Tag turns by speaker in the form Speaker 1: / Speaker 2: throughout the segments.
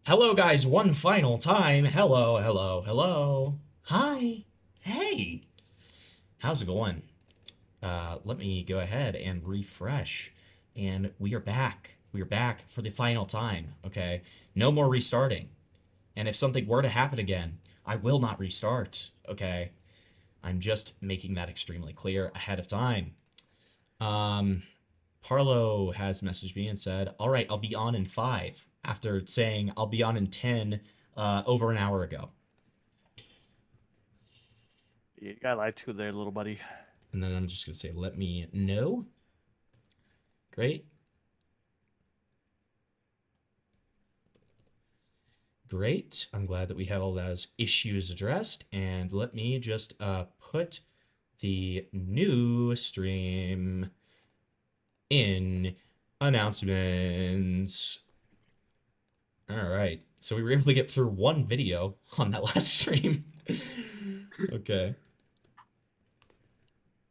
Speaker 1: Hello, guys, one final time. Hello, hello, hello. Hi. Hey. How's it going? Let me go ahead and refresh. And we are back. We are back for the final time, okay? No more restarting. And if something were to happen again, I will not restart, okay? I'm just making that extremely clear ahead of time. Parlo has messaged me and said, all right, I'll be on in 5, after saying I'll be on in 10 over an hour ago.
Speaker 2: You got lied to there, little buddy.
Speaker 1: And then I'm just going to say, let me know. Great. Great. I'm glad that we have all those issues addressed. And let me just put the new stream in announcements. All right. So we were able to get through one video on that last stream. Okay.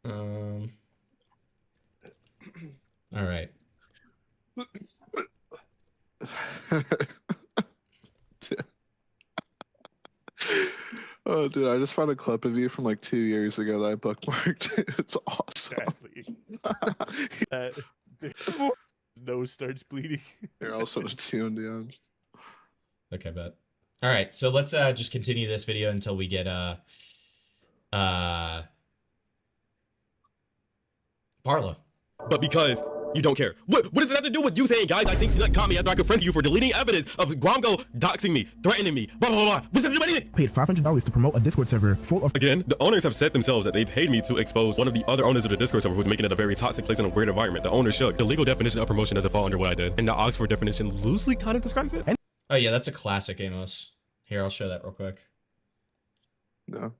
Speaker 1: All right.
Speaker 3: Oh, dude, I just found a clip of you from like 2 years ago that I bookmarked. It's awesome.
Speaker 2: Exactly. Nose starts bleeding.
Speaker 3: Here, I'll send it to you in DMs.
Speaker 1: Okay, bet. All right, so let's just continue this video until we get Parlo.
Speaker 4: But because you don't care. What does it have to do with you saying, guys, I think Slut caught me after I confronted you for deleting evidence of Gromgo doxing me, threatening me, blah, blah, blah. What's that do anything?
Speaker 5: Paid $500 to promote a Discord server full of...
Speaker 4: Again, the owners have said themselves that they paid me to expose one of the other owners of the Discord server who's making it a very toxic place in a weird environment. The owner shook. The legal definition of promotion doesn't fall under what I did. And the Oxford definition loosely kind of describes it.
Speaker 1: Oh, yeah, that's a classic, Amos. Here, I'll show that real quick.
Speaker 3: No.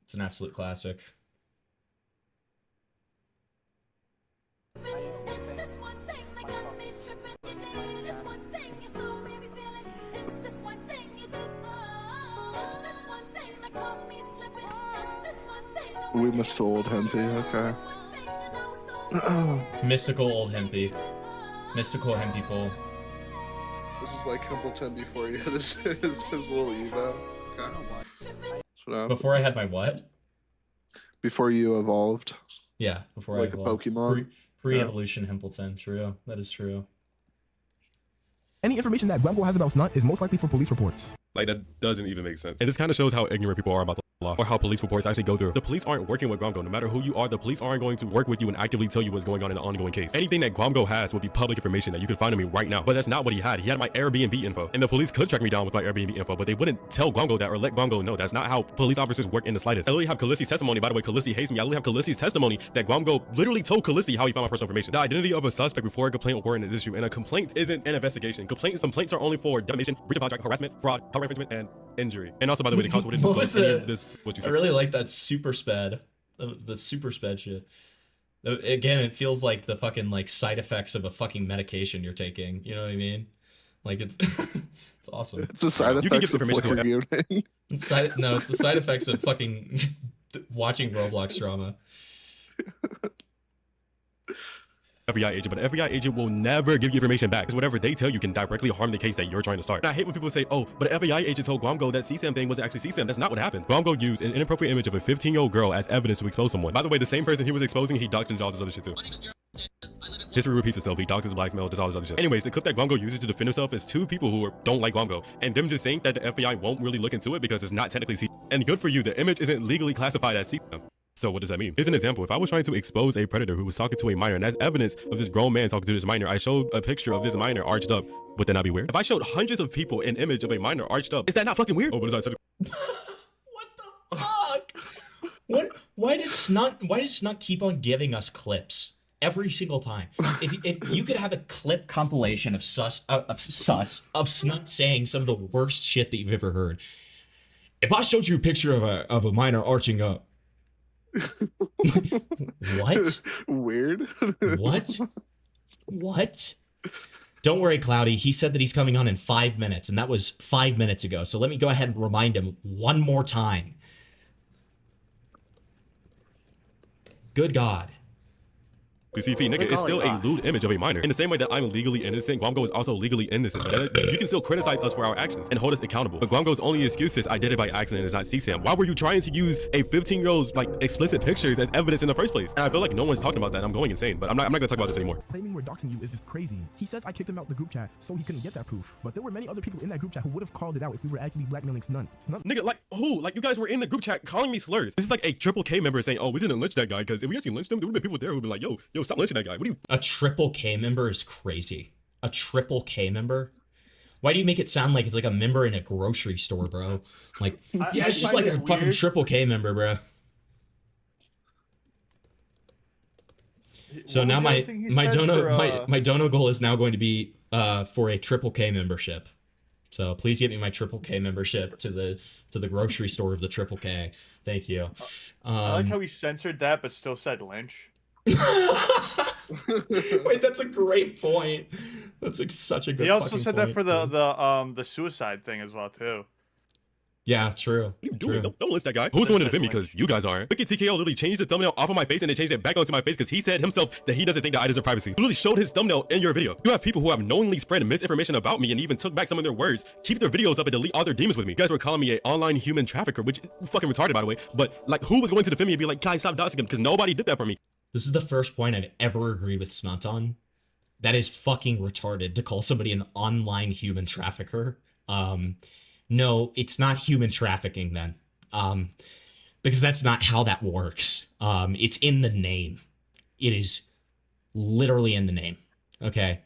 Speaker 1: It's an absolute classic.
Speaker 3: We missed old Hempy, okay.
Speaker 1: Mystical old Hempy. Mystical Hempy pole.
Speaker 3: This is like Hempleton before he had his little Evo. Okay.
Speaker 1: Before I had my what?
Speaker 3: Before you evolved.
Speaker 1: Yeah, before
Speaker 3: like
Speaker 1: I
Speaker 3: a Pokemon.
Speaker 1: Pre-evolution Hempleton. True. That is true.
Speaker 5: Any information that Gromgo has about Snut is most likely for police reports.
Speaker 4: Like, that doesn't even make sense. And this kind of shows how ignorant people are about the law, or how police reports actually go through. The police aren't working with Gromgo. No matter who you are, the police aren't going to work with you and actively tell you what's going on in an ongoing case. Anything that Gromgo has would be public information that you could find on me right now. But that's not what he had. He had my Airbnb info. And the police could track me down with my Airbnb info, but they wouldn't tell Gromgo that or let Gromgo know. That's not how police officers work in the slightest. I literally have Khaleesi's testimony. By the way, Khaleesi hates me. I literally have Khaleesi's testimony that Gromgo literally told Khaleesi how he found my personal information. The identity of a suspect before a complaint or an issue. And a complaint isn't an investigation. Complaints are only for defamation, breach of contract, harassment, fraud, copyright infringement, and injury. And also, by the way, the cops wouldn't disclose any of this. What you said.
Speaker 1: I really like that super sped. The super sped shit. Again, it feels like the fucking like side effects of a fucking medication you're taking. You know what I mean? Like it's it's awesome.
Speaker 3: It's a side effect. You can give information to
Speaker 1: it's the side effects of fucking watching Roblox drama.
Speaker 4: FBI agent, but an FBI agent will never give you information back because whatever they tell you can directly harm the case that you're trying to start. And I hate when people say, oh, but an FBI agent told Gromgo that CSAM thing wasn't actually CSAM. That's not what happened. Gromgo used an inappropriate image of a 15-year-old girl as evidence to expose someone. By the way, the same person he was exposing, he doxed and did all this other shit too. History repeats itself. He doxes blackmail, does all this other shit. Anyways, the clip that Gromgo uses to defend himself is two people who don't like Gromgo, and them just saying that the FBI won't really look into it because it's not technically CSAM. And good for you, the image isn't legally classified as CSAM. So what does that mean? Here's an example. If I was trying to expose a predator who was talking to a minor, and as evidence of this grown man talking to this minor, I showed a picture of this minor arched up, would that not be weird? If I showed hundreds of people an image of a minor arched up, is that not fucking weird? Oh, what is that?
Speaker 1: What the fuck? Why does Snut keep on giving us clips every single time? If you could have a clip compilation of Snut saying some of the worst shit that you've ever heard. If I showed you a picture of a minor arching up. What?
Speaker 3: Weird.
Speaker 1: What? Don't worry, Cloudy. He said that he's coming on in 5 minutes, and that was 5 minutes ago. So let me go ahead and remind him one more time. Good God.
Speaker 4: CP, nigga, it's still a lewd image of a minor. In the same way that I'm legally innocent, Guamgo is also legally innocent. But you can still criticize us for our actions and hold us accountable. But Guamgo's only excuse is I did it by accident, it's not CSAM. Why were you trying to use a 15-year-old's like explicit pictures as evidence in the first place? And I feel like no one's talking about that. I'm going insane, but I'm not gonna talk about this anymore.
Speaker 5: Claiming we're doxing you is just crazy. He says I kicked him out the group chat, so he couldn't get that proof. But there were many other people in that group chat who would have called it out if we were actually blackmailing Snun.
Speaker 4: Nigga, like who? Like you guys were in the group chat calling me slurs. This is like a Triple K member saying, oh, we didn't lynch that guy, because if we actually lynched him, there would have been people there who'd be like, yo, stop lynching that guy. What do you?
Speaker 1: A Triple K member is crazy. A Triple K member? Why do you make it sound like it's like a member in a grocery store, bro? Like, yeah, it's just like a fucking Triple K member, bro. So now my dono goal is now going to be for a Triple K membership. So please get me my Triple K membership to the grocery store of the Triple K. Thank you.
Speaker 2: I like how he censored that, but still said lynch.
Speaker 1: Wait, that's a great point. That's like such a good.
Speaker 2: He also said
Speaker 1: point,
Speaker 2: that for the suicide thing as well too.
Speaker 1: Yeah, true.
Speaker 4: What are you doing? Don't lynch that guy. Who's the one to defend me? Because you guys aren't. Look at TKO literally changed the thumbnail off of my face and they changed it back onto my face because he said himself that he doesn't think that I deserve privacy. He literally showed his thumbnail in your video. You have people who have knowingly spread misinformation about me and even took back some of their words, keep their videos up and delete all their demons with me. You guys were calling me an online human trafficker, which is fucking retarded, by the way. But like, who was going to defend me and be like, guys, stop doxing him? Because nobody did that for me.
Speaker 1: This is the first point I've ever agreed with Snunt on. That is fucking retarded to call somebody an online human trafficker. No, it's not human trafficking then. Because that's not how that works. It's in the name. It is literally in the name. Okay.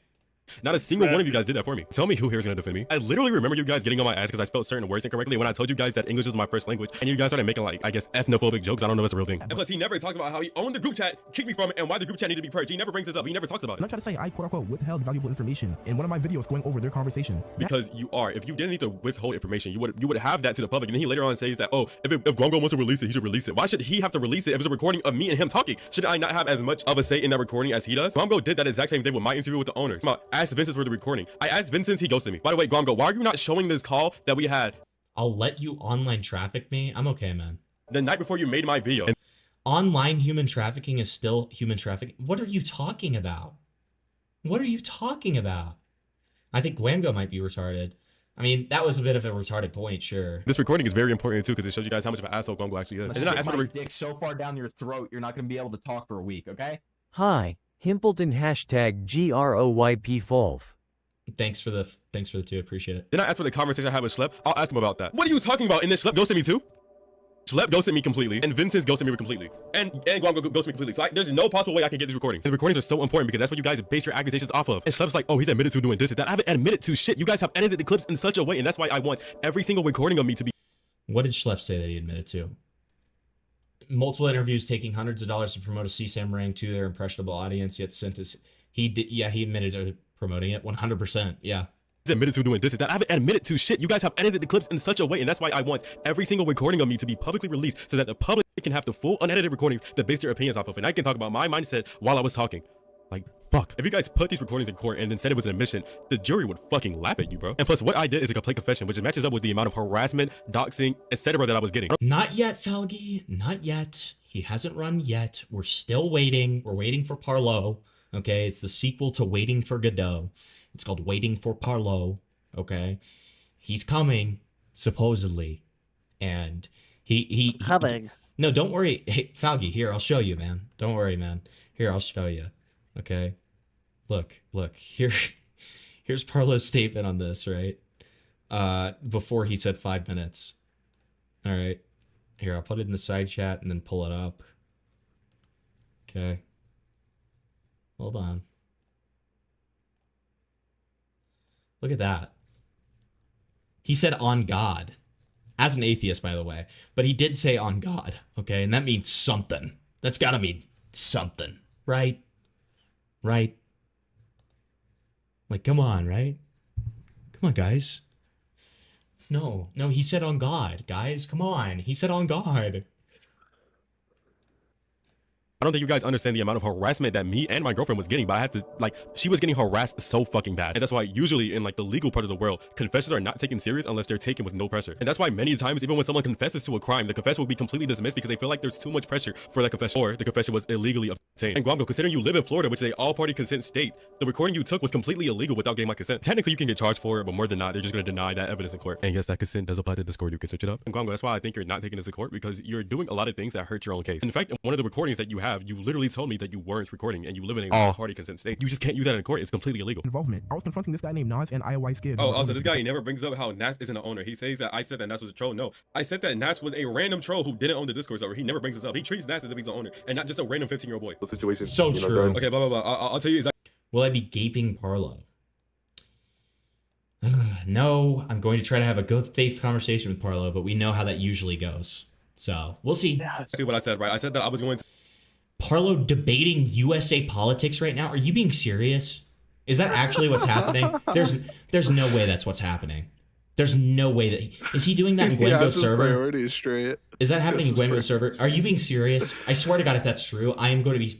Speaker 4: Not a single one of you guys did that for me. Tell me who here is gonna defend me. I literally remember you guys getting on my ass because I spelled certain words incorrectly when I told you guys that English is my first language, and you guys started making like, I guess, ethnophobic jokes. I don't know if it's a real thing. And plus, he never talks about how he owned the group chat, kicked me from it, and why the group chat needed to be purged. He never brings this up. He never talks about it.
Speaker 5: I'm not trying to say I quote unquote withheld valuable information in one of my videos going over their conversation.
Speaker 4: Because you are. If you didn't need to withhold information, you would have that to the public. And then he later on says that, oh, if Guamgo wants to release it, he should release it. Why should he have to release it if it's a recording of me and him talking? Should I not have as much of a say in that recording as he does? Guamgo did that exact same thing with my interview with the owners. I asked Vincent for the recording. I asked Vincent, he ghosted me. By the way, Guamgo, why are you not showing this call that we had?
Speaker 1: I'll let you online traffic me. I'm okay, man.
Speaker 4: The night before you made my video. And
Speaker 1: online human trafficking is still human trafficking. What are you talking about? What are you talking about? I think Guamgo might be retarded. I mean, that was a bit of a retarded point, sure.
Speaker 4: this recording is very important too because it shows you guys how much of an asshole Guamgo actually is.
Speaker 6: Let's
Speaker 4: And then I
Speaker 6: stick
Speaker 4: asked for
Speaker 6: my
Speaker 4: the
Speaker 6: dick so far down your throat, you're not going to be able to talk for a week, okay?
Speaker 7: Hi, Himpleton hashtag GROYP12.
Speaker 1: Thanks for the two. Appreciate it.
Speaker 4: Then I asked for the conversation I had with Schlep. I'll ask him about that. What are you talking about? And then Schlep ghosted me too. Schlep ghosted me completely, and Vincent's ghosted me completely, and Guamgo ghosted me completely. So there's no possible way I can get these recordings. And the recordings are so important because that's what you guys base your accusations off of. And Schlep's like, oh, he's admitted to doing this and that. I haven't admitted to shit. You guys have edited the clips in such a way, and that's why I want every single recording of me to be.
Speaker 1: What did Schlep say that he admitted to? Multiple interviews, taking hundreds of dollars to promote a CSAM ring to their impressionable audience, yet sent us. He did. Yeah, he admitted to promoting it 100%. Yeah.
Speaker 4: He's admitted to doing this and that. I haven't admitted to shit. You guys have edited the clips in such a way, and that's why I want every single recording of me to be publicly released so that the public can have the full unedited recordings that base their opinions off of. And I can talk about my mindset while I was talking. Like, fuck. If you guys put these recordings in court and then said it was an admission, the jury would fucking laugh at you, bro. And plus, what I did is a complete confession, which matches up with the amount of harassment, doxing, etc. that I was getting.
Speaker 1: Not yet, Falgi. Not yet. He hasn't run yet. We're still waiting. We're waiting for Parlo. Okay, it's the sequel to Waiting for Godot. It's called Waiting for Parlo. Okay, he's coming supposedly, and he
Speaker 8: coming.
Speaker 1: No, don't worry. Hey, Falgi, here, I'll show you, man. Don't worry, man. Here, I'll show you. Okay, look. Here's Parlo's statement on this, right? Before he said 5 minutes. All right, here, I'll put it in the side chat and then pull it up. Okay, hold on. Look at that. He said on God. As an atheist, by the way. But he did say on God. Okay, and that means something. That's gotta mean something. Right? Right? Like, come on, right? Come on, guys. No, he said on God, guys. Come on. He said on God.
Speaker 4: I don't think you guys understand the amount of harassment that me and my girlfriend was getting, but I had to, like, she was getting harassed so fucking bad. And that's why usually in like the legal part of the world, confessions are not taken serious unless they're taken with no pressure. And that's why many times, even when someone confesses to a crime, the confession will be completely dismissed because they feel like there's too much pressure for that confession, or the confession was illegally obtained. And Guamgo, considering you live in Florida, which is a all-party consent state, the recording you took was completely illegal without getting my consent. Technically, you can get charged for it, but more than not, they're just gonna deny that evidence in court. And yes, that consent does apply to Discord. You can search it up. And Guamgo, that's why I think you're not taking this to court, because you're doing a lot of things that hurt your own case. In fact, in one of the recordings that you have, you literally told me that you weren't recording and you live in a party consent state. You just can't use that in court. It's completely illegal.
Speaker 5: Involvement. I was confronting this guy named Nas and Iowa Skid.
Speaker 4: Oh, also, this guy, he never brings up how Nas isn't an owner. He says that I said that Nas was a troll. No, I said that Nas was a random troll who didn't own the Discord server. He never brings this up. He treats Nas as if he's the owner and not just a random 15-year-old boy.
Speaker 8: Situation.
Speaker 1: So true.
Speaker 4: Okay, blah, blah, blah. I'll tell you exactly.
Speaker 1: Will I be gaping Parlo? No, I'm going to try to have a good faith conversation with Parlo, but we know how that usually goes. So we'll see.
Speaker 4: See what I said, right? I said that I was going to.
Speaker 1: Parlo debating USA politics right now? Are you being serious? Is that actually what's happening? There's no way that's what's happening. There's no way that is he doing that in Gwengo's server?
Speaker 3: Priorities straight.
Speaker 1: Is that happening in Gwengo's server? Are you being serious? I swear to God, if that's true, I am going to be.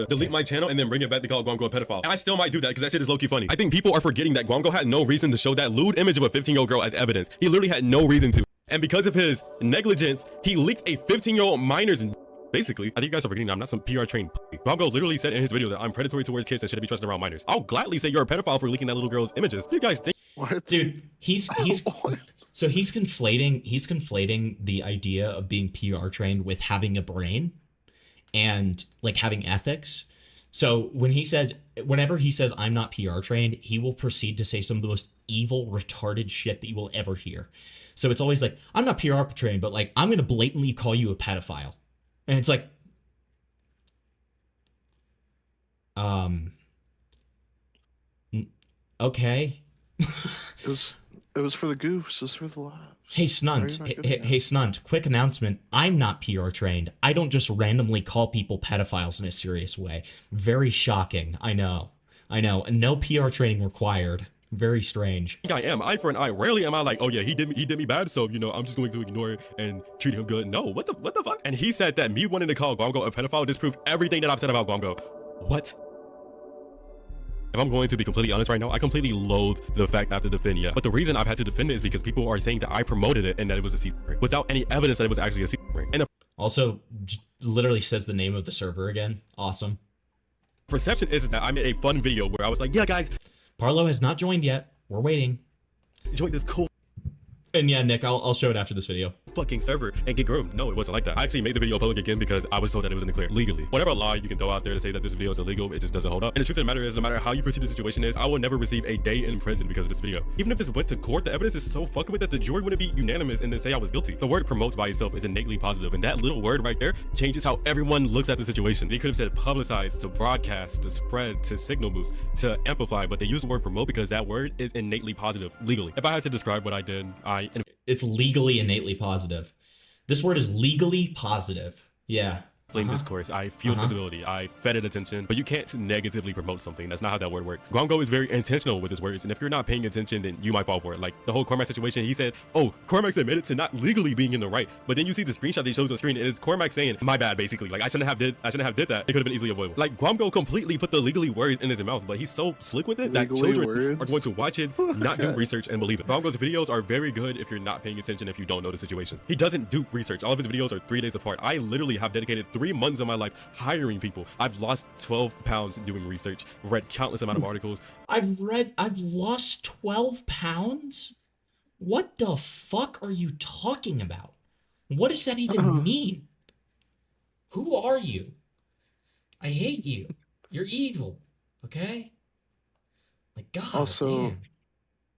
Speaker 4: Delete my channel and then bring it back to call Guamgo a pedophile. And I still might do that because that shit is low-key funny. I think people are forgetting that Guamgo had no reason to show that lewd image of a 15-year-old girl as evidence. He literally had no reason to. And because of his negligence, he leaked a 15-year-old minor's. Basically, I think you guys are forgetting that I'm not some PR trained. Guamgo literally said in his video that I'm predatory towards kids and shouldn't be trusted around minors. I'll gladly say you're a pedophile for leaking that little girl's images. What do you guys think?
Speaker 3: What?
Speaker 1: Dude, he's conflating the idea of being PR trained with having a brain and like having ethics. So whenever he says I'm not PR trained, he will proceed to say some of the most evil, retarded shit that you will ever hear. So it's always like, I'm not PR trained, but like I'm gonna blatantly call you a pedophile. And it's like, okay.
Speaker 3: It was for the goofs. It was for the laughs.
Speaker 1: Hey Snunt, hey Snunt, quick announcement. I'm not PR trained. I don't just randomly call people pedophiles in a serious way. Very shocking. I know. No PR training required. Very strange.
Speaker 4: I am eye for an eye. Rarely am I like, oh yeah, he did me bad, so you know I'm just going to ignore it and treat him good. No, what the fuck? And he said that me wanting to call Guamgo a pedophile disproved everything that I've said about Guamgo. What? If I'm going to be completely honest right now, I completely loathe the fact I have to defend it. But the reason I've had to defend it is because people are saying that I promoted it and that it was a secret without any evidence that it was actually a secret. And the
Speaker 1: also literally says the name of the server again. Awesome.
Speaker 4: perception is that I made a fun video where I was like, yeah guys,
Speaker 1: Parlo has not joined yet. We're waiting.
Speaker 4: join this cool
Speaker 1: And yeah, Nick, I'll show it after this video.
Speaker 4: fucking server and get groomed. No, it wasn't like that. I actually made the video public again because I was told that it was in the clear legally. Whatever lie you can throw out there to say that this video is illegal, it just doesn't hold up. And the truth of the matter is, no matter how you perceive the situation is, I will never receive a day in prison because of this video. Even if this went to court, the evidence is so fucking with that the jury wouldn't be unanimous and then say I was guilty. The word promotes by itself is innately positive, and that little word right there changes how everyone looks at the situation. They could have said publicize, to broadcast, to spread, to signal boost, to amplify, but they use the word promote because that word is innately positive legally. If I had to describe what I did,
Speaker 1: It's legally innately positive. This word is legally positive. Yeah.
Speaker 4: Flame discourse, I fueled visibility, I fed it attention, but you can't negatively promote something. That's not how that word works. Guamgo is very intentional with his words, and if you're not paying attention, then you might fall for it. Like the whole Cormac situation, he said, oh, Cormac's admitted to not legally being in the right, but then you see the screenshot that he shows on the screen, and it's Cormac saying, my bad, basically. Like I shouldn't have did that. It could have been easily avoidable. Like Guamgo completely put the legally words in his mouth, but he's so slick with it that children are going to watch it, not do research, and believe it. Guamgo's videos are very good if you're not paying attention, if you don't know the situation. He doesn't do research. All of his videos are 3 days apart. I literally have dedicated 3 months of my life hiring people. I've lost 12 pounds doing research, read countless amount of articles.
Speaker 1: I've lost 12 pounds? What the fuck are you talking about? What does that even mean? Who are you? I hate you. You're evil. Okay? My God.
Speaker 3: Also,
Speaker 1: damn.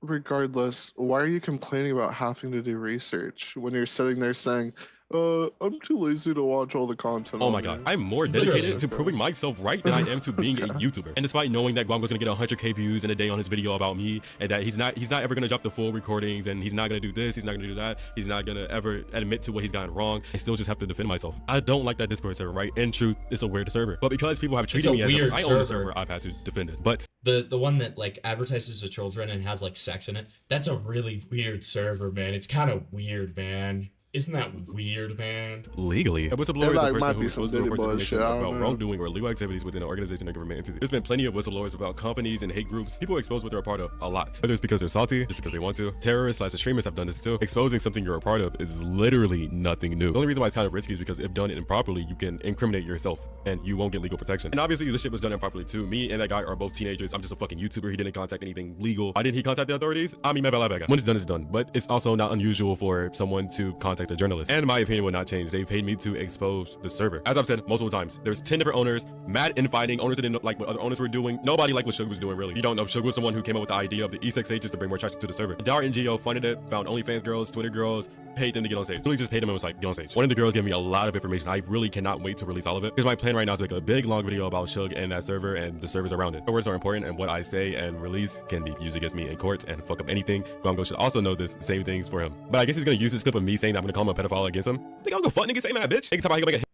Speaker 3: regardless, why are you complaining about having to do research when you're sitting there saying, I'm too lazy to watch all the content.
Speaker 4: Oh my god, I'm more dedicated to proving myself right than I am to being a YouTuber. And despite knowing that Guamgo's gonna get 100k views in a day on his video about me, and that he's not ever gonna drop the full recordings, and he's not gonna do this, he's not gonna do that, he's not gonna ever admit to what he's gotten wrong, I still just have to defend myself. I don't like that Discord server, right? In truth, it's a weird server. But because people have treated me as if I own the server, I've had to defend it. But
Speaker 1: the one that like advertises to children and has like sex in it, that's a really weird server, man. It's kind of weird, man. Isn't that weird, man?
Speaker 4: legally. A whistleblower
Speaker 3: There,
Speaker 4: is a
Speaker 3: like,
Speaker 4: person
Speaker 3: might
Speaker 4: who
Speaker 3: be some
Speaker 4: exposes or reports
Speaker 3: dirty
Speaker 4: information
Speaker 3: bullshit, I don't
Speaker 4: about
Speaker 3: know.
Speaker 4: wrongdoing or illegal activities within an organization or government entity. There's been plenty of whistleblowers about companies and hate groups. People expose what they're a part of a lot. Whether it's because they're salty, just because they want to. Terrorists / extremists have done this too. Exposing something you're a part of is literally nothing new. The only reason why it's kind of risky is because if done improperly, you can incriminate yourself and you won't get legal protection. And obviously this shit was done improperly too. Me and that guy are both teenagers. I'm just a fucking YouTuber. He didn't contact anything legal. Why didn't he contact the authorities? I mean, when it's done, it's done. But it's also not unusual for someone to contact a journalist. And my opinion would not change. They paid me to expose the server. As I've said multiple times, there's 10 different owners, mad infighting. Owners didn't like what other owners were doing. Nobody liked what Sugar was doing, really. You don't know, Sugar was someone who came up with the idea of the E6 just to bring more attraction to the server. Dar NGO funded it, found OnlyFans girls, Twitter girls, paid them to get on stage. Really just paid them and was like, get on stage. One of the girls gave me a lot of information. I really cannot wait to release all of it. Because my plan right now is to make a big long video about Shug and that server and the servers around it. The words are important, and what I say and release can be used against me in courts and fuck up anything. Gongo should also know this, same things for him. But I guess he's gonna use this clip of me saying that I'm gonna call him a pedophile against him. Think I'll go fuck nigga, say mad bitch. Anytime I can make a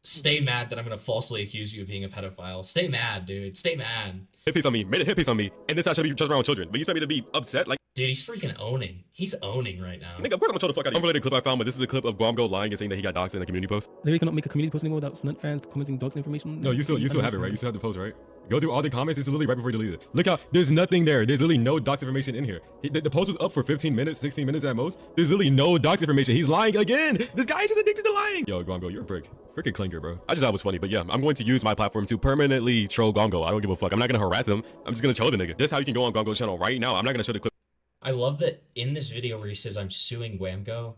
Speaker 1: Stay mad that I'm gonna falsely accuse you of being a pedophile. Stay mad, dude. Stay mad.
Speaker 4: hit piece on me, made a hit piece on me, and this I should be just around children. But you expect me to be upset? Like,
Speaker 1: Dude, he's freaking owning. He's owning right now.
Speaker 4: nigga, of course I'm gonna show the fuck out of you. Unrelated clip I found, but this is a clip of Guamgo lying and saying that he got doxxed in a community post.
Speaker 5: They cannot make a community post anymore without Snunt fans commenting dogs information.
Speaker 4: No, you still have it, right? You still have the post, right? Go through all the comments. It's literally right before you delete it. Look out, there's nothing there. There's literally no dox information in here. The post was up for 15 minutes, 16 minutes at most. There's literally no dox information. He's lying again. This guy is just addicted to lying. Yo, Guamgo, you're a prick. Freaking clinker, bro. I just thought it was funny, but yeah, I'm going to use my platform to permanently troll Gongo. I don't give a fuck. I'm not gonna harass him. I'm just gonna troll the nigga. This is how you can go on Gongo's channel right now. I'm not gonna show the clip.
Speaker 1: I love that in this video where he says I'm suing Wamgo,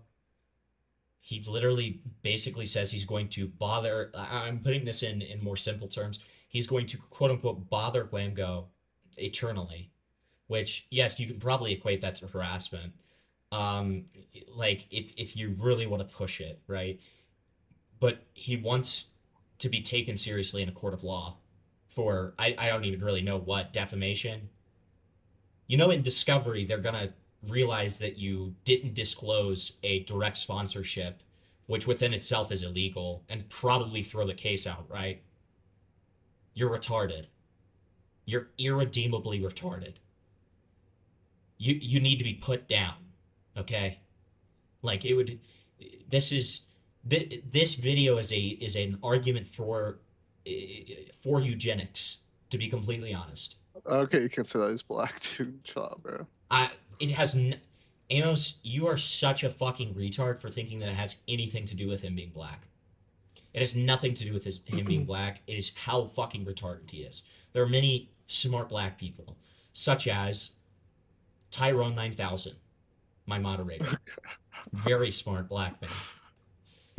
Speaker 1: he literally basically says he's going to bother, I'm putting this in more simple terms, he's going to quote unquote bother Wamgo eternally, which yes, you can probably equate that to harassment. Like if you really want to push it, right? But he wants to be taken seriously in a court of law for, I don't even really know what, defamation. You know, in discovery, they're gonna realize that you didn't disclose a direct sponsorship, which within itself is illegal, and probably throw the case out, right? You're retarded. You're irredeemably retarded. You need to be put down, okay? Like it would. This video is an argument for eugenics, to be completely honest.
Speaker 3: Okay, you can say that he's black too. Chill out, bro.
Speaker 1: It has Amos, you are such a fucking retard for thinking that it has anything to do with him being black. It has nothing to do with him being black. It is how fucking retarded he is. There are many smart black people, such as Tyrone 9000, my moderator. Very smart black man.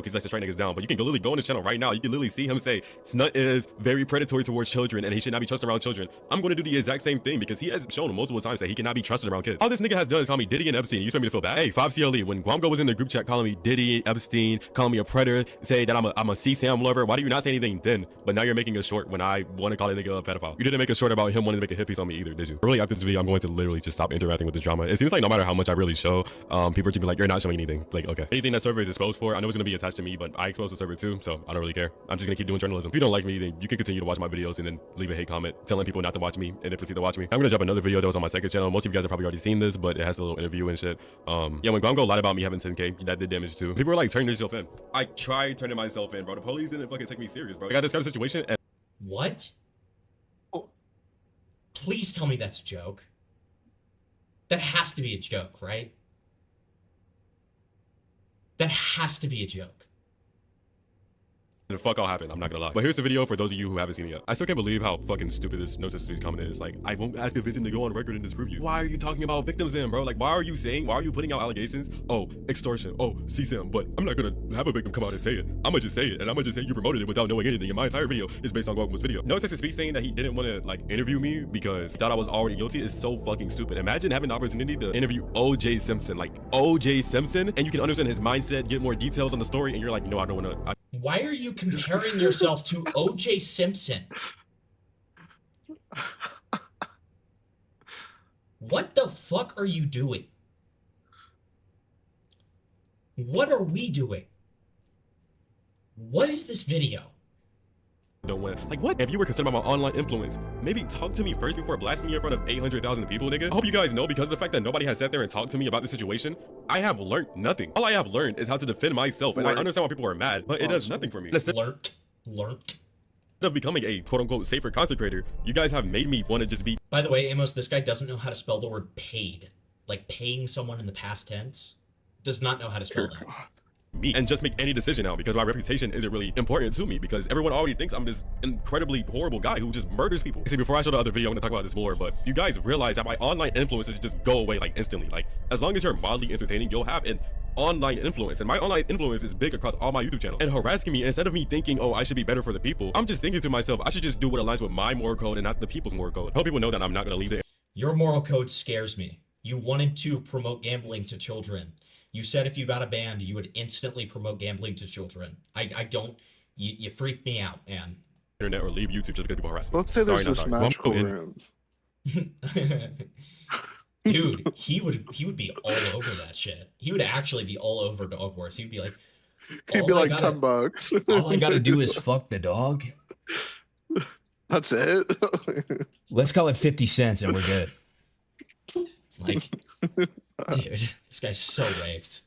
Speaker 4: He's like to strike niggas down, but you can literally go on his channel right now. You can literally see him say Snut is very predatory towards children and he should not be trusted around children. I'm going to do the exact same thing because he has shown multiple times that he cannot be trusted around kids. All this nigga has done is call me Diddy and Epstein. You expect me to feel bad? Hey, 5CLE, when Guamgo was in the group chat calling me Diddy, Epstein, calling me a predator, say that I'm a CSAM lover, why do you not say anything then? But now you're making a short when I want to call a nigga a pedophile. You didn't make a short about him wanting to make a hit piece on me either, did you? Really, after this video, I'm going to literally just stop interacting with this drama. It seems like no matter how much I really show, people are just be like, you're not showing anything. It's like, okay. Anything that server is exposed for, I know it's going to be attached to me, but I expose the server too, so I don't really care. I'm just gonna keep doing journalism. If you don't like me, then you can continue to watch my videos and then leave a hate comment telling people not to watch me and if it's to watch me. I'm gonna drop another video that was on my second channel. Most of you guys have probably already seen this, but it has a little interview and shit. Yeah, when Gongo lied about me having 10K, that did damage too. People were like turning themselves in. I tried turning myself in, bro. The police didn't fucking take me serious, bro. I got this kind of situation and
Speaker 1: What? Please tell me that's a joke. That has to be a joke, right? That has to be a joke.
Speaker 4: and fuck all happened, I'm not gonna lie. But here's the video for those of you who haven't seen it yet. I still can't believe how fucking stupid this no sensitivity comment is. Like, I won't ask a victim to go on record and disprove you. Why are you talking about victims then, bro? Like, why are you putting out allegations? Oh, extortion. Oh, CSAM. But I'm not gonna have a victim come out and say it. I'm gonna just say it, and I'm gonna just say you promoted it without knowing anything. And my entire video is based on Guagua's video. No text to speech saying that he didn't want to like interview me because he thought I was already guilty is so fucking stupid. Imagine having the opportunity to interview OJ Simpson, like OJ Simpson, and you can understand his mindset, get more details on the story, and you're like, no, I don't want to.
Speaker 1: Why are you comparing yourself to OJ Simpson? What the fuck are you doing? What are we doing? What is this video?
Speaker 4: don't win. Like, what? If you were concerned about my online influence, maybe talk to me first before blasting me in front of 800,000 people, nigga. I hope you guys know, because of the fact that nobody has sat there and talked to me about the situation, I have learned nothing. All I have learned is how to defend myself, and I understand why people are mad, but it does nothing for me. Instead of becoming a quote-unquote safer content creator, you guys have made me want to just be.
Speaker 1: By the way, Amos, this guy doesn't know how to spell the word paid. Like paying someone in the past tense. Does not know how to spell that.
Speaker 4: Me and just make any decision now, because my reputation isn't really important to me, because everyone already thinks I'm this incredibly horrible guy who just murders people. Actually, before I show the other video, I'm gonna talk about this more, but you guys realize that my online influences just go away like instantly. Like, as long as you're mildly entertaining, you'll have an online influence, and my online influence is big across all my YouTube channel. And harassing me, instead of me thinking, oh, I should be better for the people, I'm just thinking to myself, I should just do what aligns with my moral code and not the people's moral code. I hope people know that I'm not gonna leave it.
Speaker 1: Your moral code scares me. You wanted to promote gambling to children. You said if you got a band, you would instantly promote gambling to children. I don't. You freak me out, man.
Speaker 4: Internet or leave YouTube just because people harass me.
Speaker 3: Let's say
Speaker 4: Sorry,
Speaker 3: there's this
Speaker 4: not sorry.
Speaker 3: magical
Speaker 4: Well,
Speaker 3: room.
Speaker 1: Dude, he would be all over that shit. He would actually be all over Dog Wars. He'd be like,
Speaker 3: He'd be like $10.
Speaker 1: all I gotta do is fuck the dog.
Speaker 3: That's it.
Speaker 1: Let's call it 50 cents and we're good. Like, dude, this guy's so raped.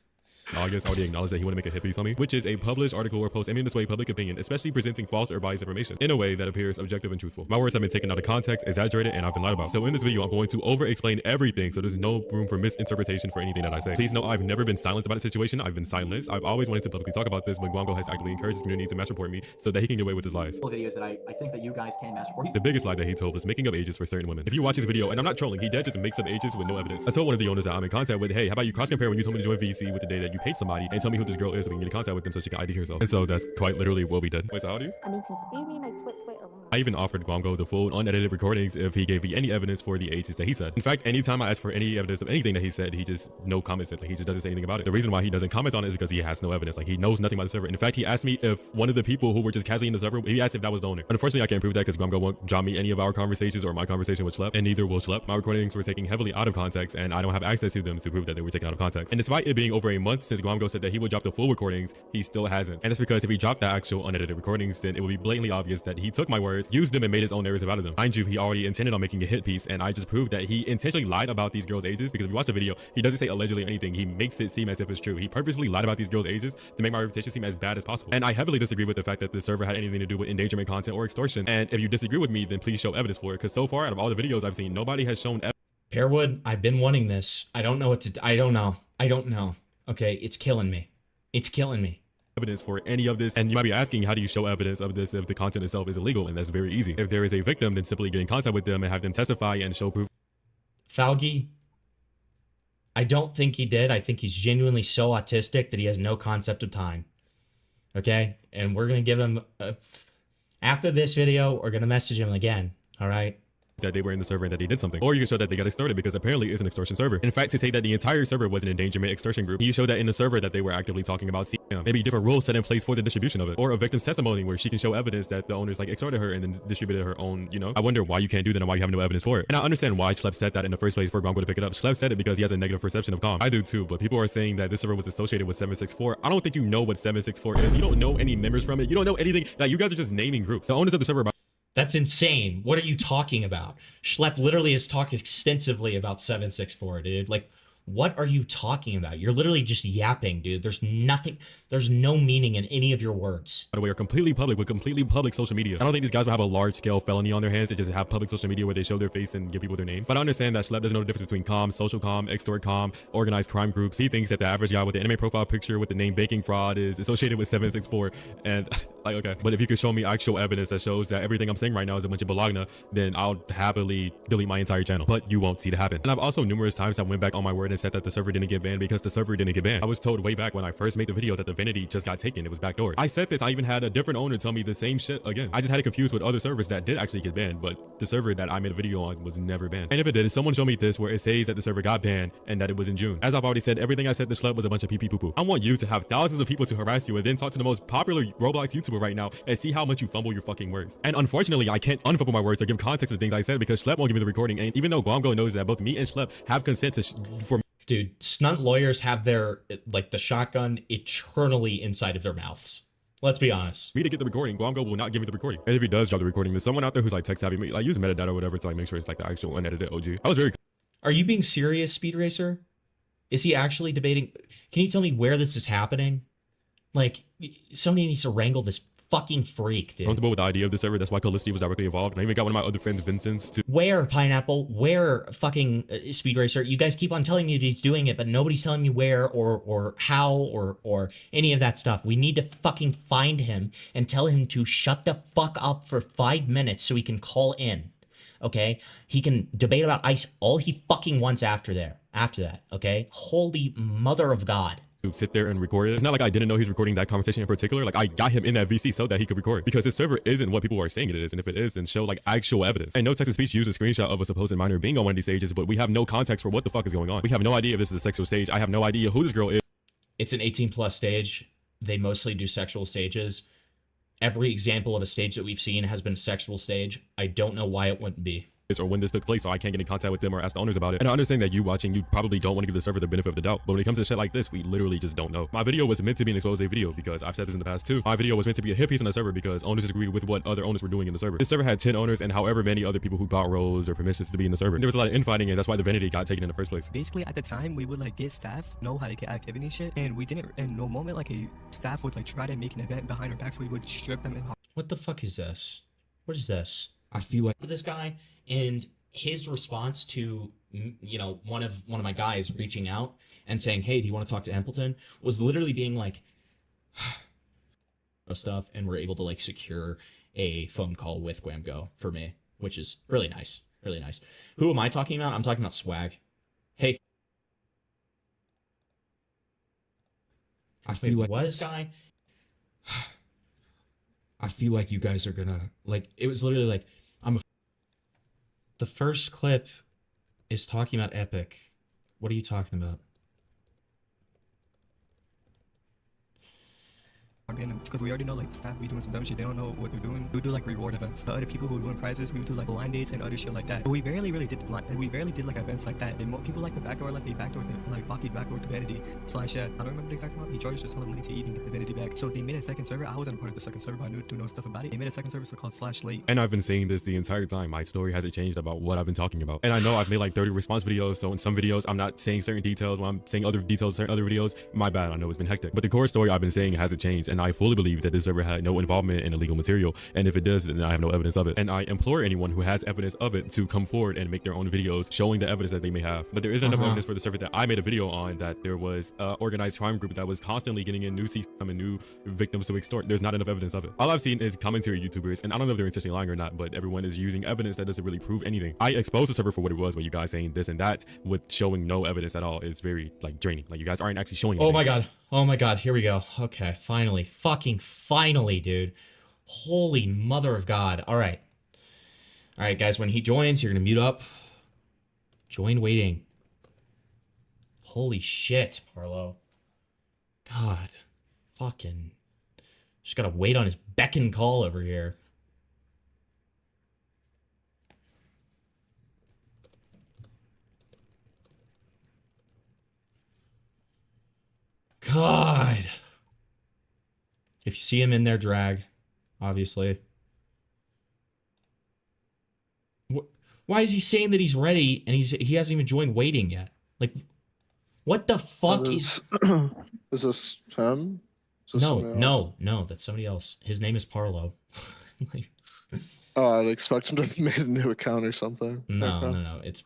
Speaker 4: August already acknowledged that he want to make a hit piece on me, which is a published article or post aiming to sway public opinion, especially presenting false or biased information in a way that appears objective and truthful. My words have been taken out of context, exaggerated, and I've been lied about. So in this video, I'm going to over-explain everything, so there's no room for misinterpretation for anything that I say. Please know I've never been silent about the situation. I've been silenced. I've always wanted to publicly talk about this, but Guango has actively encouraged his community to mass report me so that he can get away with his lies.
Speaker 8: Videos that I think that you guys can mass report.
Speaker 4: The biggest lie that he told was making up ages for certain women. If you watch this video, and I'm not trolling, he dead just makes up ages with no evidence. I told one of the owners that I'm in contact with, hey, how about you cross-compare when you told me to join VC with the day that you paid somebody, and tell me who this girl is so we can get in contact with them so she can ID herself. And so that's quite literally what we did. Wait, so how do you?
Speaker 9: I'm 18. Do you mean like twit alone?
Speaker 4: I even offered Guango the full unedited recordings if he gave me any evidence for the ages that he said. In fact, anytime I asked for any evidence of anything that he said, he just no comments. Like, he just doesn't say anything about it. The reason why he doesn't comment on it is because he has no evidence. Like, he knows nothing about the server. In fact, he asked me if one of the people who were just casually in the server, he asked if that was the owner. Unfortunately, I can't prove that because Guango won't drop me any of our conversations or my conversation with Schlep, and neither will Schlep. My recordings were taken heavily out of context, and I don't have access to them to prove that they were taken out of context. And despite it being over a month since Guango said that he would drop the full recordings, he still hasn't. And that's because if he dropped the actual unedited recordings, then it would be blatantly obvious that he took my words, used them, and made his own narrative out of them. Mind you, he already intended on making a hit piece, and I just proved that he intentionally lied about these girls' ages, because if you watch the video, he doesn't say allegedly anything. He makes it seem as if it's true. He purposefully lied about these girls' ages to make my reputation seem as bad as possible. And I heavily disagree with the fact that the server had anything to do with endangerment content or extortion. And if you disagree with me, then please show evidence for it, because so far, out of all the videos I've seen, nobody has shown evidence.
Speaker 1: Pearwood, I've been wanting this. I don't know what to. I don't know. Okay, it's killing me. It's killing me.
Speaker 4: Evidence for any of this, and you might be asking, how do you show evidence of this if the content itself is illegal? And that's very easy. If there is a victim, then simply get in contact with them and have them testify and show proof.
Speaker 1: Falgi, I don't think he did. I think he's genuinely so autistic that he has no concept of time. Okay, and we're gonna give him after this video, we're gonna message him again. All right.
Speaker 4: That they were in the server and that they did something. Or you can show that they got extorted, because apparently it's an extortion server. In fact, to say that the entire server was an endangerment extortion group, you show that in the server that they were actively talking about CM. Maybe different rules set in place for the distribution of it. Or a victim's testimony where she can show evidence that the owners like extorted her and then distributed her own, you know. I wonder why you can't do that and why you have no evidence for it. And I understand why Schlep said that in the first place for Guango to pick it up. Schlep said it because he has a negative perception of calm. I do too, but people are saying that this server was associated with 764. I don't think you know what 764 is. You don't know any members from it. You don't know anything. Like, you guys are just naming groups. The owners of the server.
Speaker 1: That's insane. What are you talking about? Schlep literally has talked extensively about 764, dude. Like, what are you talking about? You're literally just yapping, dude. There's nothing, there's no meaning in any of your words.
Speaker 4: By the way, are completely public with completely public social media. I don't think these guys will have a large scale felony on their hands to just have public social media where they show their face and give people their names. But I understand that Schlep doesn't know the difference between com, social com, extort com, organized crime groups. He thinks that the average guy with the anime profile picture with the name Baking Fraud is associated with 764. And like, okay. But if you could show me actual evidence that shows that everything I'm saying right now is a bunch of balagna, then I'll happily delete my entire channel. But you won't see it happen. And I've also numerous times I went back on my word and said that the server didn't get banned because the server didn't get banned. I was told way back when I first made the video that the Vanity just got taken. It was backdoored. I said this. I even had a different owner tell me the same shit again. I just had it confused with other servers that did actually get banned, but the server that I made a video on was never banned. And if it did, someone show me this where it says that the server got banned and that it was in June. As I've already said, everything I said to Schlep was a bunch of pee pee poo poo. I want you to have thousands of people to harass you and then talk to the most popular Roblox YouTuber right now and see how much you fumble your fucking words. And unfortunately, I can't unfumble my words or give context to things I said because Schlep won't give me the recording. And even though Guango knows that both me and Schlep have consent for
Speaker 1: Dude, snunt lawyers have their, like, the shotgun eternally inside of their mouths. Let's be honest.
Speaker 4: me to get the recording, Guamgo will not give me the recording. And if he does drop the recording, there's someone out there who's like tech savvy, like use metadata or whatever to like make sure it's like the actual unedited OG. I was very
Speaker 1: Are you being serious, Speed Racer? Is he actually debating? Can you tell me where this is happening? Like, somebody needs to wrangle this fucking freak, dude.
Speaker 4: comfortable with the idea of the server. That's why Callisti was directly involved. And I even got one of my other friends, Vincent's, to
Speaker 1: Where, Pineapple? Where, fucking Speed Racer? You guys keep on telling me that he's doing it, but nobody's telling me where or how or any of that stuff. We need to fucking find him and tell him to shut the fuck up for 5 minutes so he can call in. Okay? He can debate about ICE all he fucking wants after that, okay? Holy mother of God.
Speaker 4: sit there and record it. It's not like I didn't know he's recording that conversation in particular. Like I got him in that VC so that he could record because his server isn't what people are saying it is. And if it is, then show like actual evidence. And no text to speech used a screenshot of a supposed minor being on one of these stages, but we have no context for what the fuck is going on. We have no idea if this is a sexual stage. I have no idea who this girl is.
Speaker 1: It's an 18+ stage. They mostly do sexual stages. Every example of a stage that we've seen has been a sexual stage. I don't know why it wouldn't be.
Speaker 4: Or when this took place, so I can't get in contact with them or ask the owners about it. And I understand that you watching, you probably don't want to give the server the benefit of the doubt, but when it comes to shit like this, we literally just don't know. My video was meant to be an expose video because I've said this in the past too. My video was meant to be a hit piece on the server because owners disagreed with what other owners were doing in the server. This server had 10 owners and however many other people who bought roles or permissions to be in the server. And there was a lot of infighting, and that's why the vanity got taken in the first place.
Speaker 10: Basically, at the time, we would like get staff know how to get activity and shit, and we didn't. In no moment, like a staff would like try to make an event behind our backs, we would strip them and.
Speaker 1: What the fuck is this? What is this? I feel like this guy and his response to, you know, one of my guys reaching out and saying, hey, do you want to talk to Templeton, was literally being like stuff, and we're able to like secure a phone call with Guamgo for me, which is really nice. Really nice. Who am I talking about? I'm talking about Swag. Hey, I feel like what this guy I feel like you guys are gonna like, it was literally like, the first clip is talking about Epic. What are you talking about?
Speaker 10: Because we already know like the staff be doing some dumb shit. They don't know what they're doing. We do like reward events. The other people who win prizes, we would do like blind dates and other shit like that. But we barely really did like events like that. And people like the backdoor, like they backdoor like pocket backdoor to Vanity / I don't remember the exact amount. He charged us all the money to even get the Vanity back. So they made a second server. I wasn't part of the second server, but I knew to know stuff about it. They made a second server called /late.
Speaker 4: And I've been saying this the entire time. My story hasn't changed about what I've been talking about. And I know I've made like 30 response videos. So in some videos, I'm not saying certain details. When I'm saying other details, certain other videos, my bad. I know it's been hectic. But the core story I've been saying hasn't changed. And I fully believe that this server had no involvement in illegal material, and if it does, then I have no evidence of it. And I implore anyone who has evidence of it to come forward and make their own videos showing the evidence that they may have. But there isn't enough evidence for the server that I made a video on that there was an organized crime group that was constantly getting in new CSM and new victims to extort. There's not enough evidence of it. All I've seen is commentary YouTubers, and I don't know if they're intentionally lying or not, but everyone is using evidence that doesn't really prove anything. I exposed the server for what it was, but you guys saying this and that with showing no evidence at all is very like draining. Like you guys aren't actually showing anything.
Speaker 1: Oh my god, here we go. Okay, finally, fucking finally, dude. Holy mother of God. All right, guys, when he joins, you're gonna mute up. Join waiting. Holy shit, Parlo. God, fucking just gotta wait on his beck and call over here. God. If you see him in there, drag, obviously. Why is he saying that he's ready and he hasn't even joined waiting yet? Like, what the fuck is...
Speaker 3: Is this him? Is this
Speaker 1: No, that's somebody else. His name is Parlo. Like,
Speaker 3: oh, I'd expect him to have made a new account or something.
Speaker 1: No. It's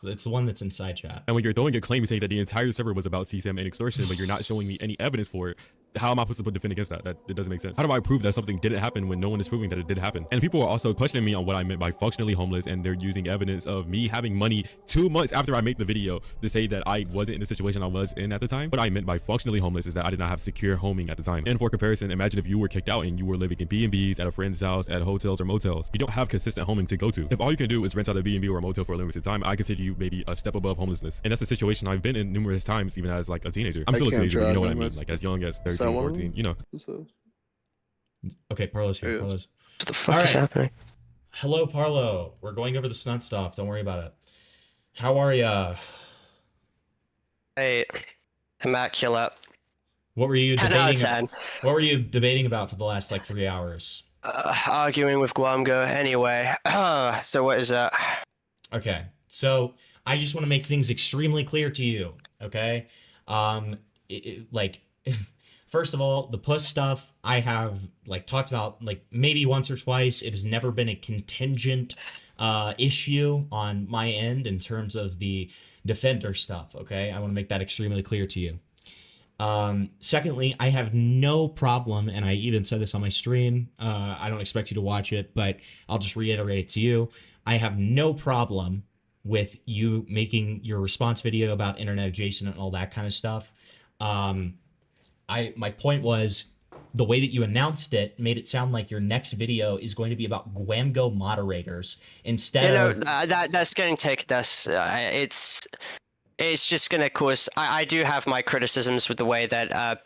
Speaker 1: the one that's inside chat.
Speaker 4: And when you're throwing a claim saying that the entire server was about CSM and extortion, but you're not showing me any evidence for it, how am I supposed to defend against that? It doesn't make sense. How do I prove that something didn't happen when no one is proving that it did happen? And people are also questioning me on what I meant by functionally homeless, and they're using evidence of me having money 2 months after I made the video to say that I wasn't in the situation I was in at the time. What I meant by functionally homeless is that I did not have secure homing at the time. And for comparison, imagine if you were kicked out and you were living in B&Bs at a friend's house, at hotels or motels. You don't have consistent homing to go to. If all you can do is rent out a B&B or a motel for a limited time, I consider you maybe a step above homelessness. And that's a situation I've been in numerous times, even as like a teenager. I'm still a teenager, but you know what I mean? Like as young as 13, 14, you know.
Speaker 1: Okay, Parlo's here. Parlo's.
Speaker 10: What the fuck is happening?
Speaker 1: Hello, Parlo. We're going over the snut stuff. Don't worry about it. How are ya?
Speaker 10: Hey, immaculate.
Speaker 1: What were you
Speaker 11: 10 out of
Speaker 1: debating?
Speaker 11: 10.
Speaker 1: What were you debating about for the last like 3 hours?
Speaker 11: Arguing with Guamgo. Anyway, so what is that?
Speaker 1: Okay, so I just want to make things extremely clear to you. Okay, like, first of all, the puss stuff I have like talked about like maybe once or twice. It has never been a contingent issue on my end in terms of the defender stuff. Okay, I want to make that extremely clear to you. Secondly, I have no problem, and I even said this on my stream. I don't expect you to watch it, but I'll just reiterate it to you. I have no problem with you making your response video about internet adjacent and all that kind of stuff. My point was the way that you announced it made it sound like your next video is going to be about Guamgo moderators instead of
Speaker 11: that's getting taken. It's just going to cause. I do have my criticisms with the way that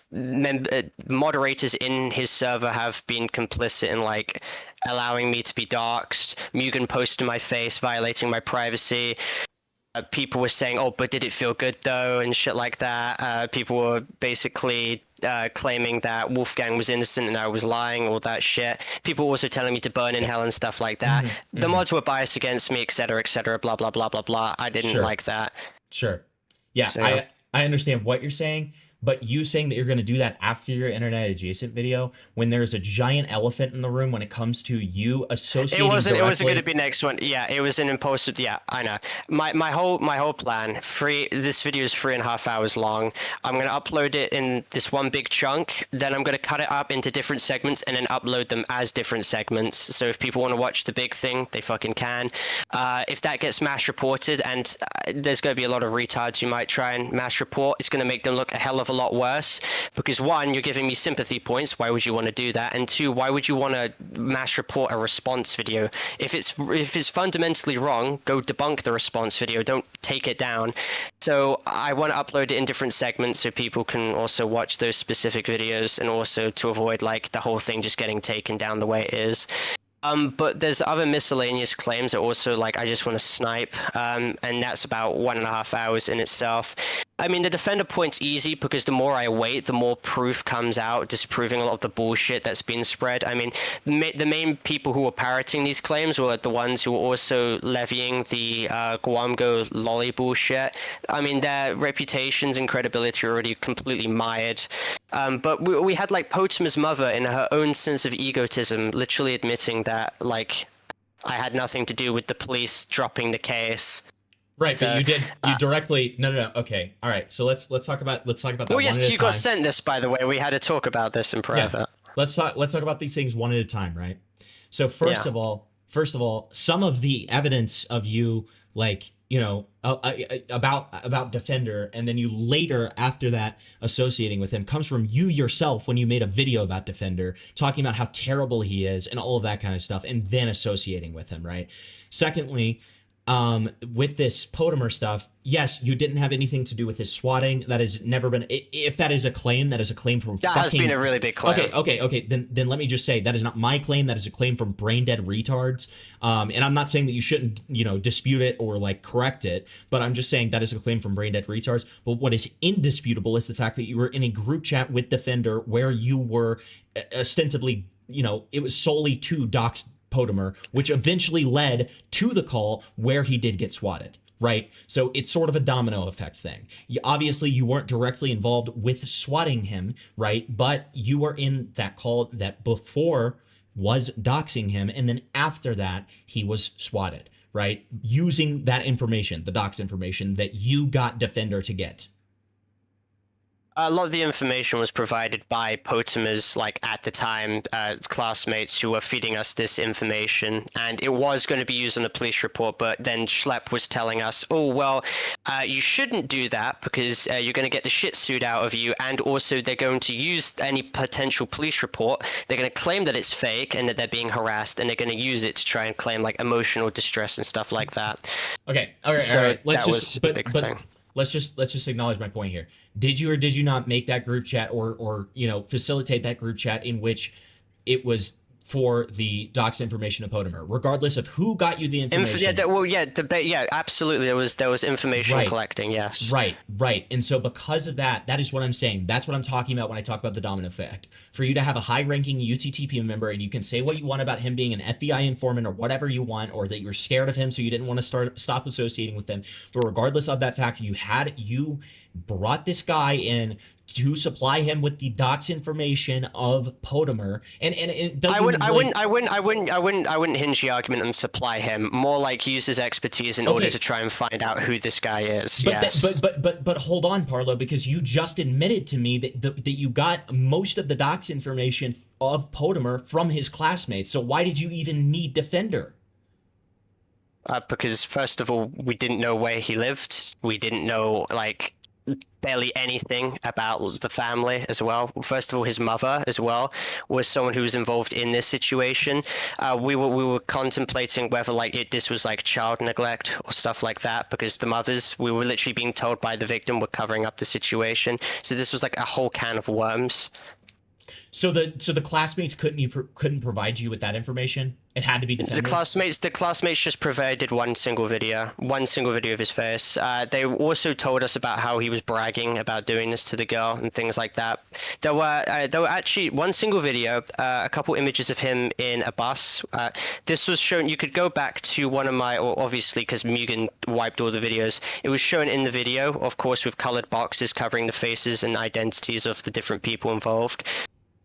Speaker 11: moderators in his server have been complicit in like allowing me to be doxxed, Mugen post in my face, violating my privacy. People were saying, "Oh, but did it feel good though?" and shit like that. People were basically claiming that Wolfgang was innocent and I was lying, all that shit. People were also telling me to burn in hell and stuff like that. The mods were biased against me, etc., etc., blah blah blah blah blah. I didn't like that.
Speaker 1: Sure. Yeah, so, I understand what you're saying, but you saying that you're going to do that after your internet adjacent video when there's a giant elephant in the room when it comes to you associating
Speaker 11: it wasn't
Speaker 1: directly...
Speaker 11: going to be next one. Yeah, it was an impulsive. Yeah, I know. My whole plan. This video is 3.5 hours long. I'm going to upload it in this one big chunk. Then I'm going to cut it up into different segments and then upload them as different segments. So if people want to watch the big thing, they fucking can. If that gets mass reported, and there's going to be a lot of retards who might try and mass report, it's going to make them look a hell of a lot worse, because one, you're giving me sympathy points. Why would you want to do that? And two, why would you want to mass report a response video? If it's fundamentally wrong, go debunk the response video. Don't take it down. So I want to upload it in different segments so people can also watch those specific videos, and also to avoid like the whole thing just getting taken down the way it is. But there's other miscellaneous claims that also, like, I just want to snipe, and that's about 1.5 hours in itself. I mean, the defender point's easy because the more I wait, the more proof comes out disproving a lot of the bullshit that's been spread. I mean, the main people who were parroting these claims were the ones who were also levying the Guamgo lolly bullshit. I mean, their reputations and credibility are already completely mired. But we had, like, Potima's mother in her own sense of egotism literally admitting that, like, I had nothing to do with the police dropping the case.
Speaker 1: Right, but you directly no, okay, all right. So let's talk about that.
Speaker 11: Well, yes, you got sent this, by the way. We had to talk about this in private.
Speaker 1: Yeah. Let's talk about these things one at a time, right? So first of all, some of the evidence of you, like, you know, about Defender, and then you later after that associating with him, comes from you yourself when you made a video about Defender, talking about how terrible he is and all of that kind of stuff, and then associating with him, right? Secondly, with this Potimer stuff, yes, you didn't have anything to do with his swatting. That has never been. If that is a claim, that is a claim from.
Speaker 11: That has been a really big claim.
Speaker 1: Okay. Then let me just say that is not my claim. That is a claim from brain dead retards. And I'm not saying that you shouldn't, you know, dispute it or like correct it, but I'm just saying that is a claim from brain dead retards. But what is indisputable is the fact that you were in a group chat with Defender where you were ostensibly, you know, it was solely to dox Potimer, which eventually led to the call where he did get swatted, right? So it's sort of a domino effect thing. Obviously, you weren't directly involved with swatting him, right? But you were in that call that before was doxing him, and then after that, he was swatted, right? Using that information, the dox information that you got Defender to get.
Speaker 11: A lot of the information was provided by Potimer's, like, at the time, classmates who were feeding us this information, and it was going to be used on the police report, but then Schlepp was telling us, oh, well, you shouldn't do that because you're going to get the shit suit out of you, and also they're going to use any potential police report, they're going to claim that it's fake and that they're being harassed, and they're going to use it to try and claim, like, emotional distress and stuff like that.
Speaker 1: Okay, all right. Let's just acknowledge my point here. Did you or did you not make that group chat or you know, facilitate that group chat in which it was for the docs information of Potimer, regardless of who got you the information.
Speaker 11: Absolutely. There was information
Speaker 1: Right.
Speaker 11: collecting. Yes.
Speaker 1: Right. And so because of that, that is what I'm saying. That's what I'm talking about when I talk about the domino effect. For you to have a high-ranking UTTP member, and you can say what you want about him being an FBI informant or whatever you want, or that you were scared of him, so you didn't want to stop associating with him. But regardless of that fact, you brought this guy in to supply him with the docs information of Potimer, and it doesn't.
Speaker 11: I wouldn't hinge the argument on supply him. More like use his expertise in order to try and find out who this guy is.
Speaker 1: But hold on, Parlo, because you just admitted to me that you got most of the docs information of Potimer from his classmates. So why did you even need Defender?
Speaker 11: Because first of all, we didn't know where he lived. We didn't know barely anything about the family as well. First of all, his mother as well was someone who was involved in this situation. We were contemplating whether this was child neglect or stuff like that, because the mothers, we were literally being told by the victim, were covering up the situation. So this was a whole can of worms.
Speaker 1: So the classmates couldn't provide you with that information. It had to be Defender.
Speaker 11: The classmates just provided one single video of his face. They also told us about how he was bragging about doing this to the girl and things like that. There were actually one single video, a couple images of him in a bus. This was shown. You could go back to one of my, or obviously because Mugen wiped all the videos, it was shown in the video, of course, with colored boxes covering the faces and identities of the different people involved.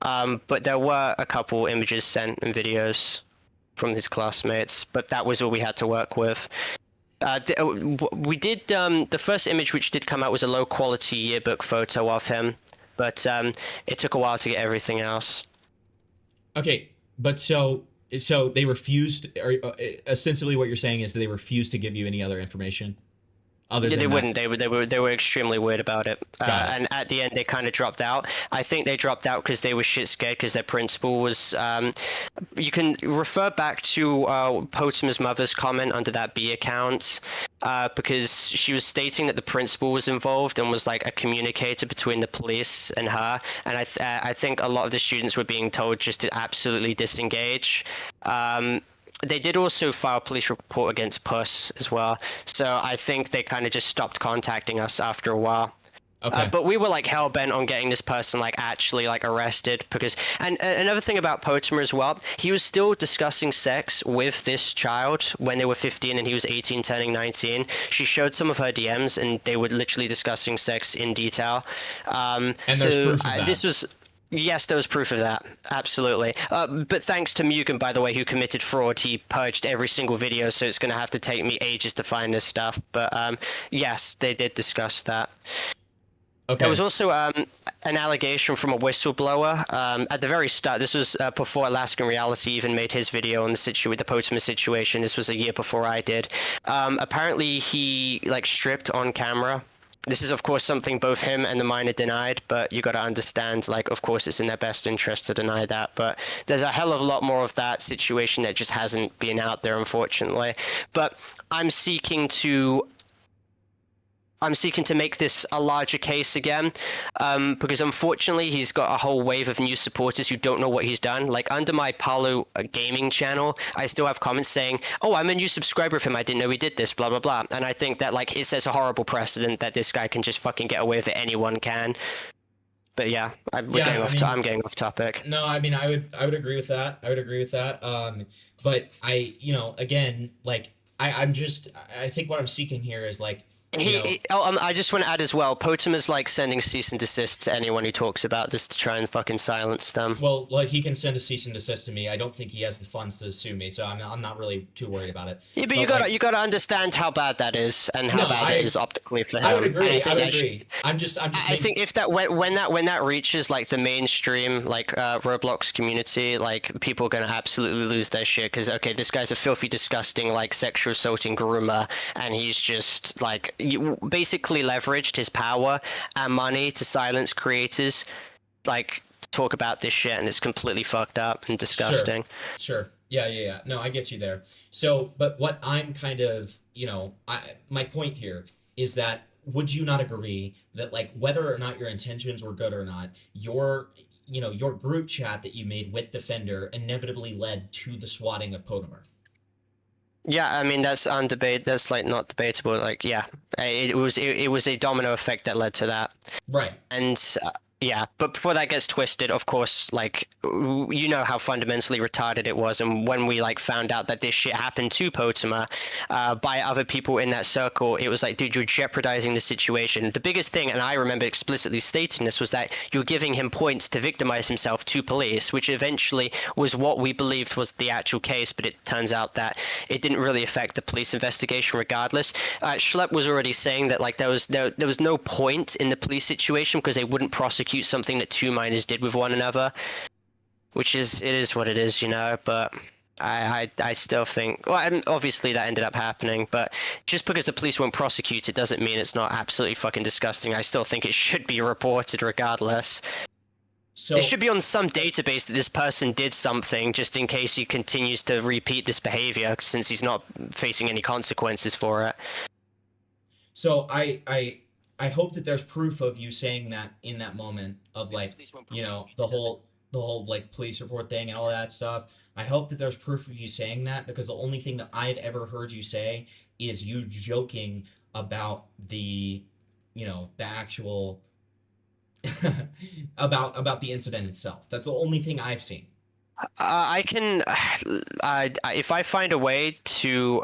Speaker 11: But there were a couple images sent and videos from his classmates, but that was all we had to work with. We did the first image which did come out was a low quality yearbook photo of him, but it took a while to get everything else.
Speaker 1: Okay, but so they refused, or ostensibly what you're saying is that they refused to give you any other information?
Speaker 11: They wouldn't. They were extremely weird about it. And at the end, they kind of dropped out. I think they dropped out because they were shit scared because their principal was. You can refer back to Potimer's mother's comment under that B account, because she was stating that the principal was involved and was a communicator between the police and her. And I think a lot of the students were being told just to absolutely disengage. They did also file a police report against Puss as well. So I think they kind of just stopped contacting us after a while.
Speaker 1: Okay.
Speaker 11: But we were hell-bent on getting this person actually arrested, because and another thing about Potimer as well, he was still discussing sex with this child when they were 15 and he was 18 turning 19. She showed some of her DMs and they were literally discussing sex in detail.
Speaker 1: And there's proof of that.
Speaker 11: This was. Yes, there was proof of that. Absolutely. But thanks to Mugen, by the way, who committed fraud, he purged every single video, so it's going to have to take me ages to find this stuff. But yes, they did discuss that.
Speaker 1: Okay.
Speaker 11: There was also an allegation from a whistleblower at the very start. This was before Alaskan Reality even made his video on the Potimer situation. This was a year before I did. Apparently, he stripped on camera. This is, of course, something both him and the minor denied, but you got to understand, of course, it's in their best interest to deny that. But there's a hell of a lot more of that situation that just hasn't been out there, unfortunately. But I'm seeking to make this a larger case again, because unfortunately he's got a whole wave of new supporters who don't know what he's done. Under my Parlo gaming channel, I still have comments saying, "Oh, I'm a new subscriber of him. I didn't know he did this, blah, blah, blah." And I think that it sets a horrible precedent that this guy can just fucking get away with it. Anyone can. But yeah, I'm getting off topic.
Speaker 1: No, I mean, I would agree with that. But again, I think what I'm seeking here is
Speaker 11: I just want to add as well, Potimer's sending cease and desist to anyone who talks about this to try and fucking silence them.
Speaker 1: Well, he can send a cease and desist to me. I don't think he has the funds to sue me, so I'm not really too worried about it.
Speaker 11: Yeah, but you gotta understand how bad that is and how bad it is optically for him.
Speaker 1: I would agree. I would agree. I'm just.
Speaker 11: I think if that when that reaches the mainstream Roblox community, people are gonna absolutely lose their shit, because this guy's a filthy, disgusting sexual assaulting groomer, and he's just basically leveraged his power and money to silence creators to talk about this shit, and it's completely fucked up and disgusting.
Speaker 1: Sure. Yeah. No, I get you there. So, but what I'm kind of, my point here is that would you not agree that whether or not your intentions were good or not, you know, your group chat that you made with Defender inevitably led to the swatting of Potimer.
Speaker 11: Yeah, I mean that's undebate. That's like not debatable. Like, yeah, it was a domino effect that led to that.
Speaker 1: Right.
Speaker 11: And yeah, but before that gets twisted, of course, like you know how fundamentally retarded it was, and when we like found out that this shit happened to Potimer by other people in that circle, it was like, dude, you're jeopardizing the situation. The biggest thing, and I remember explicitly stating this, was that you're giving him points to victimize himself to police, which eventually was what we believed was the actual case, but it turns out that it didn't really affect the police investigation regardless. Schlepp was already saying that like there was no point in the police situation because they wouldn't prosecute something that two minors did with one another, which is, it is what it is, you know. But I still think, well, and obviously that ended up happening, but just because the police won't prosecute it doesn't mean it's not absolutely fucking disgusting. I still think it should be reported regardless.
Speaker 1: So
Speaker 11: it should be on some database that this person did something, just in case he continues to repeat this behavior, since he's not facing any consequences for it.
Speaker 1: So I hope that there's proof of you saying that in that moment of like, you know, the whole like police report thing and all that stuff. I hope that there's proof of you saying that, because the only thing that I've ever heard you say is you joking about the, you know, the actual about the incident itself. That's the only thing I've seen.
Speaker 11: I can, if I find a way to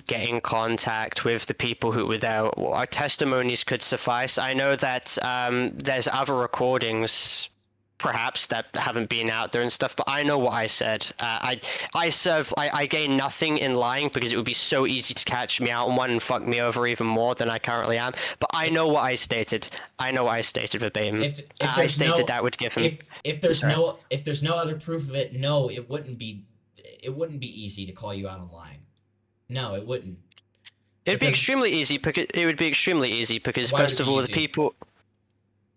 Speaker 11: get in contact with the people who were there, our testimonies could suffice. I know that there's other recordings, perhaps, that haven't been out there and stuff, but I know what I said. I gain nothing in lying, because it would be so easy to catch me out on one and fuck me over even more than I currently am. But I know what I stated. I know what I stated verbatim.
Speaker 1: If
Speaker 11: I stated that would give him.
Speaker 1: If there's no other proof of it, no, it wouldn't be easy to call you out on lying. No, it wouldn't.
Speaker 11: It'd be extremely easy because
Speaker 1: Why
Speaker 11: first
Speaker 1: would it
Speaker 11: of
Speaker 1: be
Speaker 11: all,
Speaker 1: easy?
Speaker 11: the people.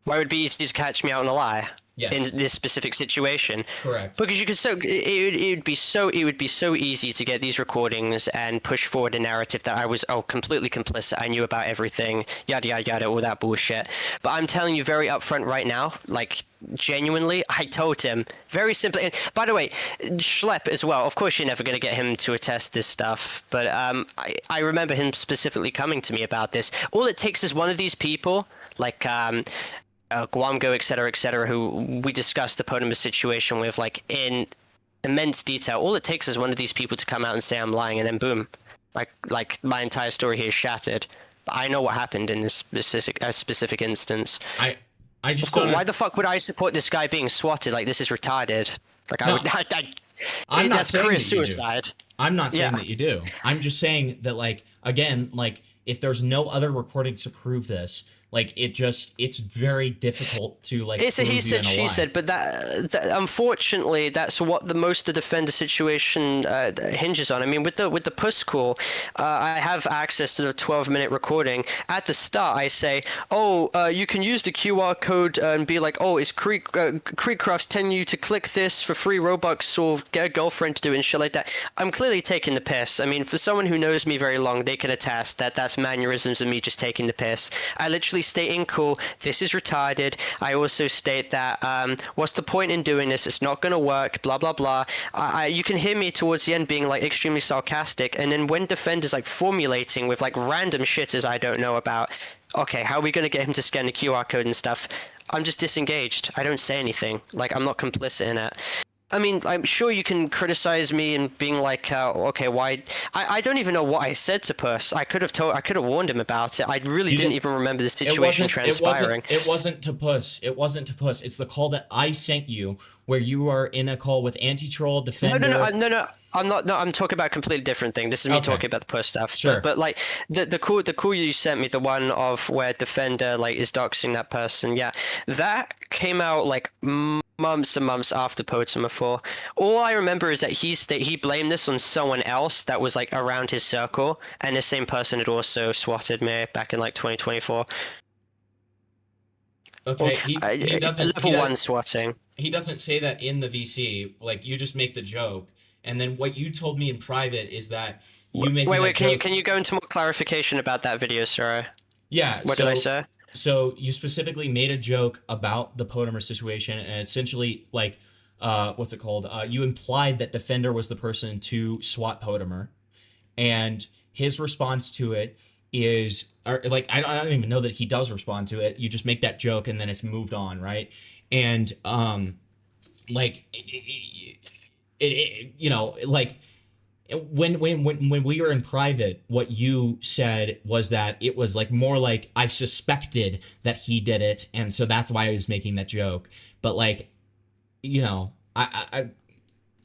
Speaker 11: Why would it be easy to catch me out on a lie?
Speaker 1: Yes.
Speaker 11: In this specific situation.
Speaker 1: Correct.
Speaker 11: Because you could it would be so easy to get these recordings and push forward a narrative that I was completely complicit. I knew about everything, yada yada yada, all that bullshit. But I'm telling you very upfront right now, like genuinely, I told him very simply. And by the way, Schlepp as well. Of course, you're never going to get him to attest this stuff, but I remember him specifically coming to me about this. All it takes is one of these people, like Guamgo, etc., who we discussed the Potimer situation with, like, in immense detail. All it takes is one of these people to come out and say I'm lying, and then boom, like my entire story here is shattered. But I know what happened in this specific instance.
Speaker 1: I just don't.
Speaker 11: Why the fuck would I support this guy being swatted? Like, this is retarded. Like,
Speaker 1: No, I'm not
Speaker 11: that's
Speaker 1: saying
Speaker 11: career
Speaker 1: that you do.
Speaker 11: suicide.
Speaker 1: I'm not saying
Speaker 11: Yeah.
Speaker 1: that you do. I'm just saying that, like, again, like, if there's no other recordings to prove this, like, it's very difficult to, like,
Speaker 11: It's a
Speaker 1: prove
Speaker 11: he
Speaker 1: you
Speaker 11: said,
Speaker 1: in a
Speaker 11: she
Speaker 1: lie.
Speaker 11: said, but that unfortunately, that's what the most the defender situation hinges on. I mean, with the puss call, I have access to the 12-minute recording. At the start, I say, you can use the QR code and be like, it's Creekcraft's telling you to click this for free Robux or get a girlfriend to do it and shit like that. I'm clearly taking the piss. I mean, for someone who knows me very long, they can attest that that's mannerisms of me just taking the piss. I literally state in cool, this is retarded. I also state that, what's the point in doing this? It's not going to work, blah, blah, blah. You can hear me towards the end being, like, extremely sarcastic, and then when Defender's, like, formulating with, like, random shit as I don't know about, okay, how are we going to get him to scan the QR code and stuff? I'm just disengaged. I don't say anything. Like, I'm not complicit in it. I mean, I'm sure you can criticize me and being like, okay, why? I don't even know what I said to Puss. I could have warned him about it. I really didn't even remember the situation transpiring.
Speaker 1: It wasn't to Puss. It wasn't to Puss. It's the call that I sent you, where you are in a call with Anti-Troll, Defender.
Speaker 11: No. I'm not. No, I'm talking about a completely different thing. This is me talking about the Puss stuff.
Speaker 1: Sure.
Speaker 11: But like the call you sent me, the one of where Defender like is doxing that person. Yeah, that came out like months and months after Potimer 4. All I remember is that he blamed this on someone else that was like around his circle, and the same person had also swatted me back in like 2024.
Speaker 1: Okay, he doesn't
Speaker 11: level 1 swatting.
Speaker 1: He doesn't say that in the VC. Like, you just make the joke, and then what you told me in private is that you make.
Speaker 11: Wait, can you go into more clarification about that video, sir?
Speaker 1: Yeah.
Speaker 11: What did I say?
Speaker 1: So you specifically made a joke about the Potimer situation, and essentially, like, what's it called? You implied that Defender was the person to swat Potimer, and his response to it is, or like, I don't even know that he does respond to it. You just make that joke, and then it's moved on, right? And like, you know, like when we were in private, what you said was that it was like more like I suspected that he did it, and so that's why I was making that joke. But like, you know,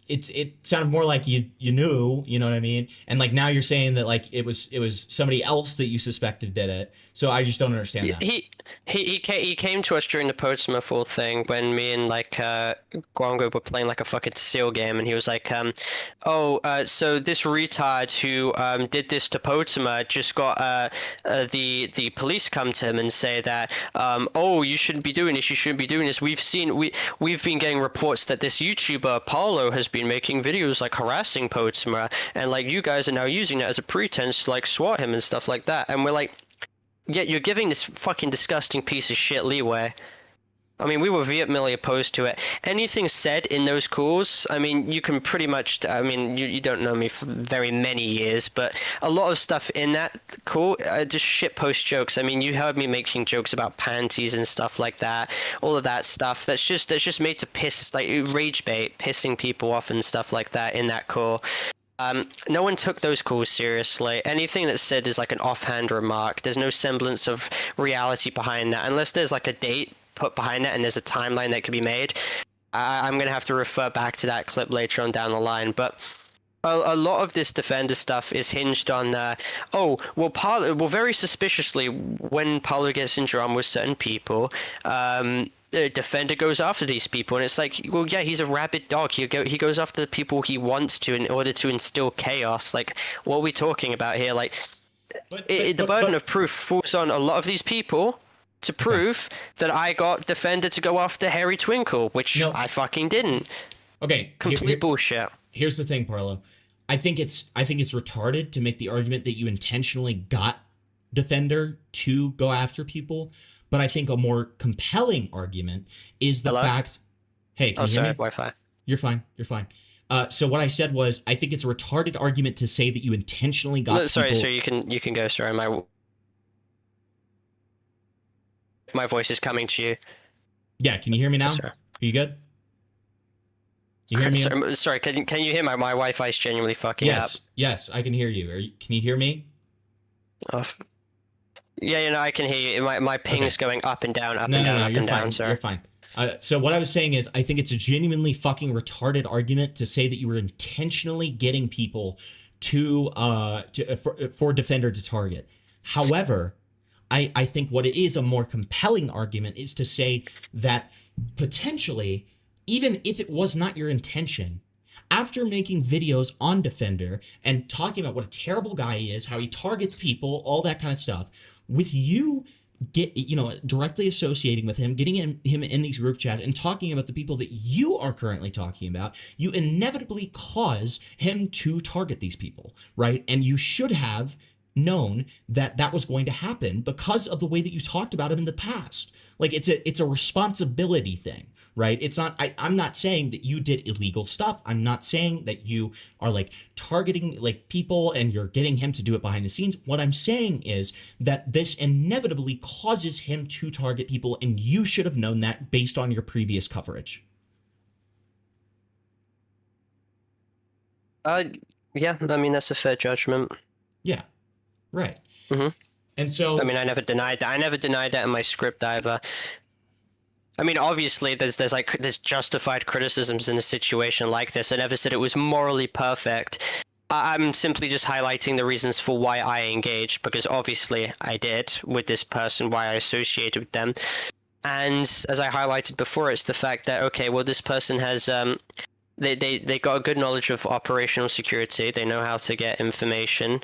Speaker 1: it sounded more like you knew, you know what I mean? And like now you're saying that like it was somebody else that you suspected did it. So I just don't understand that.
Speaker 11: He came to us during the Portsmouth thing when me and like Guango were playing like a fucking seal game, and he was like, so this retard who did this to Portsmouth just got the police come to him and say that oh, you shouldn't be doing this, you shouldn't be doing this. We've been getting reports that this YouTuber Parlo has been making videos like harassing Portsmouth, and like you guys are now using that as a pretense to like swat him and stuff like that. And we're like, yeah, you're giving this fucking disgusting piece of shit leeway. I mean, we were vehemently opposed to it. Anything said in those calls, I mean, you can pretty much, I mean, you don't know me for very many years, but a lot of stuff in that call are just shitpost jokes. I mean, you heard me making jokes about panties and stuff like that, all of that stuff. That's just made to piss, like, rage bait, pissing people off and stuff like that in that call. No one took those calls seriously. Anything that's said is like an offhand remark. There's no semblance of reality behind that, unless there's like a date put behind that and there's a timeline that could be made. I'm going to have to refer back to that clip later on down the line, but a lot of this Defender stuff is hinged on, Parlo, very suspiciously, when Parlo gets in drama with certain people, Defender goes after these people, and it's like, well, yeah, he's a rabid dog. He goes after the people he wants to in order to instill chaos. Like, what are we talking about here? Like, the burden of proof falls on a lot of these people to prove that I got Defender to go after Harry Twinkle, which I fucking didn't.
Speaker 1: Okay,
Speaker 11: complete bullshit.
Speaker 1: Here's the thing, Parlo. I think it's retarded to make the argument that you intentionally got Defender to go after people. But I think a more compelling argument is the fact. Hey, can you hear me?
Speaker 11: Wi-Fi.
Speaker 1: You're fine. You're fine. So what I said was, I think it's a retarded argument to say that you intentionally got.
Speaker 11: No, sorry, you can go. Sorry, my voice is coming to you.
Speaker 1: Yeah, can you hear me now?
Speaker 11: Yes,
Speaker 1: are you good? You hear me?
Speaker 11: Sorry, can you hear my Wi-Fi is genuinely fucking up?
Speaker 1: Yes, I can hear you. Can you hear me?
Speaker 11: Yeah, I can hear you. My ping is going up and down, up and down. Sorry.
Speaker 1: You're fine. So what I was saying is, I think it's a genuinely fucking retarded argument to say that you were intentionally getting people for Defender to target. However, I think what it is, a more compelling argument, is to say that potentially, even if it was not your intention, after making videos on Defender and talking about what a terrible guy he is, how he targets people, all that kind of stuff, with you directly associating with him, getting him in these group chats and talking about the people that you are currently talking about, you inevitably cause him to target these people, right? And you should have known that that was going to happen because of the way that you talked about him in the past. Like, it's a responsibility thing, right? It's not, I'm not saying that you did illegal stuff. I'm not saying that you are like targeting like people and you're getting him to do it behind the scenes. What I'm saying is that this inevitably causes him to target people, and you should have known that based on your previous coverage.
Speaker 11: Yeah, I mean, that's a fair judgment.
Speaker 1: Yeah. Right.
Speaker 11: Mm-hmm.
Speaker 1: And so,
Speaker 11: I mean, I never denied that. I never denied that in my script either. I mean, obviously, there's justified criticisms in a situation like this. I never said it was morally perfect. I'm simply just highlighting the reasons for why I engaged, because obviously I did with this person, why I associated with them. And as I highlighted before, it's the fact that, okay, well, this person has they got a good knowledge of operational security. They know how to get information.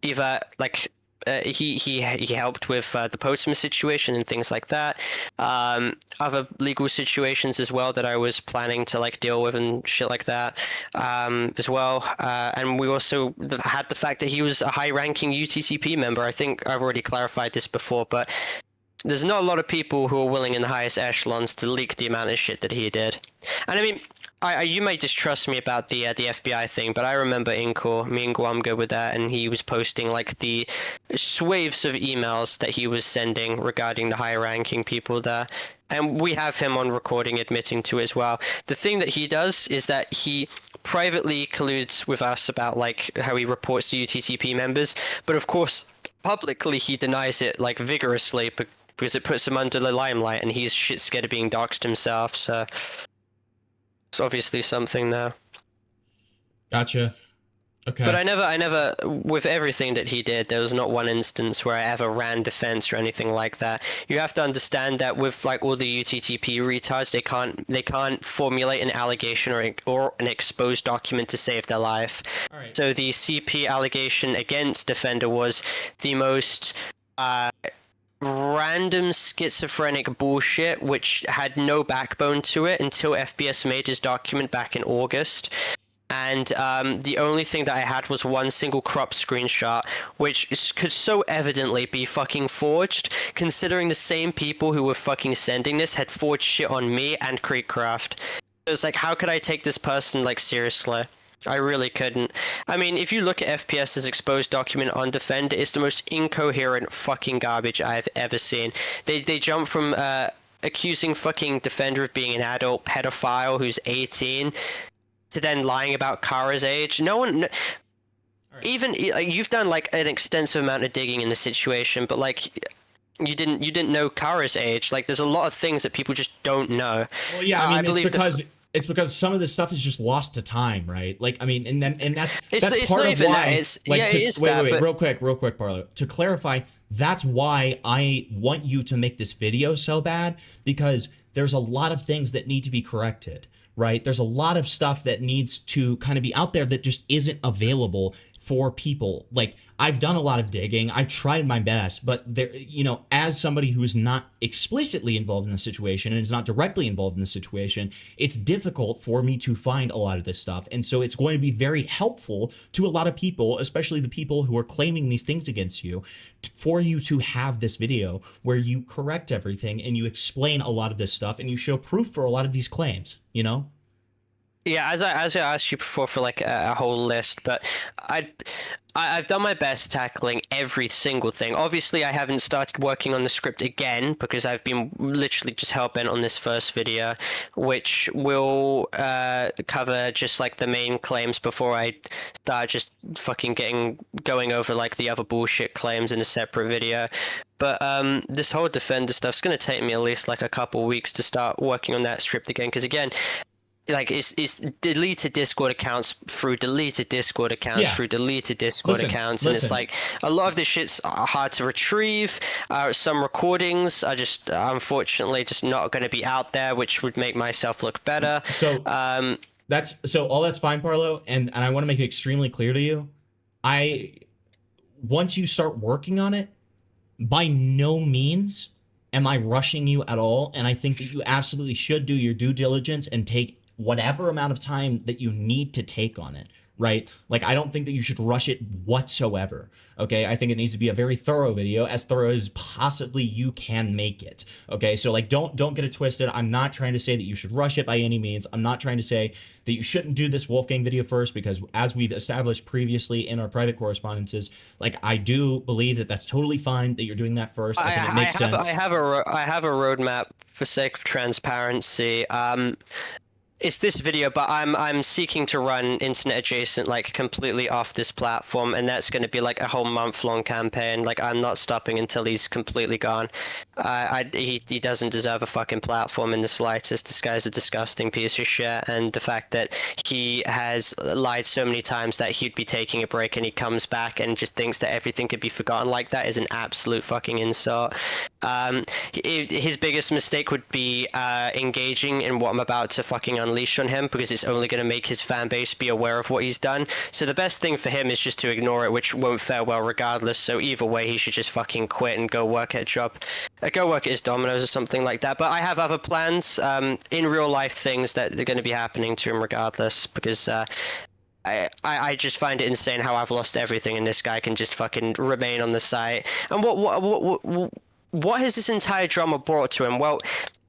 Speaker 11: Either like he helped with the Potsdam situation and things like that. Other legal situations as well that I was planning to like deal with and shit like that as well. And we also had the fact that he was a high-ranking UTCP member. I think I've already clarified this before, but there's not a lot of people who are willing in the highest echelons to leak the amount of shit that he did. And I mean, you may distrust me about the FBI thing, but I remember Inkor, me and Guam go with that, and he was posting like the swaves of emails that he was sending regarding the high-ranking people there. And we have him on recording admitting to it as well. The thing that he does is that he privately colludes with us about like how he reports to UTTP members, but of course publicly he denies it like vigorously because it puts him under the limelight, and he's shit scared of being doxxed himself. So it's obviously something there.
Speaker 1: Gotcha. Okay.
Speaker 11: But I never, with everything that he did, there was not one instance where I ever ran defense or anything like that. You have to understand that with like all the UTTP retards, they can't formulate an allegation or an exposed document to save their life.
Speaker 1: All right.
Speaker 11: So the CP allegation against Defender was the most random schizophrenic bullshit which had no backbone to it until FBS made his document back in August. And the only thing that I had was one single crop screenshot, which could so evidently be fucking forged, considering the same people who were fucking sending this had forged shit on me and Creekcraft. It was like, how could I take this person, like, seriously? I really couldn't. I mean, if you look at FPS's exposed document on Defender, it's the most incoherent fucking garbage I've ever seen. They jump from accusing fucking Defender of being an adult pedophile who's 18 to then lying about Kara's age. No one... Even you've done like an extensive amount of digging in the situation, but like you didn't know Kara's age. Like there's a lot of things that people just don't know.
Speaker 1: Well, yeah, I mean, it's because some of this stuff is just lost to time, right? Like, I mean, and that's part of why. Wait, real quick, Parlo. To clarify, that's why I want you to make this video so bad, because there's a lot of things that need to be corrected, right? There's a lot of stuff that needs to kind of be out there that just isn't available for people. Like, I've done a lot of digging, I've tried my best, but there, you know, as somebody who is not explicitly involved in the situation and is not directly involved in the situation, it's difficult for me to find a lot of this stuff. And so it's going to be very helpful to a lot of people, especially the people who are claiming these things against you, for you to have this video where you correct everything and you explain a lot of this stuff and you show proof for a lot of these claims, you know?
Speaker 11: Yeah, as I asked you before for like a whole list, but I've done my best tackling every single thing. Obviously, I haven't started working on the script again because I've been literally just hell-bent on this first video, which will cover just like the main claims before I start just fucking going over like the other bullshit claims in a separate video. But this whole Defender stuff's going to take me at least like a couple weeks to start working on that script again, because again, like it's deleted Discord accounts through deleted Discord accounts through deleted Discord accounts, and it's like a lot of this shit's hard to retrieve. Some recordings are just unfortunately just not going to be out there, which would make myself look better.
Speaker 1: So all that's fine, Parlo, and I want to make it extremely clear to you. Once you start working on it, by no means am I rushing you at all, and I think that you absolutely should do your due diligence and take whatever amount of time that you need to take on it, right? Like, I don't think that you should rush it whatsoever, okay? I think it needs to be a very thorough video, as thorough as possibly you can make it, okay? So, like, don't get it twisted. I'm not trying to say that you should rush it by any means. I'm not trying to say that you shouldn't do this Wolfgang video first, because as we've established previously in our private correspondences, like, I do believe that that's totally fine that you're doing that first. I think it makes sense.
Speaker 11: I have a roadmap for sake of transparency. It's this video, but I'm seeking to run internet adjacent, like completely off this platform, and that's going to be like a whole month-long campaign. Like, I'm not stopping until he's completely gone. He doesn't deserve a fucking platform in the slightest. This guy's a disgusting piece of shit, and the fact that he has lied so many times that he'd be taking a break and he comes back and just thinks that everything could be forgotten like that is an absolute fucking insult. His biggest mistake would be engaging in what I'm about to fucking unleash on him, because it's only going to make his fan base be aware of what he's done. So the best thing for him is just to ignore it, which won't fare well regardless. So either way, he should just fucking quit and go work at a job. Go work at his Domino's or something like that. But I have other plans, in real life things that are going to be happening to him regardless, because I just find it insane how I've lost everything and this guy can just fucking remain on the site. And what has this entire drama brought to him? Well,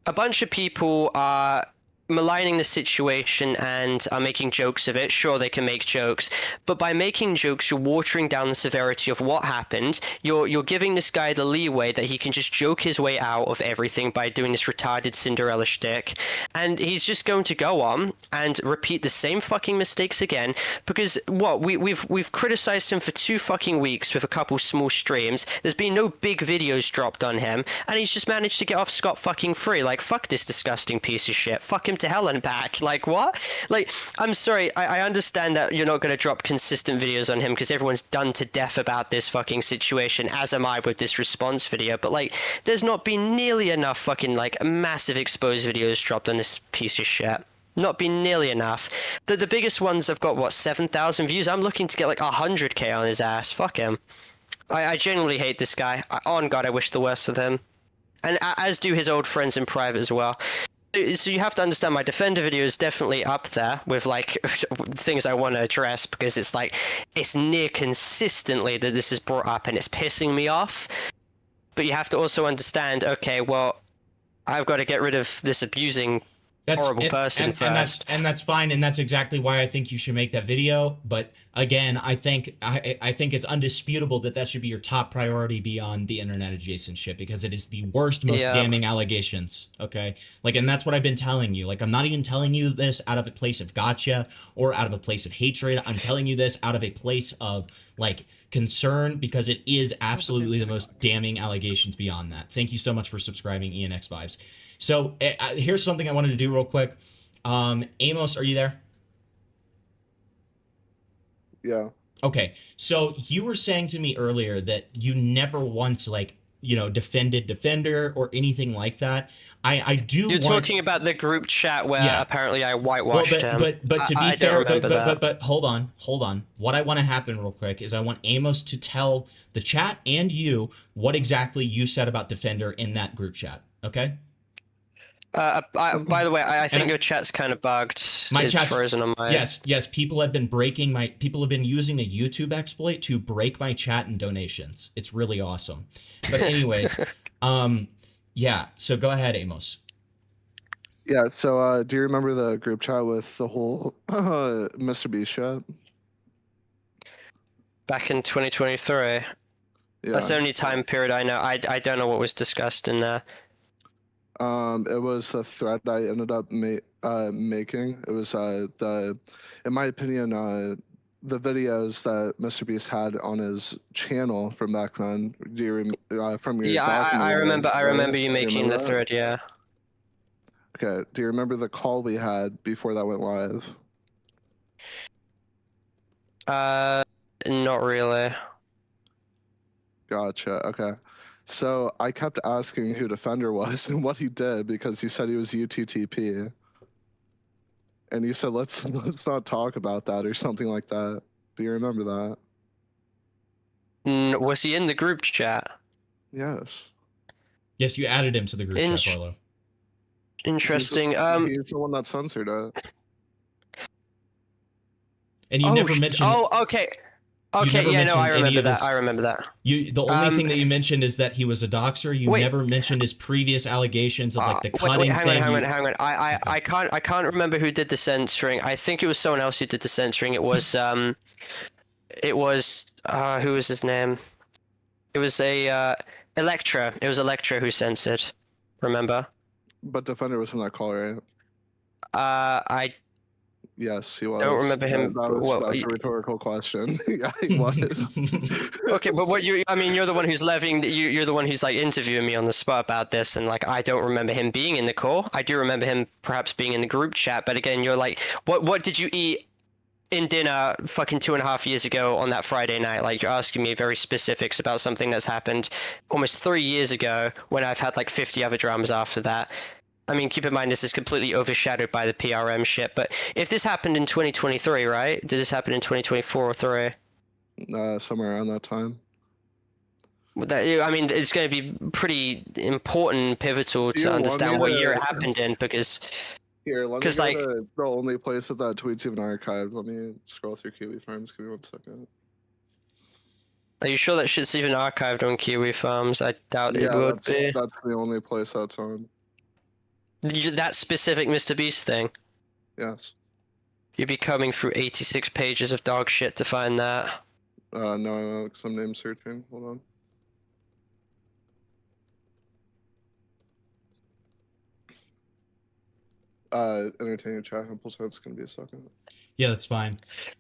Speaker 11: a bunch of people are maligning the situation and are making jokes of it. Sure, they can make jokes, but by making jokes, you're watering down the severity of what happened. You're giving this guy the leeway that he can just joke his way out of everything by doing this retarded Cinderella shtick, and he's just going to go on and repeat the same fucking mistakes again. Because we've criticized him for 2 fucking weeks with a couple small streams. There's been no big videos dropped on him, and he's just managed to get off scot fucking free. Like, fuck this disgusting piece of shit. Fuck him to hell and back. Like, what? Like, I'm sorry, I understand that you're not going to drop consistent videos on him because everyone's done to death about this fucking situation, as am I with this response video, but like, there's not been nearly enough fucking like massive exposed videos dropped on this piece of shit. Not been nearly enough. The biggest ones have got, what, 7,000 views? I'm looking to get like 100k on his ass. Fuck him. I genuinely hate this guy. On God, I wish the worst of him. And as do his old friends in private as well. So you have to understand, my Defender video is definitely up there with like things I want to address, because it's like, it's near consistently that this is brought up and it's pissing me off. But you have to also understand, okay, well, I've got to get rid of this abusing horrible person first.
Speaker 1: And that's fine, and that's exactly why I think you should make that video. But again, I think it's undisputable that should be your top priority beyond the internet adjacent shit, because it is the worst, most damning allegations. Okay, like, and that's what I've been telling you. Like, I'm not even telling you this out of a place of gotcha or out of a place of hatred. I'm telling you this out of a place of like concern, because it is absolutely the most damning allegations beyond that. Thank you so much for subscribing, ENX Vibes. So here's something I wanted to do real quick. Amos, are you there?
Speaker 3: Yeah.
Speaker 1: Okay. So you were saying to me earlier that you never once, like, you know, defended Defender or anything like that. I do.
Speaker 11: You're talking about the group chat where apparently I whitewashed him.
Speaker 1: But to be fair, but hold on. What I want to happen real quick is I want Amos to tell the chat and you what exactly you said about Defender in that group chat. Okay.
Speaker 11: By the way, I think your chat's kind of bugged.
Speaker 1: My chat's
Speaker 11: frozen on my.
Speaker 1: Yes. People have been using a YouTube exploit to break my chat and donations. It's really awesome. But anyways, yeah. So go ahead, Amos.
Speaker 3: Yeah. So do you remember the group chat with the whole Mr. Beast shit?
Speaker 11: Back in 2023. Yeah. That's the only time period I know. I don't know what was discussed in there.
Speaker 3: It was a thread I ended up making. It was in my opinion, the videos that Mr. Beast had on his channel from back then. Do you from your
Speaker 11: I remember you making the thread. Yeah.
Speaker 3: Okay. Do you remember the call we had before that went live?
Speaker 11: Not really.
Speaker 3: Gotcha. Okay. So I kept asking who Defender was and what he did, because he said he was UTTP. And you said, let's not talk about that or something like that. Do you remember that?
Speaker 11: Was he in the group chat?
Speaker 3: Yes.
Speaker 1: Yes, you added him to the group chat, Parlo.
Speaker 11: Interesting.
Speaker 3: He's the one that censored it.
Speaker 1: And you never mentioned.
Speaker 11: Oh, okay. Okay, yeah, no, I remember that. I remember that.
Speaker 1: The only thing that you mentioned is that he was a doxer. You never mentioned his previous allegations of like the cutting thing.
Speaker 11: Hang on. I can't remember who did the censoring. I think it was someone else who did the censoring. It was who was his name? It was Electra. It was Electra who censored. Remember?
Speaker 3: But Defender was in that call, right? Yes, he was.
Speaker 11: Don't remember him.
Speaker 3: That's a rhetorical question. Yeah, he was.
Speaker 11: Okay, but what I mean, you're the one who's you're the one who's like interviewing me on the spot about this, and like I don't remember him being in the call. I do remember him perhaps being in the group chat, but again, you're like, what did you eat in dinner fucking 2.5 years ago on that Friday night? Like, you're asking me very specifics about something that's happened almost 3 years ago when I've had like 50 other dramas after that. I mean, keep in mind this is completely overshadowed by the PRM shit, but if this happened in 2023, right? Did this happen in 2024 or 3?
Speaker 3: Somewhere around that time.
Speaker 11: I mean, it's going to be pretty important, pivotal to understand what year it happened in, because...
Speaker 3: Here, let me go to the only place that tweet's even archived. Let me scroll through Kiwi Farms. Give me 1 second.
Speaker 11: Are you sure that shit's even archived on Kiwi Farms? I doubt it would be.
Speaker 3: That's the only place that's on.
Speaker 11: That specific Mr. Beast thing?
Speaker 3: Yes.
Speaker 11: You'd be coming through 86 pages of dog shit to find that.
Speaker 3: No, because I'm name searching. Hold on. Entertaining chat. It's gonna be a second.
Speaker 1: Yeah, that's fine.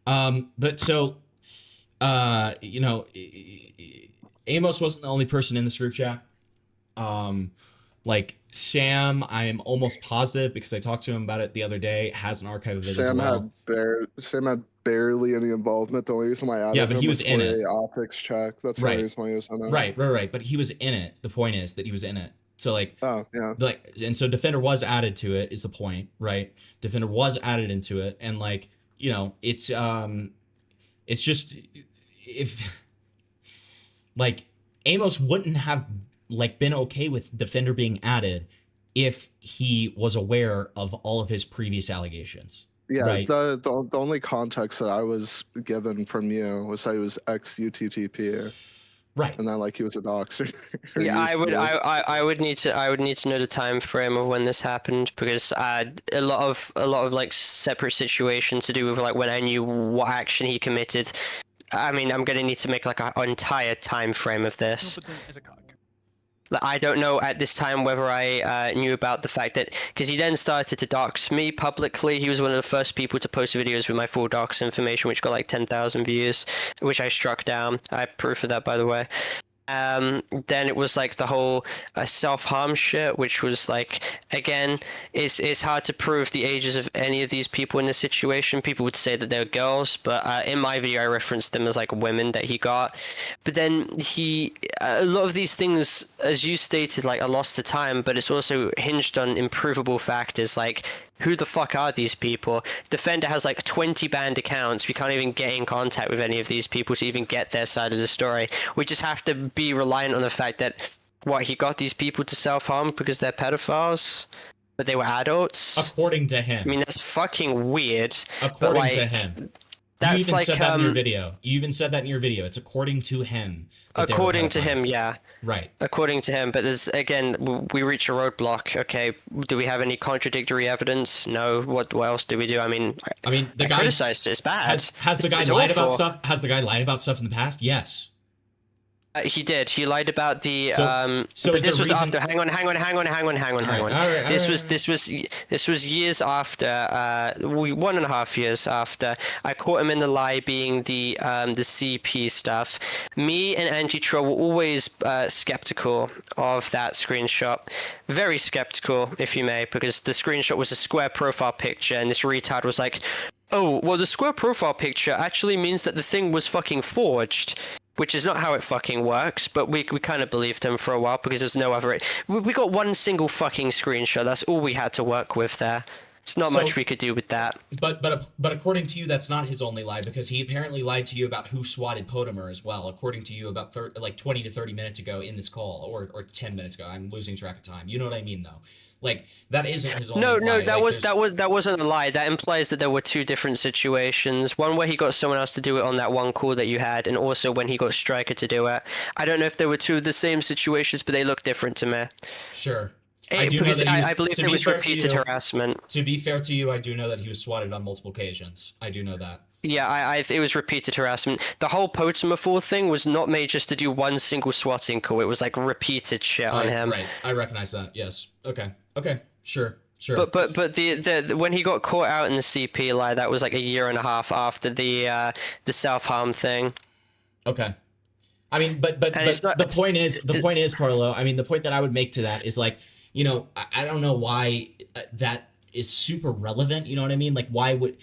Speaker 1: But so, you know, Amos wasn't the only person in this group chat. Like Sam, I am almost positive because I talked to him about it the other day. Has an archive of it as well.
Speaker 3: Sam had barely any involvement. The only reason why I added
Speaker 1: but he was in it.
Speaker 3: Optics check. That's the only reason why he was in it.
Speaker 1: Right. But he was in it. The point is that he was in it. So like,
Speaker 3: oh yeah,
Speaker 1: like, and so Defender was added to it is the point, right? Defender was added into it, and like, you know, it's just if like Amos wouldn't have like been okay with Defender being added if he was aware of all of his previous allegations.
Speaker 3: Yeah,
Speaker 1: right?
Speaker 3: the only context that I was given from you was that he was ex-UTTP.
Speaker 1: Right.
Speaker 3: And then like he was a doxer.
Speaker 11: Yeah, I would need to know the time frame of when this happened, because a lot of like separate situations to do with like when I knew what action he committed. I mean, I'm gonna need to make like an entire time frame of this. I don't know at this time whether I knew about the fact that, because he then started to dox me publicly. He was one of the first people to post videos with my full dox information, which got like 10,000 views, which I struck down. I have proof of that, by the way. Then it was like the whole self-harm shit, which was like, again, it's hard to prove the ages of any of these people in this situation. People would say that they're girls, but in my video I referenced them as like women that he got. But then a lot of these things, as you stated, like are lost to time, but it's also hinged on improvable factors like, who the fuck are these people? Defender has like 20 banned accounts. We can't even get in contact with any of these people to even get their side of the story. We just have to be reliant on the fact that, he got these people to self-harm because they're pedophiles, but they were adults?
Speaker 1: According to him.
Speaker 11: I mean, that's fucking weird.
Speaker 1: According to him.
Speaker 11: That's
Speaker 1: you even
Speaker 11: like,
Speaker 1: said that in your video. You even said that in your video. It's according to him.
Speaker 11: According to him, yeah.
Speaker 1: Right.
Speaker 11: According to him, but there's, again, we reach a roadblock. Okay, do we have any contradictory evidence? No. What else do we do? I mean,
Speaker 1: the guy
Speaker 11: criticized it. It's bad.
Speaker 1: Has the guy lied about stuff? Has the guy lied about stuff in the past? Yes.
Speaker 11: He did. He lied about the.
Speaker 1: So
Speaker 11: but this was after. Hang on. This was years after. 1.5 years after I caught him in the lie, being the CP stuff. Me and Angie Tro were always skeptical of that screenshot. Very skeptical, if you may, because the screenshot was a square profile picture, and this retard was like, "Oh, well, the square profile picture actually means that the thing was fucking forged." Which is not how it fucking works, but we kind of believed him for a while because there's no other... We got one single fucking screenshot. That's all we had to work with there. It's not much we could do with that.
Speaker 1: But according to you, that's not his only lie, because he apparently lied to you about who swatted Potamer as well, according to you about 20 to 30 minutes ago in this call, or 10 minutes ago. I'm losing track of time. You know what I mean, though? Like, that isn't his only lie.
Speaker 11: No, that wasn't a lie. That implies that there were two different situations. One where he got someone else to do it on that one call that you had, and also when he got Striker to do it. I don't know if there were two of the same situations, but they look different to me.
Speaker 1: Sure.
Speaker 11: I believe it was repeated harassment.
Speaker 1: To be fair to you, I do know that he was swatted on multiple occasions. I do know that.
Speaker 11: Yeah, it was repeated harassment. The whole Potamer 4 thing was not made just to do one single swatting call. It was like repeated shit on him.
Speaker 1: Right, I recognize that. Yes. Okay. Sure. Sure.
Speaker 11: But the when he got caught out in the CP lie, that was like a year and a half after the self-harm thing.
Speaker 1: Okay. I mean, but
Speaker 11: not,
Speaker 1: the point is, Parlo. I mean, the point that I would make to that is like, you know, I don't know why that is super relevant. You know what I mean? Like, why would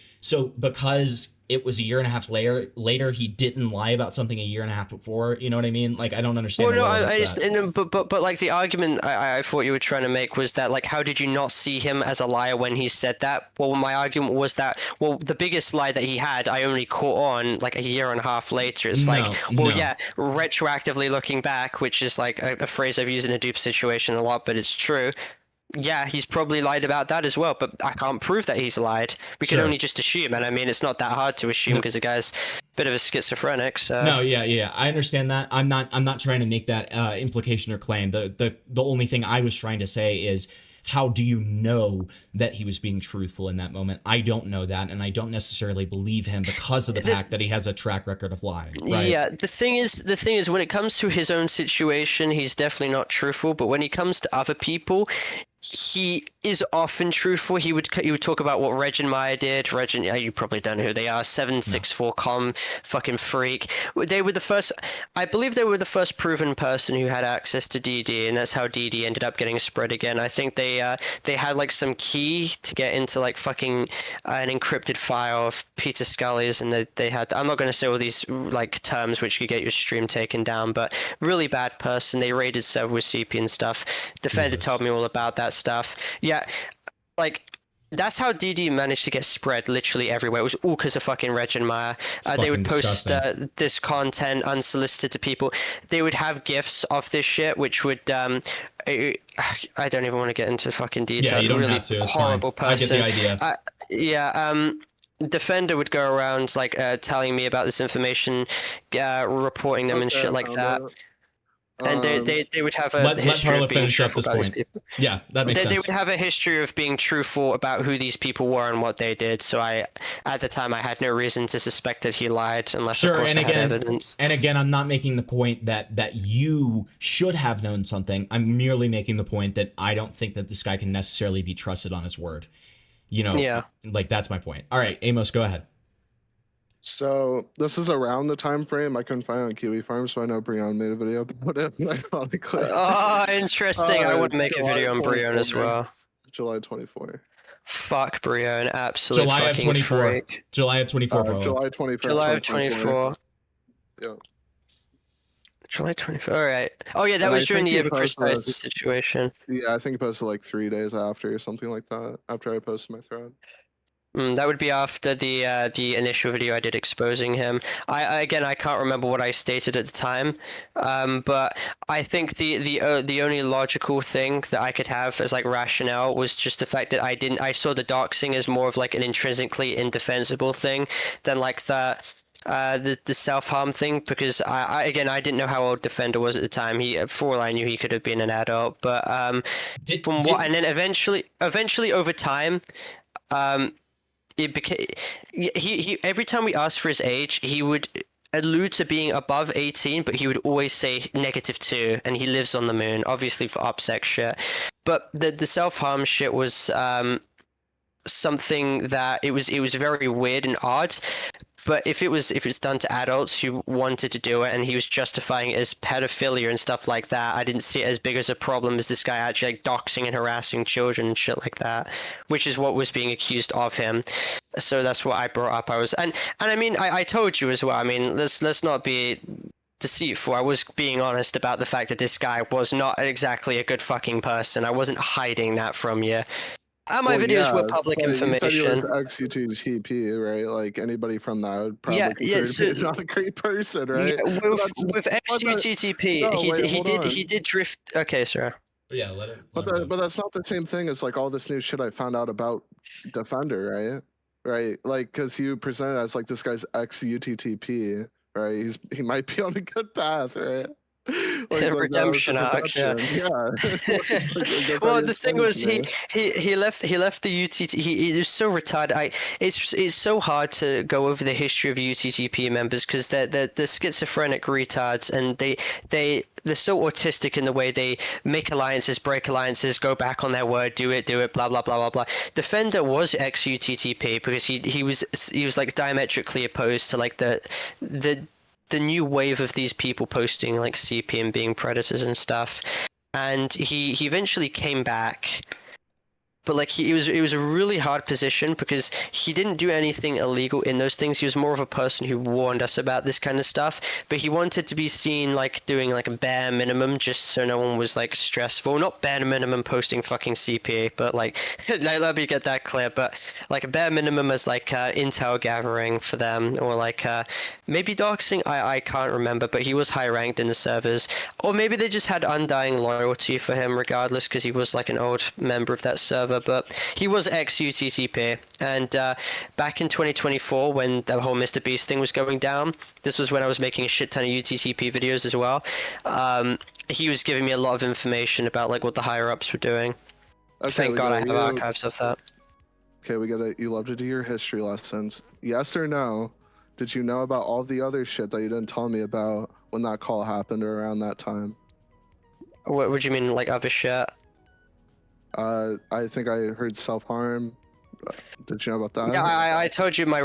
Speaker 1: because it was a year and a half later, he didn't lie about something a year and a half before. You know what I mean? Like, I don't understand.
Speaker 11: Well, no, but like the argument I thought you were trying to make was that, like, how did you not see him as a liar when he said that? Well, my argument was that, well, the biggest lie that he had, I only caught on like a year and a half later. It's yeah, retroactively looking back, which is like a phrase I've used in a dupe situation a lot, but it's true. Yeah, he's probably lied about that as well, but I can't prove that he's lied. We can only just assume, and I mean, it's not that hard to assume because the guy's a bit of a schizophrenic. So.
Speaker 1: No, yeah, I understand that. I'm not trying to make that implication or claim. The only thing I was trying to say is, how do you know that he was being truthful in that moment? I don't know that, and I don't necessarily believe him because of the fact that he has a track record of lying. Right?
Speaker 11: Yeah, the thing is, when it comes to his own situation, he's definitely not truthful. But when he comes to other people, he is often truthful. He would talk about what Reg and Maya did. Reg and you probably don't know who they are. 764com fucking freak. They were the first. I believe they were the first proven person who had access to DD, and that's how DD ended up getting spread again. I think they had like some key to get into like fucking an encrypted file of Peter Scully's, and they had. I'm not going to say all these like terms which could get your stream taken down, but really bad person. They raided server with CP and stuff. Defender told me all about that stuff. Yeah, like that's how DD managed to get spread literally everywhere. It was all because of fucking Reg and Maya. They would post this content unsolicited to people. They would have gifs of this shit, which would I don't even want to get into fucking detail.
Speaker 1: Yeah, you don't
Speaker 11: really
Speaker 1: have to. It's
Speaker 11: horrible
Speaker 1: fine.
Speaker 11: person.
Speaker 1: I get the idea.
Speaker 11: Defender would go around like telling me about this information, reporting them and shit like that. And they would have a history of being truthful about these people.
Speaker 1: Yeah, that makes sense.
Speaker 11: They would have a history of being truthful about who these people were and what they did. So at the time, I had no reason to suspect that he lied, unless of course I had evidence.
Speaker 1: And again, I'm not making the point that you should have known something. I'm merely making the point that I don't think that this guy can necessarily be trusted on his word. You know, like that's my point. All right, Amos, go ahead.
Speaker 3: So this is around the time frame I couldn't find on Kiwi Farm, so I know Breon made a video about it.
Speaker 11: Oh, interesting. I would make a video on Breon as well.
Speaker 3: July 24.
Speaker 11: Fuck Breon, absolute
Speaker 1: July
Speaker 11: fucking
Speaker 1: of 24.
Speaker 11: freak.
Speaker 1: July of 24.
Speaker 3: July 24.
Speaker 11: July of 24.
Speaker 3: Yeah.
Speaker 11: July 24. All right. Oh yeah, that was during the Evercris crisis situation.
Speaker 3: Yeah, I think he posted like 3 days after or something like that. After I posted my thread.
Speaker 11: That would be after the initial video I did exposing him. I can't remember what I stated at the time, but I think the only logical thing that I could have as like rationale was just the fact that I saw the doxing as more of like an intrinsically indefensible thing than like the self-harm thing, because I didn't know how old Defender was at the time. For all I knew, he could have been an adult, but and then eventually over time, it became he every time we asked for his age, he would allude to being above 18, but he would always say -2, and he lives on the moon, obviously for OPSEC shit. But the self-harm shit was something that it was very weird and odd. But if it's done to adults who wanted to do it, and he was justifying it as pedophilia and stuff like that, I didn't see it as big as a problem as this guy actually like doxing and harassing children and shit like that, which is what was being accused of him. So that's what I brought up. And I mean, I told you as well. I mean, let's not be deceitful. I was being honest about the fact that this guy was not exactly a good fucking person. I wasn't hiding that from you. My videos were public information.
Speaker 3: You said you were XUTP, right? Like anybody from that would probably consider me not a great person, right?
Speaker 11: Yeah, with XUTP, he did drift. Okay, sir.
Speaker 1: Yeah, let him.
Speaker 3: But that's not the same thing as like all this new shit I found out about Defender, right? Right, like because you presented as like this guy's XUTP, right? He might be on a good path, right?
Speaker 11: Redemption arc, yeah. Well, the thing was, he left the UTT. He was so retarded. It's so hard to go over the history of UTTP members because they're schizophrenic retards, and they're so autistic in the way they make alliances, break alliances, go back on their word, do it, blah blah blah blah blah. Defender was ex UTTP because he was like diametrically opposed to like the new wave of these people posting like CP and being predators and stuff, and he eventually came back, but like it was a really hard position because he didn't do anything illegal in those things. He was more of a person who warned us about this kind of stuff, but he wanted to be seen like doing like a bare minimum just so no one was like stressful. Not bare minimum posting fucking CP, but like let me get that clear, but like a bare minimum as like intel gathering for them, or like maybe doxing. I can't remember, but he was high ranked in the servers, or maybe they just had undying loyalty for him regardless because he was like an old member of that server. But he was ex-UTTP, and back in 2024 when the whole Mr. Beast thing was going down, this was when I was making a shit ton of UTTP videos as well. He was giving me a lot of information about like what the higher ups were doing. Okay, thank God I have archives of that.
Speaker 3: Okay, you love to do your history lessons. Yes or no? Did you know about all the other shit that you didn't tell me about when that call happened or around that time?
Speaker 11: What would you mean, like other shit?
Speaker 3: I think I heard self-harm. Did you know about that?
Speaker 11: Yeah, I told you my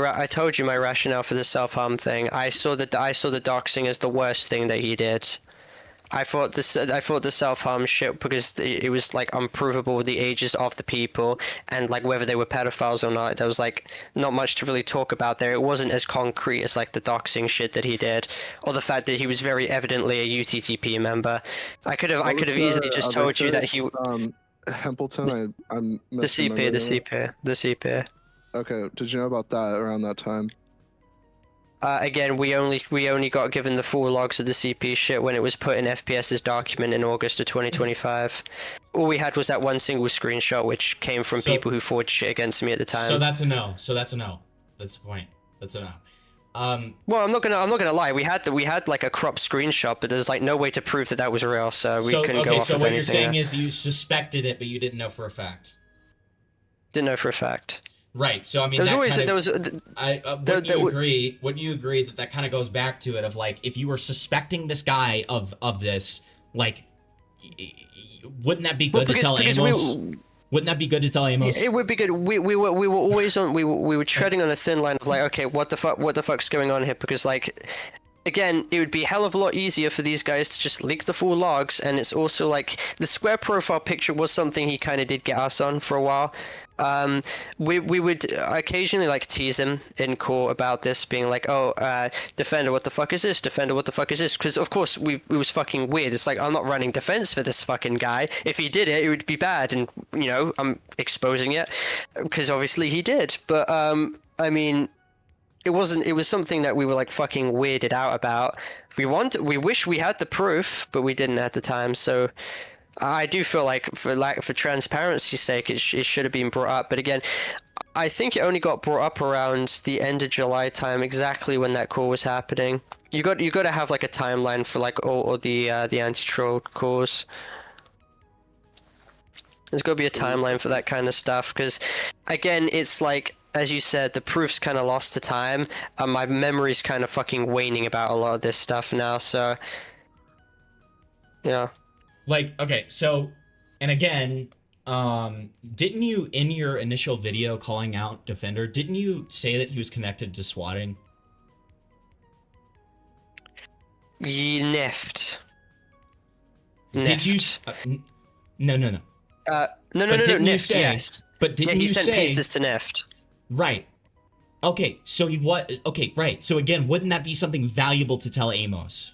Speaker 11: rationale for the self-harm thing. I saw the doxing as the worst thing that he did. I thought the self-harm shit because it was like unprovable the ages of the people and like whether they were pedophiles or not. There was like not much to really talk about there. It wasn't as concrete as like the doxing shit that he did, or the fact that he was very evidently a UTTP member. I could have easily just told you that he.
Speaker 3: Hempleton, I'm
Speaker 11: the CP.
Speaker 3: Okay, did you know about that around that time?
Speaker 11: Again, we only got given the full logs of the CP shit when it was put in FPS's document in August of 2025. All we had was that one single screenshot, which came from people who forged shit against me at the time.
Speaker 1: So that's a no. That's the point. That's a no.
Speaker 11: Well, I'm not gonna lie. We had like a cropped screenshot, but there's like no way to prove that was real, so we couldn't go off
Speaker 1: so
Speaker 11: of
Speaker 1: what
Speaker 11: anything.
Speaker 1: You're saying is you suspected it, but you didn't know for a fact.
Speaker 11: Didn't know for a fact.
Speaker 1: Right. So I mean, wouldn't you agree that that kind of goes back to it of like if you were suspecting this guy of this, like, wouldn't that be good to tell Amos? Wouldn't that be good to tell Amos?
Speaker 11: It would be good. We were always on. We were treading on a thin line of like, okay, what the fuck's going on here? Because like, again, it would be a hell of a lot easier for these guys to just leak the full logs, and it's also like the square profile picture was something he kind of did get us on for a while. We would occasionally like tease him in court about this, being like, oh, Defender, what the fuck is this? Defender, what the fuck is this? Because of course it was fucking weird. It's like, I'm not running defense for this fucking guy. If he did it, it would be bad, and you know, I'm exposing it because obviously he did. But I mean, it was something that we were like fucking weirded out about. We wish we had the proof, but we didn't at the time. So I do feel like for transparency's sake, it should have been brought up. But again, I think it only got brought up around the end of July time, exactly when that call was happening. You got to have like a timeline for like all the anti-troll calls. There's got to be a timeline for that kind of stuff, because again, it's like, as you said, the proof's kind of lost to time, and my memory's kind of fucking waning about a lot of this stuff now. So yeah.
Speaker 1: Like, okay, so, and again, didn't you, in your initial video calling out Defender, didn't you say that he was connected to swatting?
Speaker 11: Neft.
Speaker 1: Did you? No.
Speaker 11: No. Neft, yes.
Speaker 1: But didn't
Speaker 11: he
Speaker 1: you
Speaker 11: sent
Speaker 1: say
Speaker 11: pieces to Neft?
Speaker 1: Right. Okay, so okay, right. So again, wouldn't that be something valuable to tell Amos?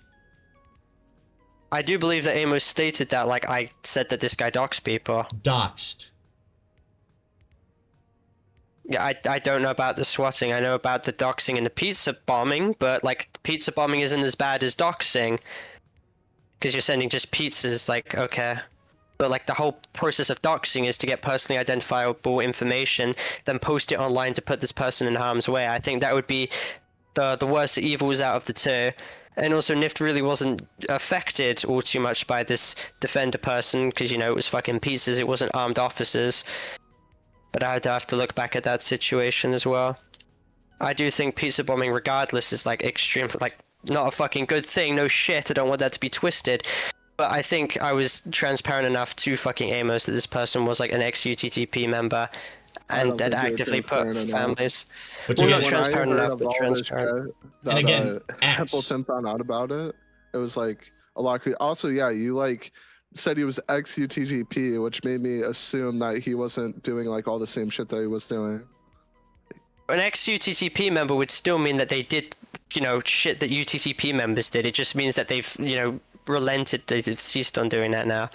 Speaker 11: I do believe that Amos stated that, like, I said that this guy doxed people.
Speaker 1: Doxed.
Speaker 11: Yeah, I don't know about the swatting. I know about the doxing and the pizza bombing, but, like, pizza bombing isn't as bad as doxing. Because you're sending just pizzas, like, okay. But, like, the whole process of doxing is to get personally identifiable information, then post it online to put this person in harm's way. I think that would be the worst evils out of the two. And also, Nift really wasn't affected all too much by this defender person because, you know, it was fucking pizzas. It wasn't armed officers. But I'd have to look back at that situation as well. I do think pizza bombing, regardless, is like extreme, like not a fucking good thing. No shit. I don't want that to be twisted. But I think I was transparent enough to fucking Amos that this person was like an ex-UTTP member and that actively put families.
Speaker 1: But
Speaker 11: Well,
Speaker 1: you
Speaker 11: not
Speaker 1: get-
Speaker 11: transparent
Speaker 3: When I
Speaker 11: enough,
Speaker 3: heard
Speaker 11: but
Speaker 3: of all this
Speaker 11: transparent.
Speaker 3: shit that,
Speaker 1: And again, X.
Speaker 3: Templeton found out about it. It was like a lot. Also, yeah, you like said he was ex UTGP, which made me assume that he wasn't doing like all the same shit that he was doing.
Speaker 11: An ex-UTTP member would still mean that they did, you know, shit that UTTP members did. It just means that they've, you know, relented. They've ceased on doing that now.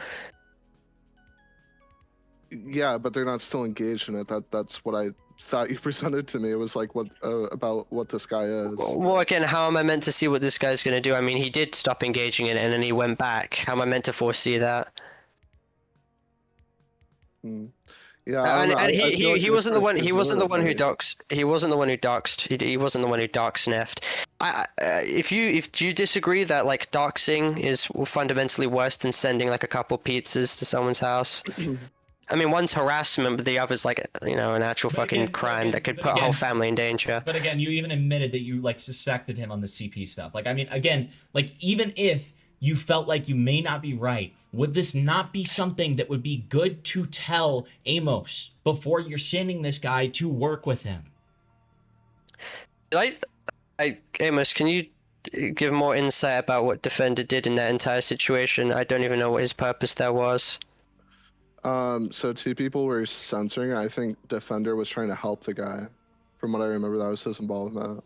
Speaker 3: Yeah, but they're not still engaged in it. That's what I thought you presented to me. It was like what about what this guy is.
Speaker 11: Well, again, how am I meant to see what this guy's going to do? I mean, he did stop engaging in it and then he went back. How am I meant to foresee that?
Speaker 3: Yeah, I
Speaker 11: And,
Speaker 3: don't know.
Speaker 11: and
Speaker 3: I feel like
Speaker 11: he
Speaker 3: this
Speaker 11: wasn't the one.
Speaker 3: person's
Speaker 11: He wasn't the one who
Speaker 3: really-
Speaker 11: doxed. He wasn't the one who doxed. He wasn't the one who dox sniffed. If you disagree that like doxing is fundamentally worse than sending like a couple pizzas to someone's house. I mean, one's harassment, but the other's like, you know, an actual
Speaker 1: But
Speaker 11: fucking
Speaker 1: again- but
Speaker 11: crime
Speaker 1: again-
Speaker 11: that could
Speaker 1: but
Speaker 11: put a whole
Speaker 1: again-
Speaker 11: family in danger.
Speaker 1: But again, you even admitted that you like suspected him on the CP stuff. Like, I mean, again, like even if you felt like you may not be right, would this not be something that would be good to tell Amos before you're sending this guy to work with him?
Speaker 11: Amos, can you give more insight about what Defender did in that entire situation? I don't even know what his purpose there was.
Speaker 3: So two people were censoring. I think Defender was trying to help the guy. From what I remember, that was his involvement.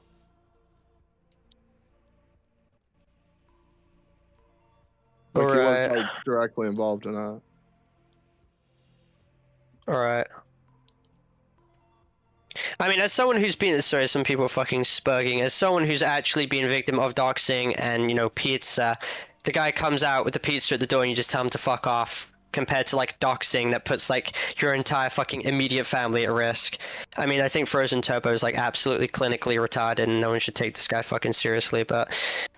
Speaker 3: Like he was
Speaker 11: Alright.
Speaker 3: like directly involved in it.
Speaker 11: Alright. I mean, as someone who's been, sorry, some people are fucking spurging, as someone who's actually been a victim of doxing and, you know, pizza, the guy comes out with the pizza at the door and you just tell him to fuck off, compared to, like, doxing that puts, like, your entire fucking immediate family at risk. I mean, I think Frozen Turbo is, like, absolutely clinically retarded and no one should take this guy fucking seriously, but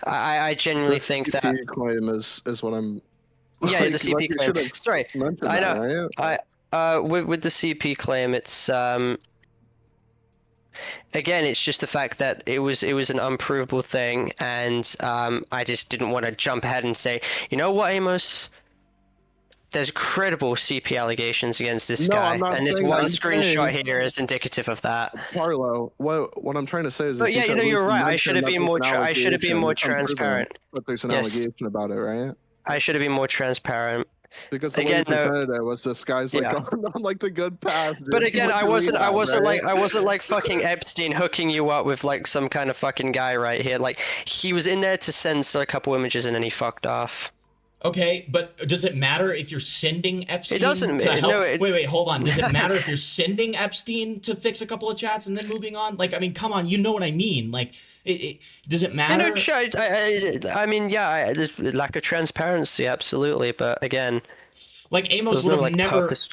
Speaker 11: I genuinely think that...
Speaker 3: CP claim is what I'm...
Speaker 11: Yeah,
Speaker 3: like,
Speaker 11: the CP
Speaker 3: like you
Speaker 11: claim.
Speaker 3: should've
Speaker 11: Sorry,
Speaker 3: mentioned
Speaker 11: I
Speaker 3: that,
Speaker 11: know.
Speaker 3: right?
Speaker 11: With the CP claim, it's again, it's just the fact that it was an unprovable thing, and I just didn't want to jump ahead and say, you know what, Amos? There's credible CP allegations against this
Speaker 3: No,
Speaker 11: guy,
Speaker 3: I'm not
Speaker 11: and this
Speaker 3: saying that.
Speaker 11: one
Speaker 3: I'm
Speaker 11: screenshot
Speaker 3: saying-
Speaker 11: here is indicative of that.
Speaker 3: Parlo, what I'm trying to say is...
Speaker 11: But
Speaker 3: the
Speaker 11: yeah, you
Speaker 3: secret
Speaker 11: know, you're
Speaker 3: leak
Speaker 11: right. I
Speaker 3: mentioned
Speaker 11: should have
Speaker 3: that
Speaker 11: been
Speaker 3: there's
Speaker 11: more.
Speaker 3: an
Speaker 11: I should have been
Speaker 3: allegation.
Speaker 11: more
Speaker 3: It's unproven,
Speaker 11: transparent.
Speaker 3: But there's an
Speaker 11: Yes.
Speaker 3: allegation about it, right?
Speaker 11: I should have been more transparent.
Speaker 3: Because the way
Speaker 11: Again,
Speaker 3: you
Speaker 11: though-
Speaker 3: presented it was this guy's like
Speaker 11: Yeah.
Speaker 3: going on like the good path. dude.
Speaker 11: But
Speaker 3: He
Speaker 11: again,
Speaker 3: went
Speaker 11: I
Speaker 3: to
Speaker 11: wasn't
Speaker 3: rehab, right?
Speaker 11: I wasn't like fucking Epstein hooking you up with like some kind of fucking guy right here. Like he was in there to censor a couple images and then he fucked off.
Speaker 1: Okay, but does it matter if you're sending Epstein
Speaker 11: doesn't-
Speaker 1: to help?
Speaker 11: no,
Speaker 1: Wait, hold on. Does it matter if you're sending Epstein to fix a couple of chats and then moving on? Like, I mean, come on, you know what I mean. Like, does it matter?
Speaker 11: I mean, yeah, there's lack of transparency, absolutely. But again,
Speaker 1: like Amos
Speaker 11: there's
Speaker 1: would
Speaker 11: no
Speaker 1: have
Speaker 11: like
Speaker 1: never.
Speaker 11: purpose.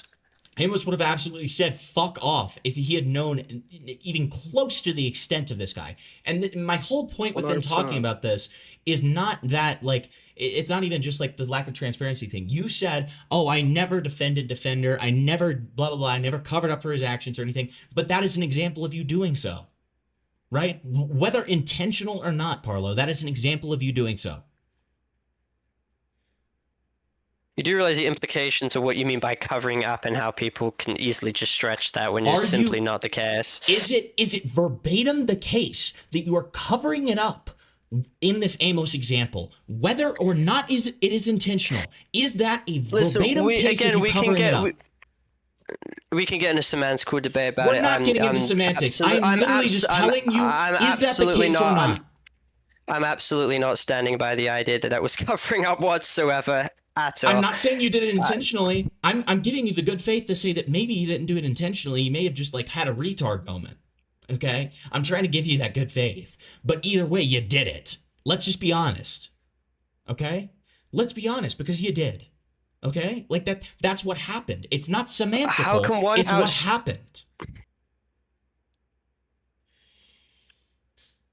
Speaker 1: Amos would have absolutely said "fuck off" if he had known even close to the extent of this guy. And my whole point within
Speaker 3: 100%.
Speaker 1: talking about this is not that like it's not even just like the lack of transparency thing. You said, "Oh, I never defended Defender. I never blah blah blah. I never covered up for his actions or anything." But that is an example of you doing so, right? Whether intentional or not, Parlo, that is an example of you doing so.
Speaker 11: You do realize the implications of what you mean by covering up and how people can easily just stretch that when it's simply not the case.
Speaker 1: Is it verbatim the case that you are covering it up in this Amos example, whether or not it is intentional? Is that a verbatim case of you covering it up?
Speaker 11: We can get into semantical debate about
Speaker 1: We're
Speaker 11: it.
Speaker 1: not getting into semantics. I'm literally just telling you, is that the case or not?
Speaker 11: I'm absolutely not standing by the idea that was covering up whatsoever.
Speaker 1: I'm not saying you did it intentionally. I'm giving you the good faith to say that maybe you didn't do it intentionally. You may have just like had a retard moment. Okay? I'm trying to give you that good faith. But either way, you did it. Let's just be honest. Okay? Let's be honest because you did. Okay? Like that's what happened. It's not semantical.
Speaker 11: How can one
Speaker 1: it's what happened.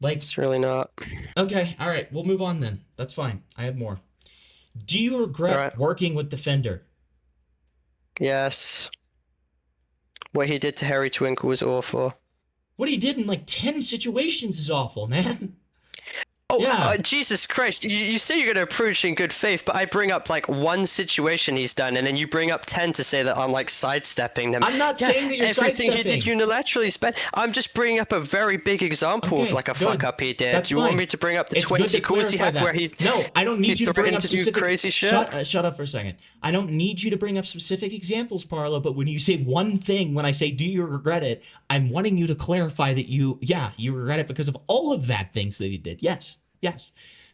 Speaker 1: Like,
Speaker 11: It's really not.
Speaker 1: okay, all right, we'll move on then. That's fine. I have more. Do you regret
Speaker 11: All right.
Speaker 1: working with Defender?
Speaker 11: Yes. What he did to Harry Twinkle was awful.
Speaker 1: What he did in like 10 situations is awful, man.
Speaker 11: Oh,
Speaker 1: Yeah.
Speaker 11: Jesus Christ. You say you're going to approach in good faith, but I bring up like one situation he's done, and then you bring up 10 to say that I'm like sidestepping them.
Speaker 1: I'm not saying that you're
Speaker 11: everything
Speaker 1: sidestepping.
Speaker 11: he did unilaterally is bad. I'm just bringing up a very big example of
Speaker 1: Okay,
Speaker 11: like a
Speaker 1: good.
Speaker 11: fuck up he did.
Speaker 1: That's
Speaker 11: Do you want
Speaker 1: fine.
Speaker 11: me to bring up the
Speaker 1: It's good
Speaker 11: 20
Speaker 1: to
Speaker 11: calls he
Speaker 1: clarify
Speaker 11: had
Speaker 1: that.
Speaker 11: where he
Speaker 1: No, I don't need you to bring up
Speaker 11: threatened to do
Speaker 1: specific
Speaker 11: crazy shit?
Speaker 1: Shut up for a second. I don't need you to bring up specific examples, Parlo, but when you say one thing, when I say do you regret it, I'm wanting you to clarify that you regret it because of all of that things that he did. Yes.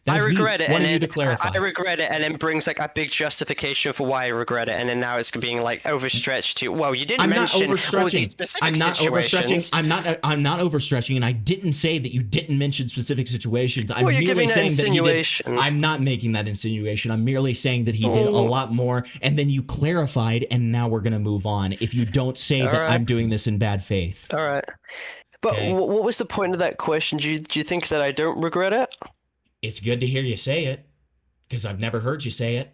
Speaker 1: That
Speaker 11: I
Speaker 1: is me
Speaker 11: regret it, and
Speaker 1: wanting you
Speaker 11: then
Speaker 1: to clarify.
Speaker 11: I regret it, and then brings like a big justification for why I regret it, and then now it's being like overstretched to. Well, you didn't
Speaker 1: I'm not
Speaker 11: mention all these
Speaker 1: overstretching.
Speaker 11: specific
Speaker 1: I'm not overstretching.
Speaker 11: situations.
Speaker 1: I'm not overstretching, and I didn't say that you didn't mention specific situations. I'm
Speaker 11: Well, you're
Speaker 1: merely
Speaker 11: giving that
Speaker 1: saying that he did.
Speaker 11: insinuation.
Speaker 1: I'm not making that insinuation. I'm merely saying that he did a lot more, and then you clarified, and now we're gonna move on. If you don't say that
Speaker 11: right.
Speaker 1: I'm doing this in bad faith.
Speaker 11: All right, but
Speaker 1: Okay.
Speaker 11: what was the point of that question? Do you think that I don't regret it?
Speaker 1: It's good to hear you say it, because I've never heard you say it.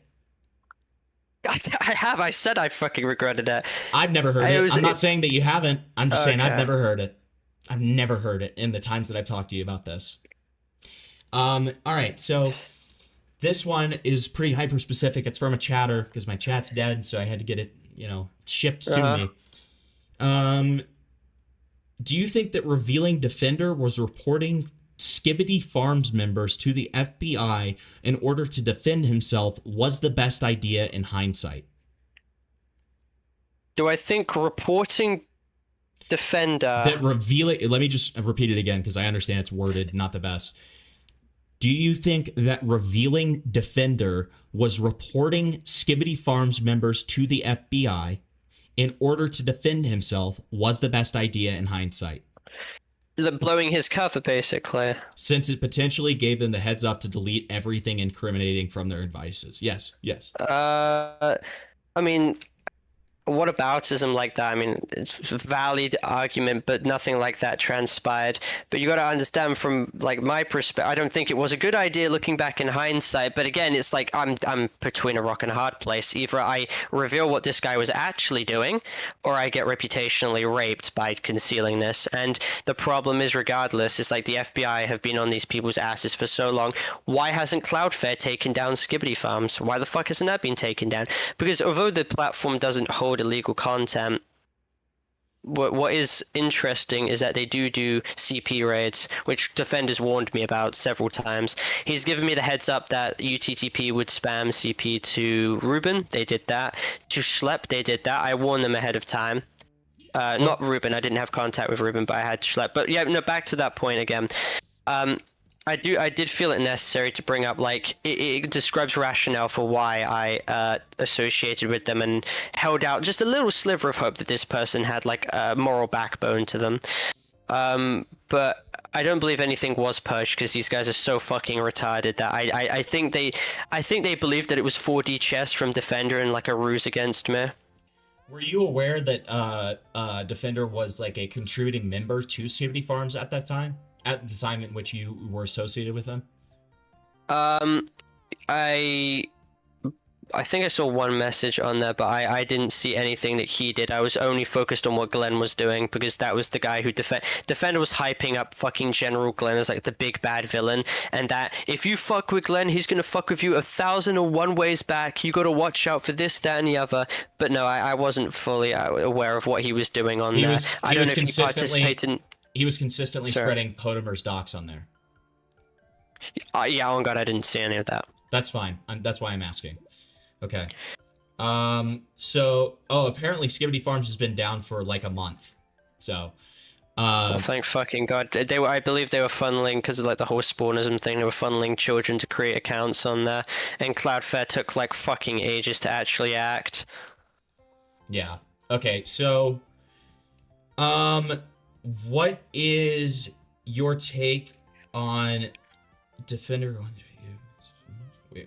Speaker 11: I have. I said I fucking regretted it.
Speaker 1: I've never heard it. I'm not saying that you haven't. I'm just saying I've
Speaker 11: Okay.
Speaker 1: never heard it. I've never heard it in the times that I've talked to you about this. All right, so this one is pretty hyper specific. It's from a chatter because my chat's dead, so I had to get it, shipped to me. Do you think that revealing Defender was reporting Skibbity Farms members to the FBI in order to defend himself was the best idea in hindsight?
Speaker 11: Do I think reporting Defender?
Speaker 1: That revealing, let me just repeat it again because I understand it's worded not the best. Do you think that revealing Defender was reporting Skibbity Farms members to the FBI in order to defend himself was the best idea in hindsight?
Speaker 11: Blowing his cover, basically.
Speaker 1: Since it potentially gave them the heads up to delete everything incriminating from their devices. Yes.
Speaker 11: I mean, whataboutism like that, I mean, it's a valid argument, but nothing like that transpired. But you got to understand from like my perspective, I don't think it was a good idea looking back in hindsight. But again, it's like I'm between a rock and a hard place. Either I reveal what this guy was actually doing, or I get reputationally raped by concealing this. And the problem is, regardless, it's like the FBI have been on these people's asses for so long. Why hasn't Cloudflare taken down Skibbity Farms? Why the fuck hasn't that been taken down? Because although the platform doesn't hold illegal content, what is interesting is that they do CP raids, which Defender's warned me about several times. He's given me the heads up that UTTP would spam CP to Ruben. They did that. To Schlep, they did that. I warned them ahead of time. Not Ruben. I didn't have contact with Ruben, but I had Schlep. But yeah, no, back to that point again. I did feel it necessary to bring up, like, it describes rationale for why I associated with them and held out just a little sliver of hope that this person had, like, a moral backbone to them. But I don't believe anything was pushed because these guys are so fucking retarded that I think they believed that it was 4D chess from Defender and, like, a ruse against me.
Speaker 1: Were you aware that Defender was like a contributing member to Skibbity Farms at that time? At the time in which you were associated with them?
Speaker 11: I think I saw one message on there, but I didn't see anything that he did. I was only focused on what Glenn was doing because that was the guy who Defender was hyping up fucking General Glenn as like the big bad villain, and that if you fuck with Glenn, he's gonna fuck with you 1,001 ways back. You gotta watch out for this, that, and the other. But no, I wasn't fully aware of what he was doing on there. I don't know if he participated in...
Speaker 1: He was consistently spreading Potimer's docs on there.
Speaker 11: Yeah, oh god, I didn't see any of that.
Speaker 1: That's fine. That's why I'm asking. Okay. So, apparently Skibbity Farms has been down for like a month. So,
Speaker 11: thank fucking god. I believe they were funneling, because of like the whole spawnism thing, they were funneling children to create accounts on there, and Cloudflare took like fucking ages to actually act.
Speaker 1: Yeah. Okay, so, what is your take on Defender going to be...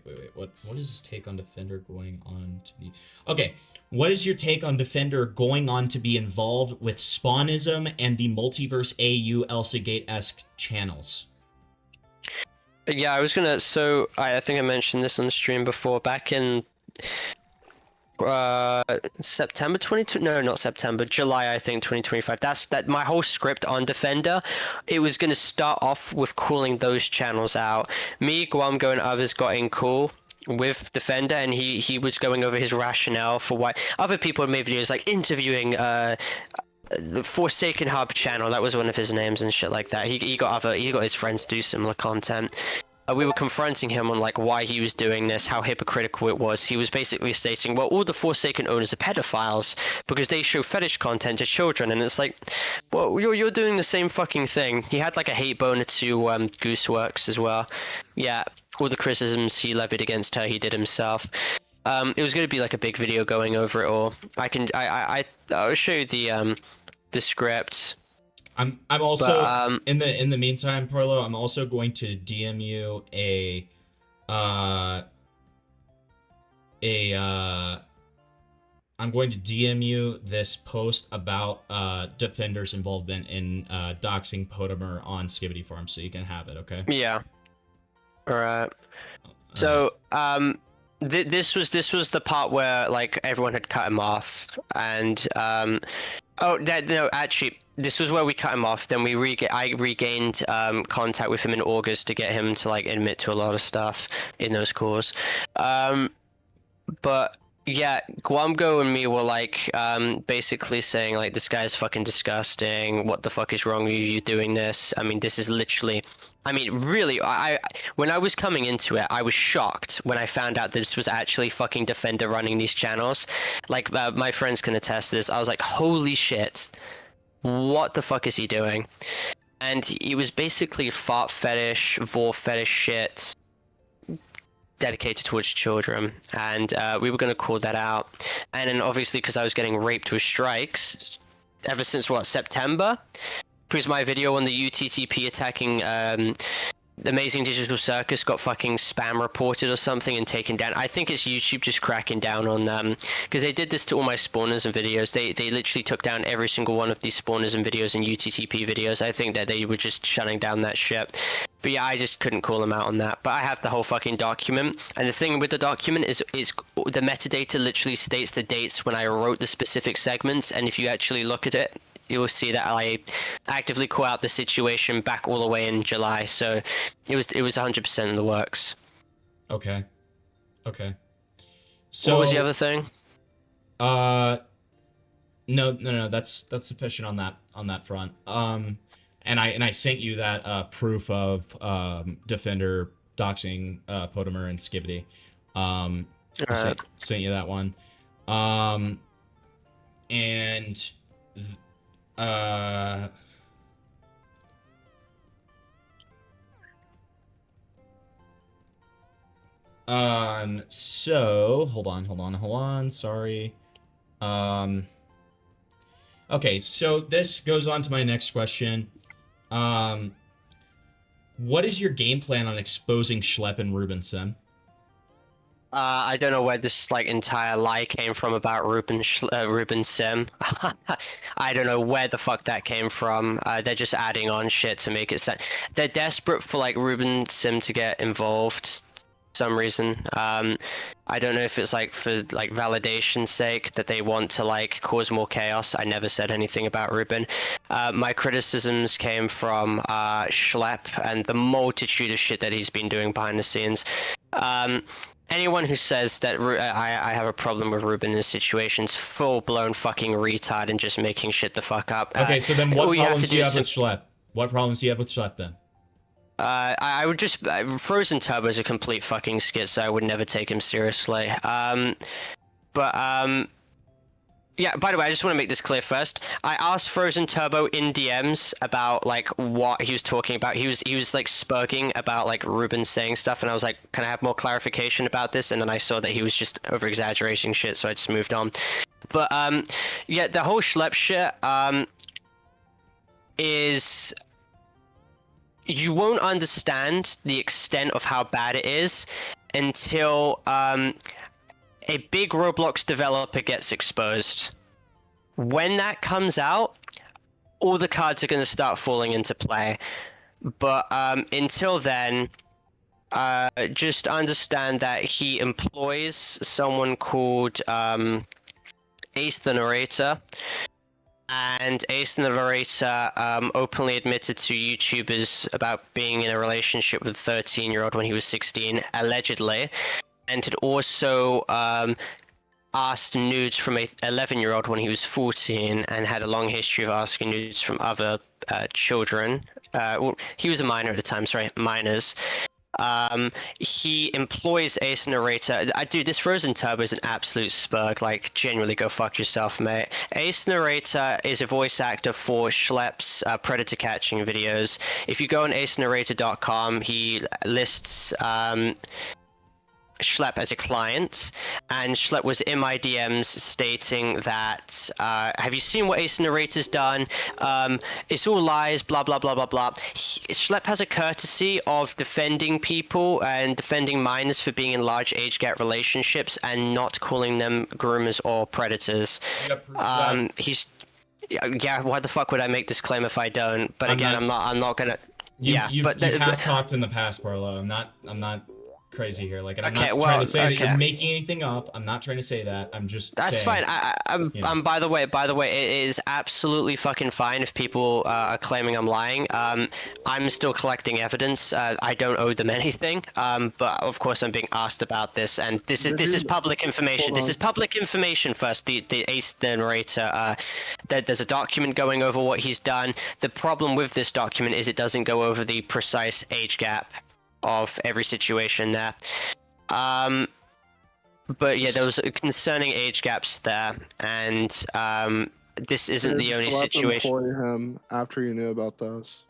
Speaker 1: Wait. What is his take on Defender going on to be... Okay, what is your take on Defender going on to be involved with Spawnism and the Multiverse AU Elsagate-esque channels?
Speaker 11: Yeah, I was gonna. So I think I mentioned this on stream before. Back in September 22. No, not September. July, I think 2025. That my whole script on Defender. It was gonna start off with calling those channels out. Me, Guamgo, and others got in cool with Defender, and he was going over his rationale for why other people had made videos like interviewing the Forsaken Hub channel. That was one of his names and shit like that. He got his friends to do similar content. We were confronting him on like why he was doing this, how hypocritical it was. He was basically stating, well, all the Forsaken owners are pedophiles because they show fetish content to children, and it's like, well, you're doing the same fucking thing. He had like a hate boner to Gooseworks as well. Yeah, all the criticisms he levied against her, he did himself. It was going to be like a big video going over it all. I'll show you the script.
Speaker 1: I'm also in the meantime, Parlo, I'm also going to DM you I'm going to DM you this post about Defender's involvement in doxing Potamer on Skibbity Farm, so you can have it, okay?
Speaker 11: Yeah. All right. So this was the part where like everyone had cut him off, and no, actually, this was where we cut him off. Then I regained contact with him in August to get him to like admit to a lot of stuff in those calls. But yeah, Guamgo and me were like basically saying like, this guy's fucking disgusting. What the fuck is wrong with you doing this? I mean, this is literally. I mean, really, when I was coming into it, I was shocked when I found out this was actually fucking Defender running these channels. Like, my friends can attest to this. I was like, holy shit, what the fuck is he doing? And he was basically fart fetish, vor fetish shit, dedicated towards children. And we were going to call that out. And then obviously, because I was getting raped with strikes ever since, what, September? Because my video on the UTTP attacking the Amazing Digital Circus got fucking spam reported or something and taken down. I think it's YouTube just cracking down on them, because they did this to all my spawners and videos. They literally took down every single one of these spawners and videos and UTTP videos. I think that they were just shutting down that shit. But yeah, I just couldn't call them out on that. But I have the whole fucking document. And the thing with the document is the metadata literally states the dates when I wrote the specific segments. And if you actually look at it, you will see that I actively call out the situation back all the way in July. So it was 100% in the works.
Speaker 1: Okay. So
Speaker 11: what was the other thing?
Speaker 1: No, that's sufficient on that front. And I sent you that proof of Defender doxing Potamer and Skibbity. Sent you that one. So hold on. Sorry. Okay, so this goes on to my next question. What is your game plan on exposing Schlepp and Ruben Sim?
Speaker 11: I don't know where this like entire lie came from about Ruben Sim. I don't know where the fuck that came from. They're just adding on shit to make it sound. They're desperate for like Ruben Sim to get involved. Some reason. I don't know if it's like for like validation's sake that they want to like cause more chaos. I never said anything about Ruben. My criticisms came from Schlepp and the multitude of shit that he's been doing behind the scenes. Anyone who says that I have a problem with Ruben in this situation's full-blown fucking retard and just making shit the fuck up.
Speaker 1: Okay, so then what problems do you have with Schlepp? What problems do you have with Schlepp then?
Speaker 11: I would just Frozen Turbo is a complete fucking skit, so I would never take him seriously. Yeah, by the way, I just want to make this clear first. I asked Frozen Turbo in DMs about like what he was talking about. He was like spurging about like Ruben saying stuff, and I was like, can I have more clarification about this? And then I saw that he was just over exaggerating shit, so I just moved on. But yeah, the whole Schlepp shit is. You won't understand the extent of how bad it is until a big Roblox developer gets exposed. When that comes out, all the cards are going to start falling into play. But until then, just understand that he employs someone called Ace the Narrator. And Ace the Narrator openly admitted to YouTubers about being in a relationship with a 13-year-old when he was 16, allegedly. And had also asked nudes from a 11-year-old when he was 14, and had a long history of asking nudes from other children. Well, he was a minor at the time, sorry, minors. He employs Ace Narrator. Dude, this Frozen Turbo is an absolute spurg. Like, genuinely go fuck yourself, mate. Ace Narrator is a voice actor for Schlepp's predator catching videos. If you go on acenarrator.com, he lists Schlepp as a client, and Schlepp was in my DMs stating that, have you seen what Ace Narrator's done? It's all lies, blah, blah, blah, blah, blah. Schlepp has a courtesy of defending people and defending minors for being in large age gap relationships and not calling them groomers or predators. He's... Yeah, why the fuck would I make this claim if I don't? But again, I'm not gonna...
Speaker 1: You've half-cocked in the past, Parlo. I'm not crazy here. Like, and I'm not trying to say that you're making anything up. I'm not trying to say that. I'm just saying,
Speaker 11: fine. I'm by the way, it is absolutely fucking fine if people are claiming I'm lying. I'm still collecting evidence. I don't owe them anything. But of course I'm being asked about this, and this is public information. This is public information first. The Ace the Narrator, there's a document going over what he's done. The problem with this document is it doesn't go over the precise age gap of every situation there. But yeah, there was concerning age gaps there, and this isn't the only situation.
Speaker 3: Employ him after you knew about those.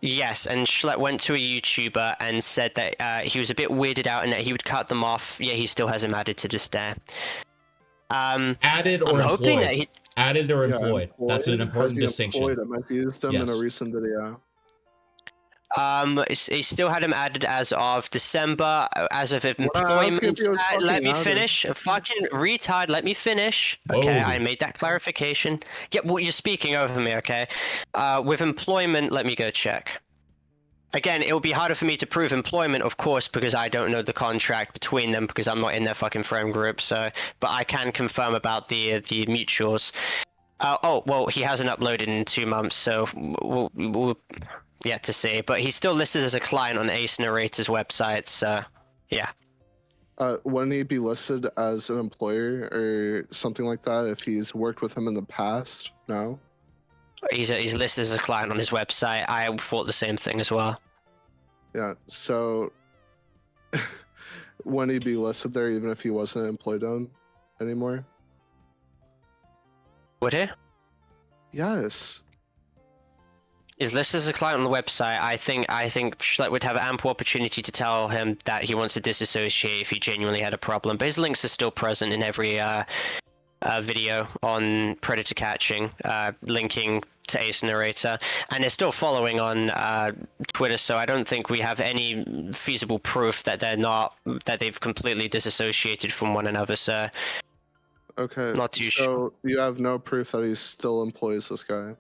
Speaker 11: Yes, and Schlepp went to a YouTuber and said that he was a bit weirded out and that he would cut them off. Yeah, he still has him added to this day.
Speaker 1: Added or employed? Added or employed? That's an important distinction.
Speaker 3: I've used them in a recent video.
Speaker 11: He still had him added as of December, as of employment. Let me finish. Fucking retard, let me finish. Okay, I made that clarification. Yeah, well, you're speaking over me, okay? With employment, let me go check. Again, it will be harder for me to prove employment, of course, because I don't know the contract between them, because I'm not in their fucking friend group, so... But I can confirm about the mutuals. Oh, well, he hasn't uploaded in 2 months, so we'll yet to see, but he's still listed as a client on Ace Narrator's website, so yeah.
Speaker 3: Wouldn't he be listed as an employer or something like that if he's worked with him in the past? No?
Speaker 11: He's listed as a client on his website. I thought the same thing as well.
Speaker 3: Yeah, so wouldn't he be listed there even if he wasn't employed on anymore?
Speaker 11: Would he?
Speaker 3: Yes.
Speaker 11: Is listed as a client on the website. I think Schlepp would have ample opportunity to tell him that he wants to disassociate if he genuinely had a problem. But his links are still present in every video on predator catching, linking to Ace Narrator, and they're still following on Twitter. So I don't think we have any feasible proof that they've completely disassociated from one another. So
Speaker 3: okay,
Speaker 11: not too sure.
Speaker 3: So you have no proof that he still employs this guy?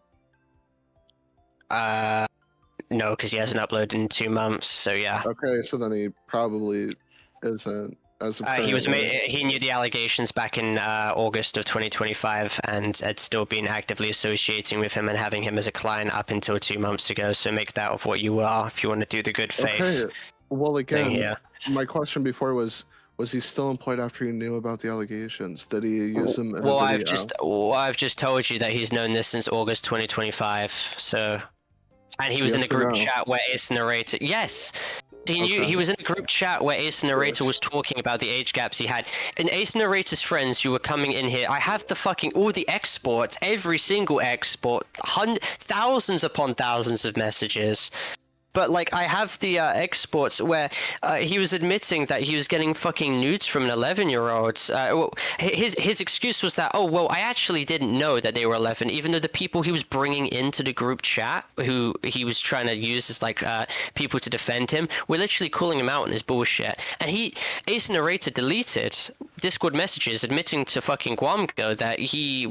Speaker 11: No, because he hasn't uploaded in 2 months, so yeah.
Speaker 3: Okay, so then he probably isn't as a
Speaker 11: he knew the allegations back in August of 2025 and had still been actively associating with him and having him as a client up until 2 months ago, so make that of what you are if you want to do the good faith.
Speaker 3: Okay. Well, again,
Speaker 11: thing here.
Speaker 3: My question before was he still employed after you knew about the allegations? Did he use them in a video?
Speaker 11: I've just told you that he's known this since August 2025. So, and he was in a group chat where Ace Narrator. Yes, he knew. He was in a group chat where Ace Narrator was talking about the age gaps he had. And Ace Narrator's friends who were coming in here, I have the fucking all the exports, every single export, thousands upon thousands of messages. But, like, I have the exports where he was admitting that he was getting fucking nudes from an 11-year-old. His excuse was that, oh, well, I actually didn't know that they were 11, even though the people he was bringing into the group chat, who he was trying to use as, like, people to defend him, were literally calling him out on his bullshit. And Ace Narrator deleted Discord messages admitting to fucking Guamgo that he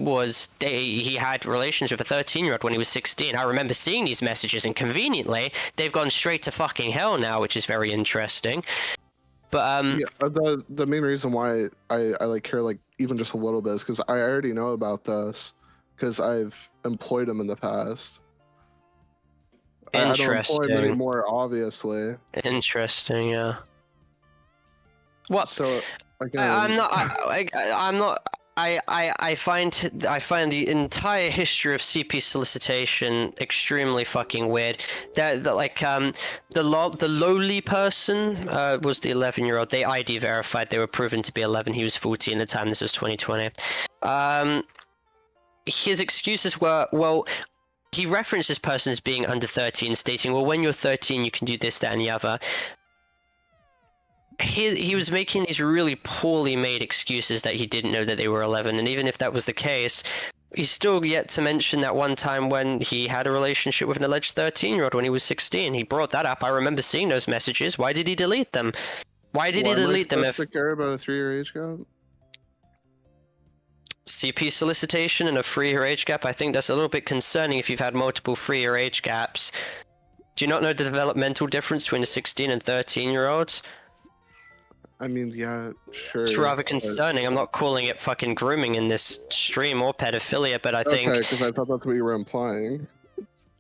Speaker 11: had relations with a 13-year-old when he was 16. I remember seeing these messages, and conveniently, they've they've gone straight to fucking hell now, which is very interesting. But
Speaker 3: yeah, the main reason why I like care like even just a little bit is because I already know about this because I've employed him in the past. I don't employ him anymore, obviously.
Speaker 11: Interesting, yeah. What?
Speaker 3: So again,
Speaker 11: I'm not. I find the entire history of CP solicitation extremely fucking weird. That like the lowly person was the 11-year-old. They ID verified. They were proven to be 11. He was 14 at the time. This was 2020. His excuses were, well, he referenced this person as being under 13, stating, well, when you're 13, you can do this, that, and the other. He was making these really poorly made excuses that he didn't know that they were 11, and even if that was the case, he's still yet to mention that one time when he had a relationship with an alleged 13-year-old when he was 16. He brought that up. I remember seeing those messages. Why did he delete them? Why did he delete them?
Speaker 3: If care about a 3-year age gap?
Speaker 11: CP solicitation and a 3-year age gap, I think that's a little bit concerning if you've had multiple 3-year age gaps. Do you not know the developmental difference between a 16 and 13-year-olds?
Speaker 3: I mean, yeah, sure.
Speaker 11: It's rather concerning. I'm not calling it fucking grooming in this stream or pedophilia, but I think.
Speaker 3: Okay, because I thought that's what you were implying.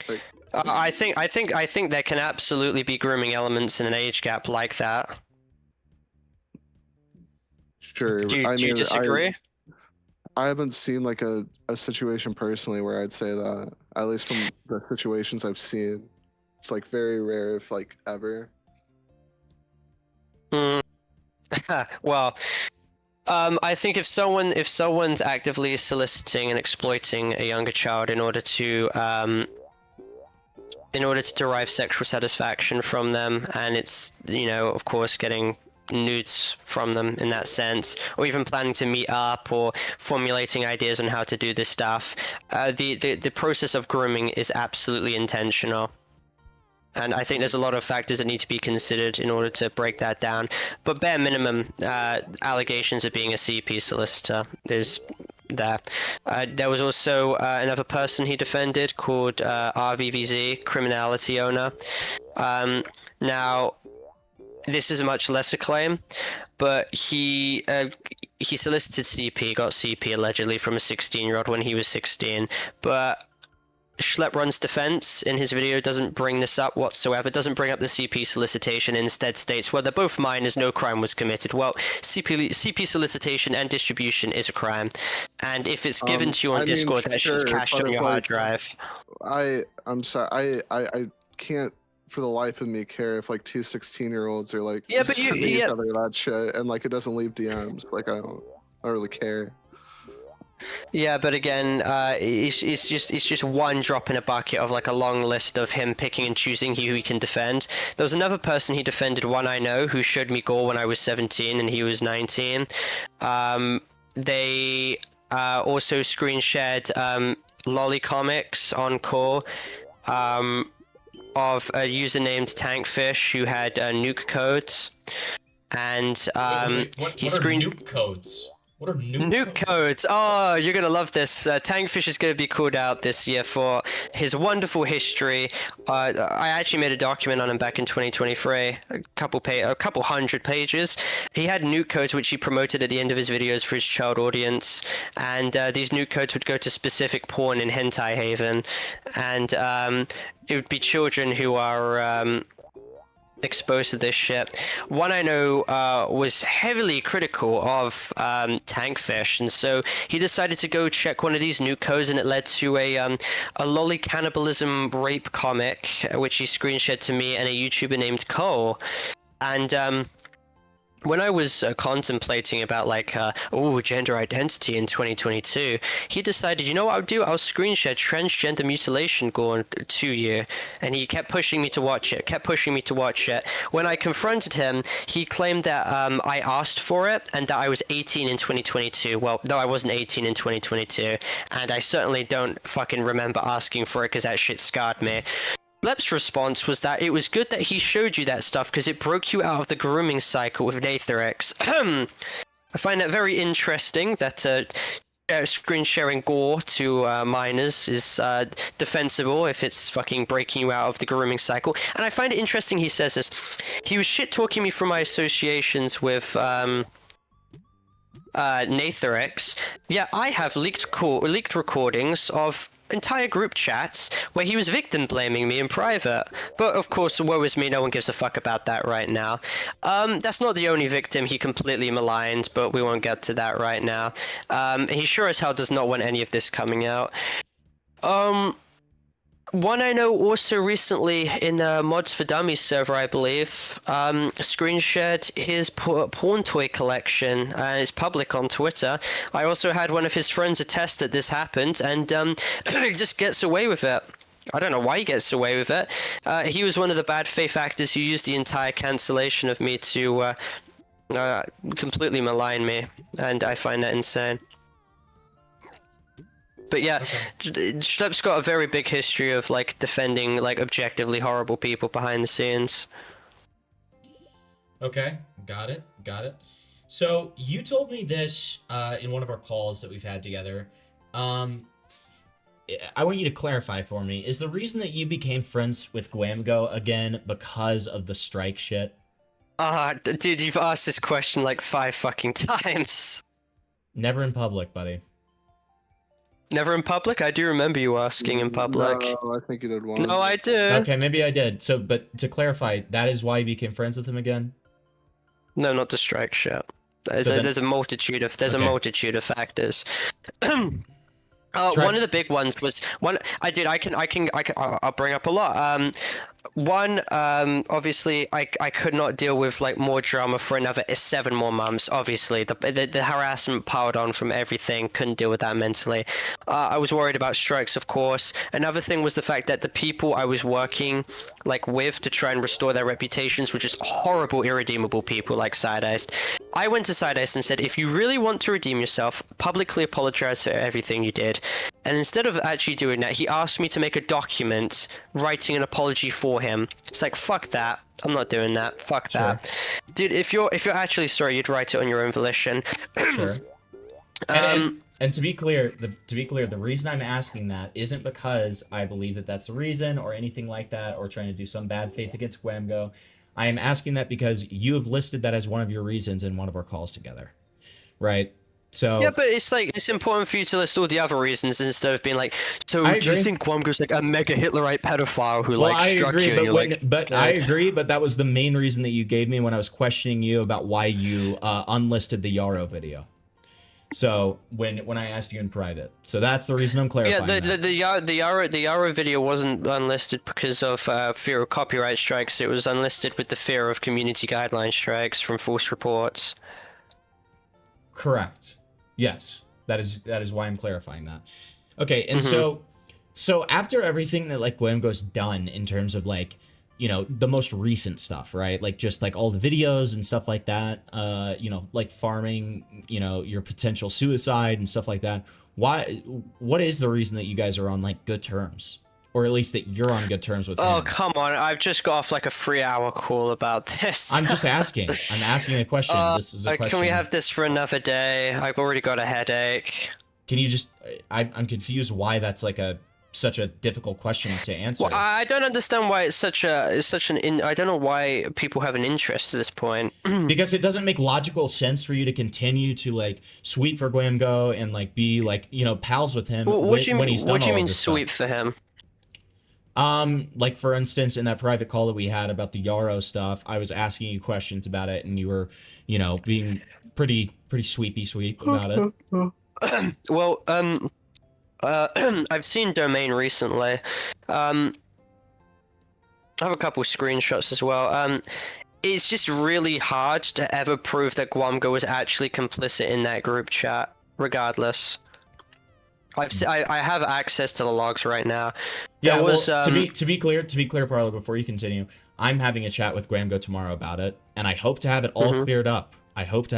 Speaker 3: Like...
Speaker 11: I think there can absolutely be grooming elements in an age gap like that.
Speaker 3: Sure.
Speaker 11: Do you disagree?
Speaker 3: I haven't seen like a situation personally where I'd say that. At least from the situations I've seen, it's like very rare, if like ever.
Speaker 11: Well, I think if someone's actively soliciting and exploiting a younger child in order to derive sexual satisfaction from them, and it's, you know, of course, getting nudes from them in that sense, or even planning to meet up or formulating ideas on how to do this stuff, the process of grooming is absolutely intentional. And I think there's a lot of factors that need to be considered in order to break that down. But bare minimum, allegations of being a CP solicitor is there. There was also another person he defended called RVVZ, criminality owner. Now, this is a much lesser claim, but he solicited CP, got CP allegedly from a 16-year-old when he was 16, but Schlepp Run's defense in his video doesn't bring this up whatsoever, doesn't bring up the CP solicitation, instead states, well, they're both minors, no crime was committed. Well, CP solicitation and distribution is a crime, and if it's given to you on Discord, that shit's cached on your hard drive.
Speaker 3: I'm sorry, I can't for the life of me care if like two 16-year-olds are like sending each other that shit, and like it doesn't leave DMs. Like I don't really care.
Speaker 11: Yeah, but again, it's just one drop in a bucket of like a long list of him picking and choosing who he can defend. There was another person he defended, one I know, who showed me gore when I was 17 and he was 19. They also screen shared lolly comics on core of a user named Tankfish who had nuke codes, and
Speaker 1: what are nuke codes? What are
Speaker 11: nuke codes? Oh, you're gonna love this. Tankfish is gonna be called out this year for his wonderful history. I actually made a document on him back in 2023, a couple hundred pages. He had nuke codes which he promoted at the end of his videos for his child audience, and these nuke codes would go to specific porn in Hentai Haven, and it would be children who are exposed to this shit. One I know was heavily critical of Tankfish, and so he decided to go check one of these nuke codes, and it led to a lolly cannibalism rape comic, which he screen shared to me and a YouTuber named Cole. And when I was contemplating about like gender identity in 2022, he decided, you know what I'll do? I'll screen share transgender mutilation gore to you, and he kept pushing me to watch it. When I confronted him, he claimed that I asked for it and that I was 18 in 2022. Well, no, I wasn't 18 in 2022, and I certainly don't fucking remember asking for it because that shit scarred me. Lep's response was that it was good that he showed you that stuff because it broke you out of the grooming cycle with Natherix. I find that very interesting that screen sharing gore to minors is defensible if it's fucking breaking you out of the grooming cycle. And I find it interesting he says this. He was shit talking me for my associations with Natharex. Yeah, I have leaked recordings of entire group chats where he was victim blaming me in private. But of course, woe is me, no one gives a fuck about that right now. That's not the only victim he completely maligned, but we won't get to that right now. He sure as hell does not want any of this coming out. One I know also recently in Mods for Dummies server, I believe, screen shared his porn toy collection, and it's public on Twitter. I also had one of his friends attest that this happened, and he just gets away with it. I don't know why he gets away with it. He was one of the bad faith actors who used the entire cancellation of me to completely malign me, and I find that insane. But yeah, Schlepp's got a very big history of like defending like objectively horrible people behind the scenes.
Speaker 1: Okay, got it. So you told me this in one of our calls that we've had together. I want you to clarify for me. Is the reason that you became friends with Guamgo again because of the strike shit?
Speaker 11: Dude, you've asked this question like 5 fucking times.
Speaker 1: Never in public, buddy.
Speaker 11: Never in public? I do remember you asking in public.
Speaker 3: No, I think you did once.
Speaker 11: No, I did.
Speaker 1: Okay, maybe I did. So, but to clarify, that is why you became friends with him again?
Speaker 11: No, not the strike shit. There's a multitude of factors. One of the big ones was I'll bring up a lot. One, obviously, I could not deal with like more drama for another 7 more months. Obviously, the harassment piled on from everything. Couldn't deal with that mentally. I was worried about strikes, of course. Another thing was the fact that the people I was working like with to try and restore their reputations were just horrible, irredeemable people like Side-Ice. I went to Side-Ice and said, if you really want to redeem yourself, publicly apologize for everything you did. And instead of actually doing that, he asked me to make a document writing an apology for him. It's like, fuck that. I'm not doing that. Fuck that. Dude, if you're actually sorry, you'd write it on your own volition.
Speaker 1: Sure. And to be clear, the reason I'm asking that isn't because I believe that that's the reason or anything like that, or trying to do some bad faith against Guamgo. I am asking that because you have listed that as one of your reasons in one of our calls together, right? So
Speaker 11: yeah, but it's like it's important for you to list all the other reasons instead of being like, so do you think Guamgo's like a mega Hitlerite pedophile who struck you?
Speaker 1: I agree, but that was the main reason that you gave me when I was questioning you about why you unlisted the Yarrow video. So when I asked you in private, so that's the reason I'm clarifying.
Speaker 11: Yeah, the Yarrow video wasn't unlisted because of fear of copyright strikes. It was unlisted with the fear of community guideline strikes from false reports.
Speaker 1: Correct. Yes, that is why I'm clarifying that. Okay, and so after everything that like Guamgo's done in terms of like, you know, the most recent stuff, right? Like just like all the videos and stuff like that, you know, like farming, you know, your potential suicide and stuff like that. What is the reason that you guys are on like good terms? Or at least that you're on good terms with him?
Speaker 11: Oh, come on. I've just got off like a 3-hour call about this.
Speaker 1: I'm just asking. I'm asking a question. This is a question.
Speaker 11: Can we have this for another day? I've already got a headache.
Speaker 1: Can you just... I'm confused why that's like such a difficult question to answer.
Speaker 11: Well, I don't understand why it's I don't know why people have an interest at this point.
Speaker 1: Because it doesn't make logical sense for you to continue to like sweep for Guamgo and like be like, you know, pals with him when he's done all of this stuff.
Speaker 11: What do you mean sweep for him?
Speaker 1: Like for instance, in that private call that we had about the Yarrow stuff, I was asking you questions about it, and you were, you know, being pretty sweep about it.
Speaker 11: Well, I've seen Domain recently. I have a couple screenshots as well. It's just really hard to ever prove that Guamgo was actually complicit in that group chat, regardless. I have access to the logs right now.
Speaker 1: Yeah, to be clear, Parlo, before you continue, I'm having a chat with Guamgo tomorrow about it, and I hope to have it all cleared up. I hope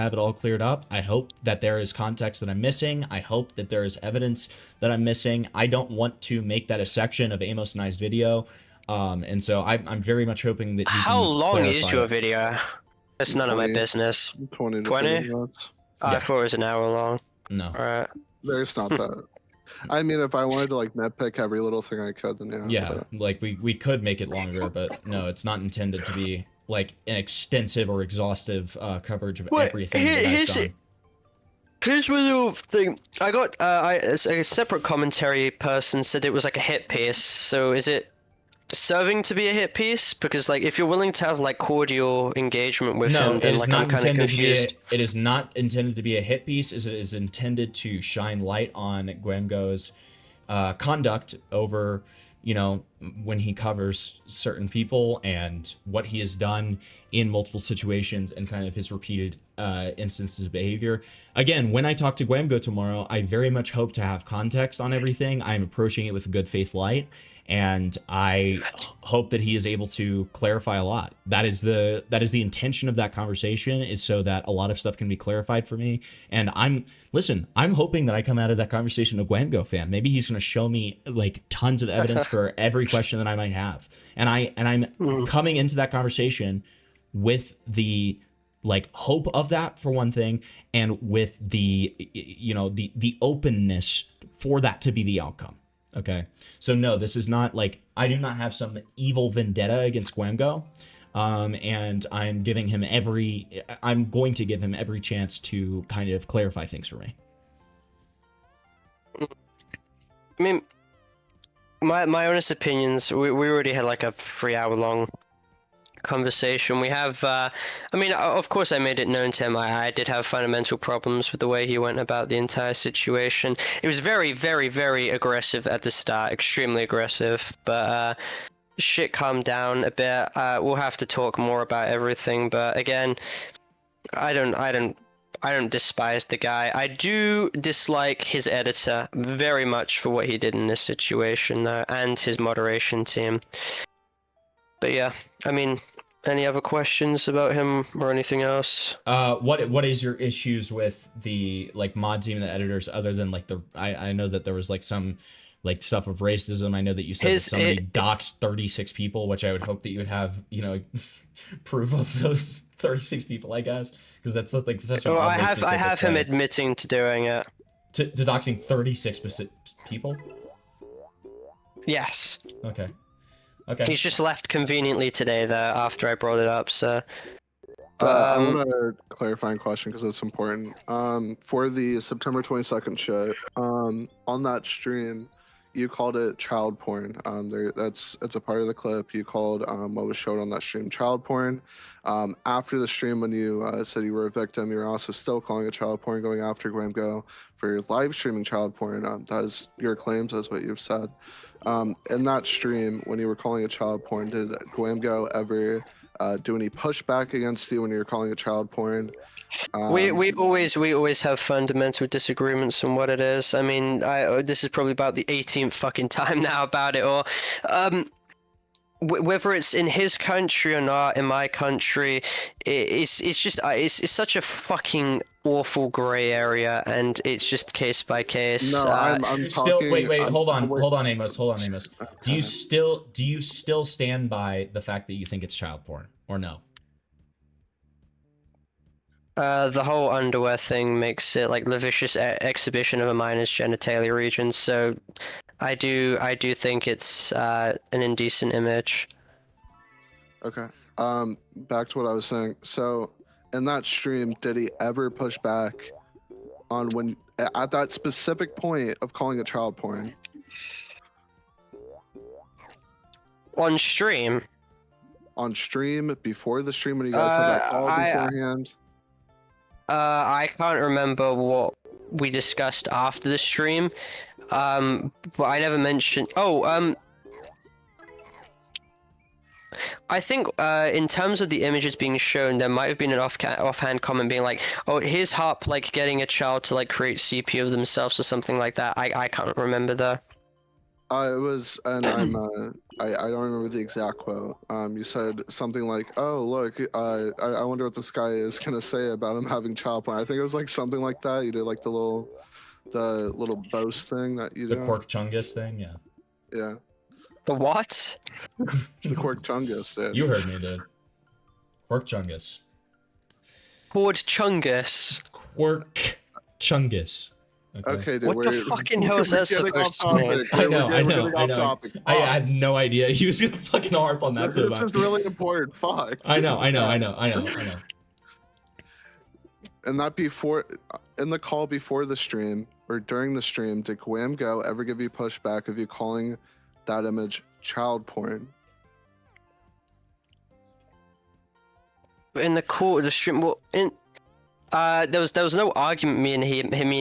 Speaker 1: that there is context that I'm missing. I hope that there is evidence that I'm missing. I don't want to make that a section of Amos and I's video, and so I'm very much hoping that you can
Speaker 11: How long is
Speaker 1: clarify
Speaker 11: your
Speaker 1: it.
Speaker 11: video? That's none of my business.
Speaker 3: 20 to
Speaker 11: 20?
Speaker 3: 30 minutes.
Speaker 11: I thought it was an hour long.
Speaker 1: No.
Speaker 11: Alright.
Speaker 3: There's not that. I mean, if I wanted to like nitpick every little thing I could, then
Speaker 1: Yeah,
Speaker 3: but-
Speaker 1: like we could make it longer, but no, it's not intended to be like an extensive or exhaustive coverage of everything that I've done.
Speaker 11: Here's my little thing. I got a separate commentary person said it was like a hit piece. So is it serving to be a hit piece? Because like if you're willing to have like cordial engagement with him, then like I'm kind of confused.
Speaker 1: It is not intended to be a hit piece. It is intended to shine light on Guemgo's conduct over, you know, when he covers certain people and what he has done in multiple situations and kind of his repeated instances of behavior. Again, when I talk to Guemgo tomorrow, I very much hope to have context on everything. I'm approaching it with a good faith light, and I hope that he is able to clarify a lot. That is the intention of that conversation, is so that a lot of stuff can be clarified for me. And I'm hoping that I come out of that conversation a Guemgo fan. Maybe he's going to show me like tons of evidence for every question that I might have. And I'm coming into that conversation with the like hope of that, for one thing, and with the, you know, the openness for that to be the outcome. Okay, so no, this is not like, I do not have some evil vendetta against Guemgo, and I'm going to give him every chance to kind of clarify things for me.
Speaker 11: I mean, my honest opinions, we already had like a 3-hour long conversation. We have I mean, of course I made it known to him I did have fundamental problems with the way he went about the entire situation. It was very, very, very aggressive at the start, extremely aggressive, but shit calmed down a bit. We'll have to talk more about everything, but again, I don't despise the guy. I do dislike his editor very much for what he did in this situation, though, and his moderation team. But yeah, I mean, any other questions about him or anything else?
Speaker 1: What is your issues with the like mod team and the editors, other than like I know that there was like some like stuff of racism. I know that you said that somebody doxed 36 people, which I would hope that you would have, you know, proof of those 36 people, I guess, because that's like such a.
Speaker 11: Well, I have him admitting to doing it.
Speaker 1: To doxing 36 people?
Speaker 11: Yes.
Speaker 1: Okay. Okay.
Speaker 11: He's just left conveniently today, though, after I brought it up, so...
Speaker 3: I want a clarifying question, because it's important. For the September 22nd shit, on that stream, you called it child porn. It's a part of the clip. You called what was showed on that stream child porn. After the stream, when you said you were a victim, you were also still calling it child porn, going after Guemgo for live streaming child porn. That is your claims, that's what you've said. In that stream, when you were calling it child porn, did Guemgo ever do any pushback against you when you were calling it child porn?
Speaker 11: We always have fundamental disagreements on what it is. I mean, this is probably about the 18th fucking time now about it, or whether it's in his country or not, in my country, it's just it's such a fucking awful gray area, and it's just case by case.
Speaker 3: No, I'm
Speaker 1: still
Speaker 3: talking,
Speaker 1: wait, hold on, Amos. Do you still stand by the fact that you think it's child porn, or no?
Speaker 11: The whole underwear thing makes it like the vicious exhibition of a minor's genitalia region, so I do think it's an indecent image.
Speaker 3: Okay. Back to what I was saying. So, in that stream, did he ever push back on when at that specific point of calling it child porn?
Speaker 11: On stream?
Speaker 3: On stream, before the stream, when you guys had that call beforehand?
Speaker 11: I can't remember what we discussed after the stream, but I never mentioned... I think in terms of the images being shown, there might have been an offhand comment being like, "Oh, here's Hop like getting a child to like create CP of themselves" or something like that. I can't remember though.
Speaker 3: It was, and I don't remember the exact quote. You said something like, "Oh, look, I wonder what this guy is gonna say about him having child porn." I think it was like something like that. You did like the little boast thing that you did.
Speaker 1: The Quirk Chungus thing, yeah.
Speaker 3: Yeah.
Speaker 11: The what?
Speaker 3: The Quirk Chungus, dude.
Speaker 1: You heard me, dude. Quirk Chungus.
Speaker 11: Quirk Chungus.
Speaker 1: Quirk Chungus.
Speaker 3: Okay, dude.
Speaker 11: What the fucking hell is that
Speaker 3: we're getting
Speaker 11: supposed
Speaker 3: off
Speaker 11: to mean?
Speaker 3: topic.
Speaker 1: I
Speaker 3: We're
Speaker 1: know, I
Speaker 3: getting
Speaker 1: know, I
Speaker 3: off
Speaker 1: know.
Speaker 3: topic.
Speaker 1: I
Speaker 3: Fuck.
Speaker 1: had no idea he was gonna fucking harp on that so
Speaker 3: This
Speaker 1: much.
Speaker 3: is really important. Fuck.
Speaker 1: I know.
Speaker 3: And that before, in the call before the stream or during the stream, did Gwam Go ever give you pushback of you calling that image child porn?
Speaker 11: In the court of the stream, well, there was no argument me and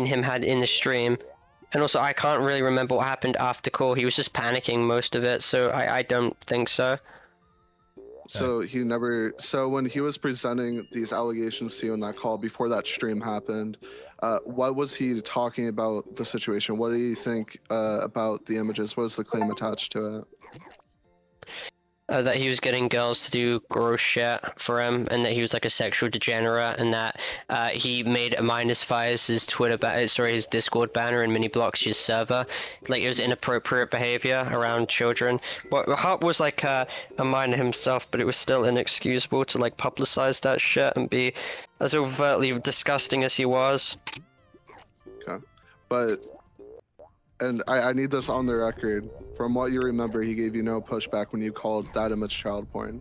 Speaker 11: him had in the stream, and also I can't really remember what happened after call. He was just panicking most of it, so I don't think so.
Speaker 3: So he never. So when he was presenting these allegations to you in that call before that stream happened, what was he talking about the situation? What do you think about the images? What was the claim attached to it?
Speaker 11: That he was getting girls to do gross shit for him, and that he was like a sexual degenerate, and that he made minus fires his his Discord banner and mini blocks his server. Like, it was inappropriate behavior around children. Well, Hart was like a minor himself, but it was still inexcusable to like publicize that shit and be as overtly disgusting as he was.
Speaker 3: Okay, but. And I need this on the record. From what you remember, he gave you no pushback when you called that image child porn.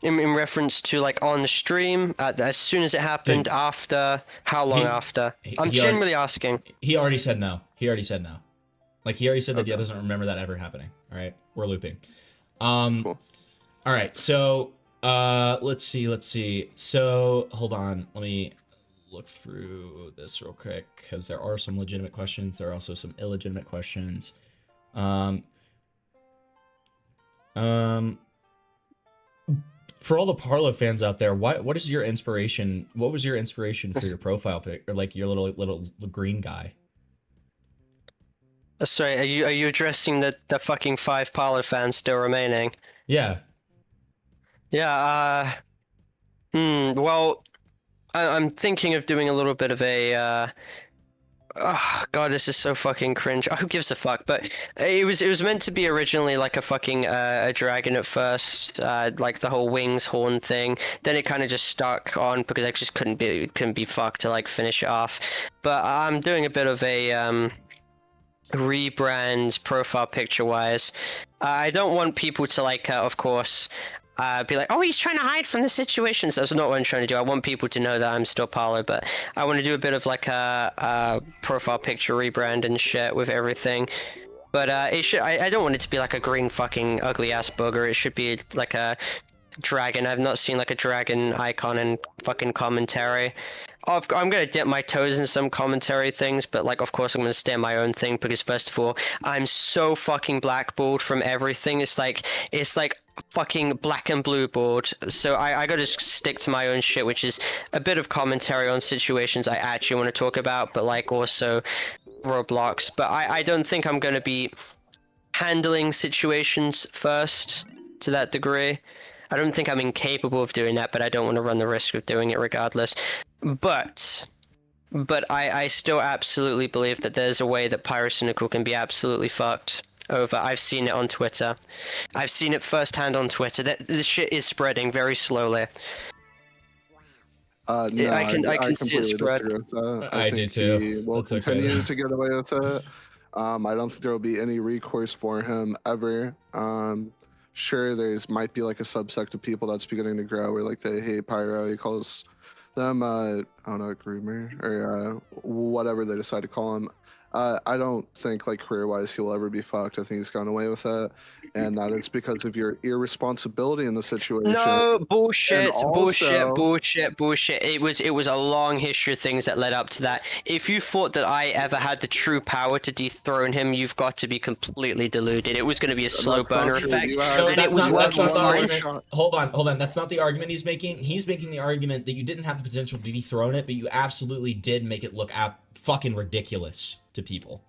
Speaker 11: In reference to like on the stream, as soon as it happened, after, how long after? I'm genuinely asking.
Speaker 1: He already said no. Like, he already said that he doesn't remember that ever happening. All right, we're looping.
Speaker 3: Cool.
Speaker 1: All right, so let's see. So hold on, let me look through this real quick, because there are some legitimate questions. There are also some illegitimate questions. For all the Parlo fans out there, what is your inspiration? What was your inspiration for your profile pic, or like your little green guy?
Speaker 11: Sorry, are you addressing the fucking 5 Parlo fans still remaining?
Speaker 1: Yeah.
Speaker 11: Yeah. Well, I'm thinking of doing a little bit of a. Oh, God, this is so fucking cringe. Who gives a fuck? But it was meant to be originally like a fucking a dragon at first, like the whole wings horn thing. Then it kind of just stuck on because I just couldn't be fucked to like finish it off. But I'm doing a bit of a rebrand profile picture wise. I don't want people to like, of course. Be like, oh, he's trying to hide from the situation. So that's not what I'm trying to do. I want people to know that I'm still Parlo, but I want to do a bit of like a profile picture rebrand and shit with everything. But it should. I don't want it to be like a green fucking ugly ass booger. It should be like a dragon. I've not seen like a dragon icon in fucking commentary. I'm gonna dip my toes in some commentary things, but like, of course, I'm gonna stay on my own thing because first of all, I'm so fucking blackballed from everything. It's like fucking black and blue board. So I gotta stick to my own shit, which is a bit of commentary on situations I actually want to talk about, but like also Roblox. But I don't think I'm gonna be handling situations first to that degree. I don't think I'm incapable of doing that, but I don't want to run the risk of doing it regardless. But I still absolutely believe that there's a way that Pyrocynical can be absolutely fucked over. I've seen it on Twitter. I've seen it firsthand on Twitter. That this shit is spreading very slowly.
Speaker 3: No,
Speaker 11: I can see it spread.
Speaker 1: I do too.
Speaker 3: He will continue to get away with it. I don't think there will be any recourse for him ever. Sure, might be like a subsect of people that's beginning to grow where like they hate Pyro. He calls them I don't know, groomer or whatever they decide to call him. I don't think like career-wise he will ever be fucked. I think he's gone away with it, and that is because of your irresponsibility in the situation.
Speaker 11: No, bullshit,
Speaker 3: also,
Speaker 11: bullshit. It was a long history of things that led up to that. If you thought that I ever had the true power to dethrone him, you've got to be completely deluded. It was going to be a slow burner effect, and it was working fine.
Speaker 1: Hold on. That's not the argument he's making. He's making the argument that you didn't have the potential to dethrone it, but you absolutely did make it look fucking ridiculous to people.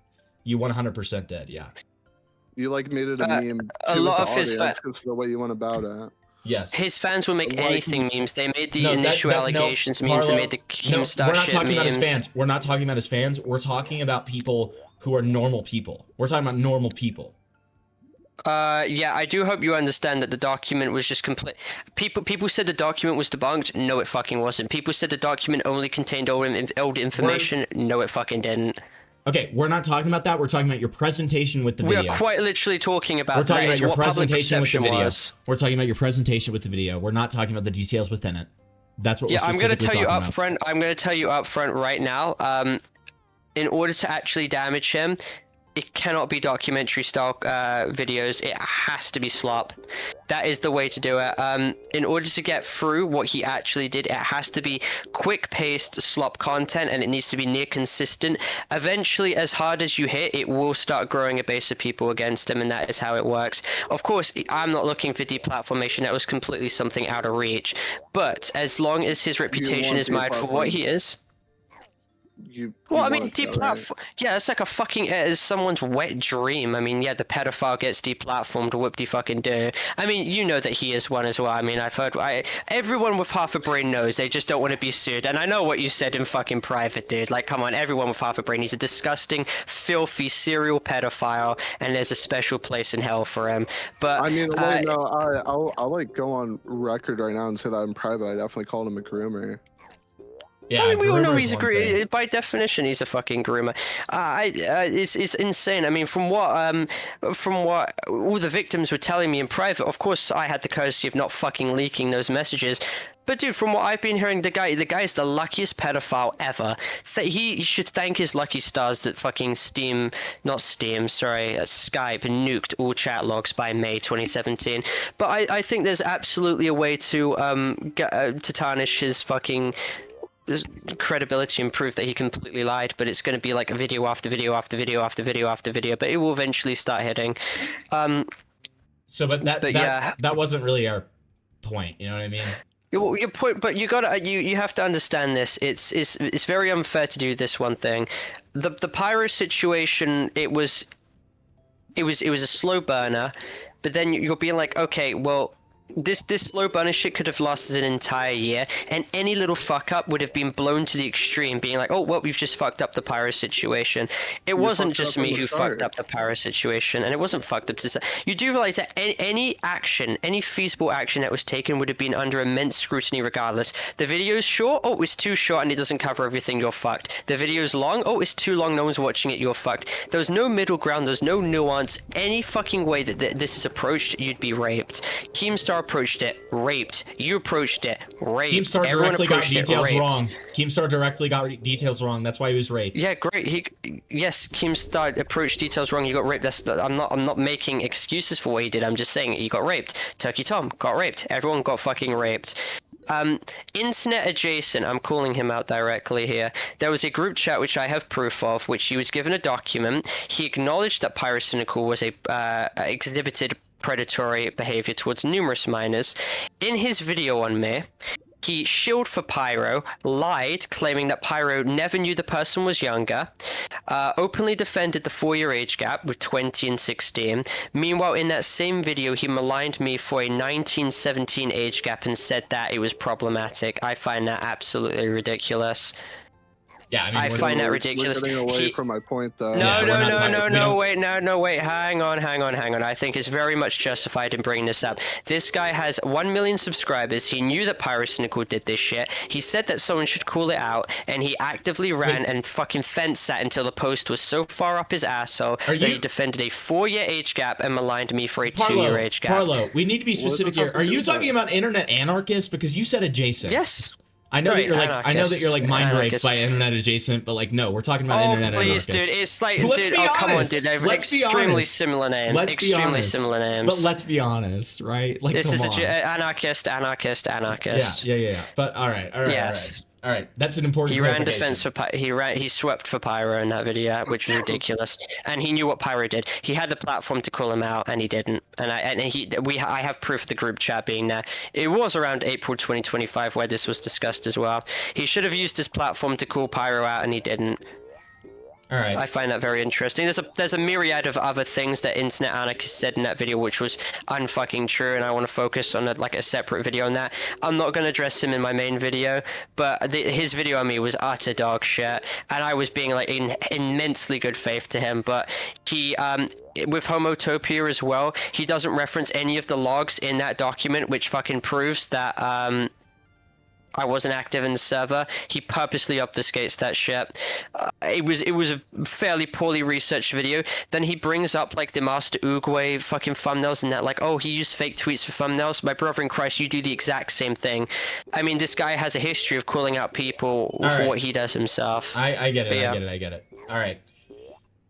Speaker 1: You 100% did, yeah.
Speaker 3: You like made it a meme to
Speaker 11: a lot of
Speaker 3: his
Speaker 11: his
Speaker 3: audience because the way you went about it.
Speaker 1: Yes.
Speaker 11: His fans will make
Speaker 3: Like-
Speaker 11: anything memes. They made the initial allegations memes.
Speaker 1: Parlo,
Speaker 11: They made the Keemstar
Speaker 1: we're not
Speaker 11: shit
Speaker 1: talking about his
Speaker 11: memes.
Speaker 1: fans. We're not talking about his fans. We're talking about people who are normal people. We're talking about normal people.
Speaker 11: Yeah, I do hope you understand that the document was just complete. People said the document was debunked. No, it fucking wasn't. People said the document only contained old information. No, it fucking didn't.
Speaker 1: Okay, we're not talking about that. We're talking about your presentation with the video.
Speaker 11: We are quite literally talking about.
Speaker 1: We're talking
Speaker 11: that
Speaker 1: about your
Speaker 11: what public
Speaker 1: presentation with the
Speaker 11: perception
Speaker 1: video.
Speaker 11: was.
Speaker 1: We're talking about your presentation with the video. We're not talking about the details within it. That's what.
Speaker 11: Yeah,
Speaker 1: we're
Speaker 11: I'm gonna
Speaker 1: specifically
Speaker 11: tell you
Speaker 1: talking
Speaker 11: up
Speaker 1: about.
Speaker 11: front. I'm gonna tell you up front right now. In order to actually damage him, it cannot be documentary style videos. It has to be slop. That is the way to do it. In order to get through what he actually did, it has to be quick-paced slop content, and it needs to be near consistent. Eventually, as hard as you hit, it will start growing a base of people against him, and that is how it works. Of course, I'm not looking for deplatformation. That was completely something out of reach. But as long as his reputation is mired for what he is... Well, I mean, yeah, it's like a fucking, it's someone's wet dream. I mean, yeah, the pedophile gets deplatformed, whoop-de-fucking do. I mean, you know that he is one as well. I mean, I've heard, everyone with half a brain knows they just don't want to be sued. And I know what you said in fucking private, dude. Like, come on, everyone with half a brain. He's a disgusting, filthy, serial pedophile, and there's a special place in hell for him. But
Speaker 3: I mean, I'll like go on record right now and say that in private. I definitely called him a groomer.
Speaker 1: Yeah,
Speaker 11: I mean, we all know he's a by definition he's a fucking groomer. It's insane. I mean, from what all the victims were telling me in private, of course I had the courtesy of not fucking leaking those messages. But dude, from what I've been hearing, the guy is the luckiest pedophile ever. He should thank his lucky stars that fucking Skype nuked all chat logs by May 2017. But I think there's absolutely a way to tarnish his fucking credibility and prove that he completely lied, but it's going to be like a video after video after video after video after video, but it will eventually start hitting.
Speaker 1: That wasn't really our point, you know what I mean?
Speaker 11: Your point, but you have to understand this. It's very unfair to do this one thing. The pyro situation, it was a slow burner, but then you're being like, okay, well, this slow burner shit could have lasted an entire year, and any little fuck up would have been blown to the extreme, being like, oh, well, we've just fucked up the pyro situation. It wasn't just me who fucked up the pyro situation, and it wasn't fucked up to... You do realize that any feasible action that was taken would have been under immense scrutiny regardless. The video's short, oh, it's too short and it doesn't cover everything, you're fucked. The video's long, oh, it's too long, no one's watching it, you're fucked. There was no middle ground, there's no nuance. Any fucking way that this is approached, you'd be raped. Keemstar approached it, raped. You approached it, raped.
Speaker 1: Keemstar directly got details wrong. Keemstar directly got details wrong. That's why he was raped.
Speaker 11: Yeah, great. Yes, Keemstar approached details wrong. You got raped. I'm not making excuses for what he did. I'm just saying he got raped. Turkey Tom got raped. Everyone got fucking raped. Internet adjacent, I'm calling him out directly here. There was a group chat which I have proof of, which he was given a document. He acknowledged that Pyrocynical was exhibited predatory behavior towards numerous minors. In his video on me, he shilled for Pyro, lied, claiming that Pyro never knew the person was younger, openly defended the 4-year age gap with 20 and 16. Meanwhile, in that same video, he maligned me for a 19-17 age gap and said that it was problematic. I find that absolutely ridiculous.
Speaker 1: Yeah, I mean,
Speaker 11: I find that ridiculous.
Speaker 3: We're getting away from my point, though.
Speaker 11: No, wait, hang on. I think it's very much justified in bringing this up. This guy has 1 million subscribers. He knew that Pyrocynical did this shit. He said that someone should call it out, and he actively ran and fucking fence sat until the post was so far up his asshole that he defended a 4-year age gap and maligned me for a 2-year age gap.
Speaker 1: Parlo, we need to be specific here. Are you talking about internet anarchists? Because you said adjacent.
Speaker 11: Yes.
Speaker 1: I know that you're like, I know that you're like mind raped by internet adjacent, but like, no, we're talking about internet anarchists.
Speaker 11: Please, dude, it's like, come on, dude, they're extremely similar names. Extremely similar names.
Speaker 1: But let's be honest, right? Like,
Speaker 11: this is
Speaker 1: an
Speaker 11: anarchist.
Speaker 1: Yeah. But all right. Yes. All right, that's an important.
Speaker 11: He ran defense for he swept for Pyro in that video, which was ridiculous. And he knew what Pyro did. He had the platform to call him out, and he didn't. And I have proof of the group chat being there. It was around April 2025 where this was discussed as well. He should have used his platform to call Pyro out, and he didn't.
Speaker 1: All right.
Speaker 11: I find that very interesting. There's a myriad of other things that Internet Anarchist said in that video, which was unfucking true, and I want to focus on a separate video on that. I'm not going to address him in my main video, but his video on me was utter dog shit, and I was being like in immensely good faith to him. But he, with Homotopia as well, he doesn't reference any of the logs in that document, which fucking proves that I wasn't active in the server. He purposely obfuscates that shit. It was a fairly poorly researched video. Then he brings up like the Master Oogway fucking thumbnails and that, like, oh, he used fake tweets for thumbnails. My brother in Christ, you do the exact same thing. I mean, this guy has a history of calling out people for what he does himself.
Speaker 1: I get it.
Speaker 11: Yeah.
Speaker 1: I get it. All right.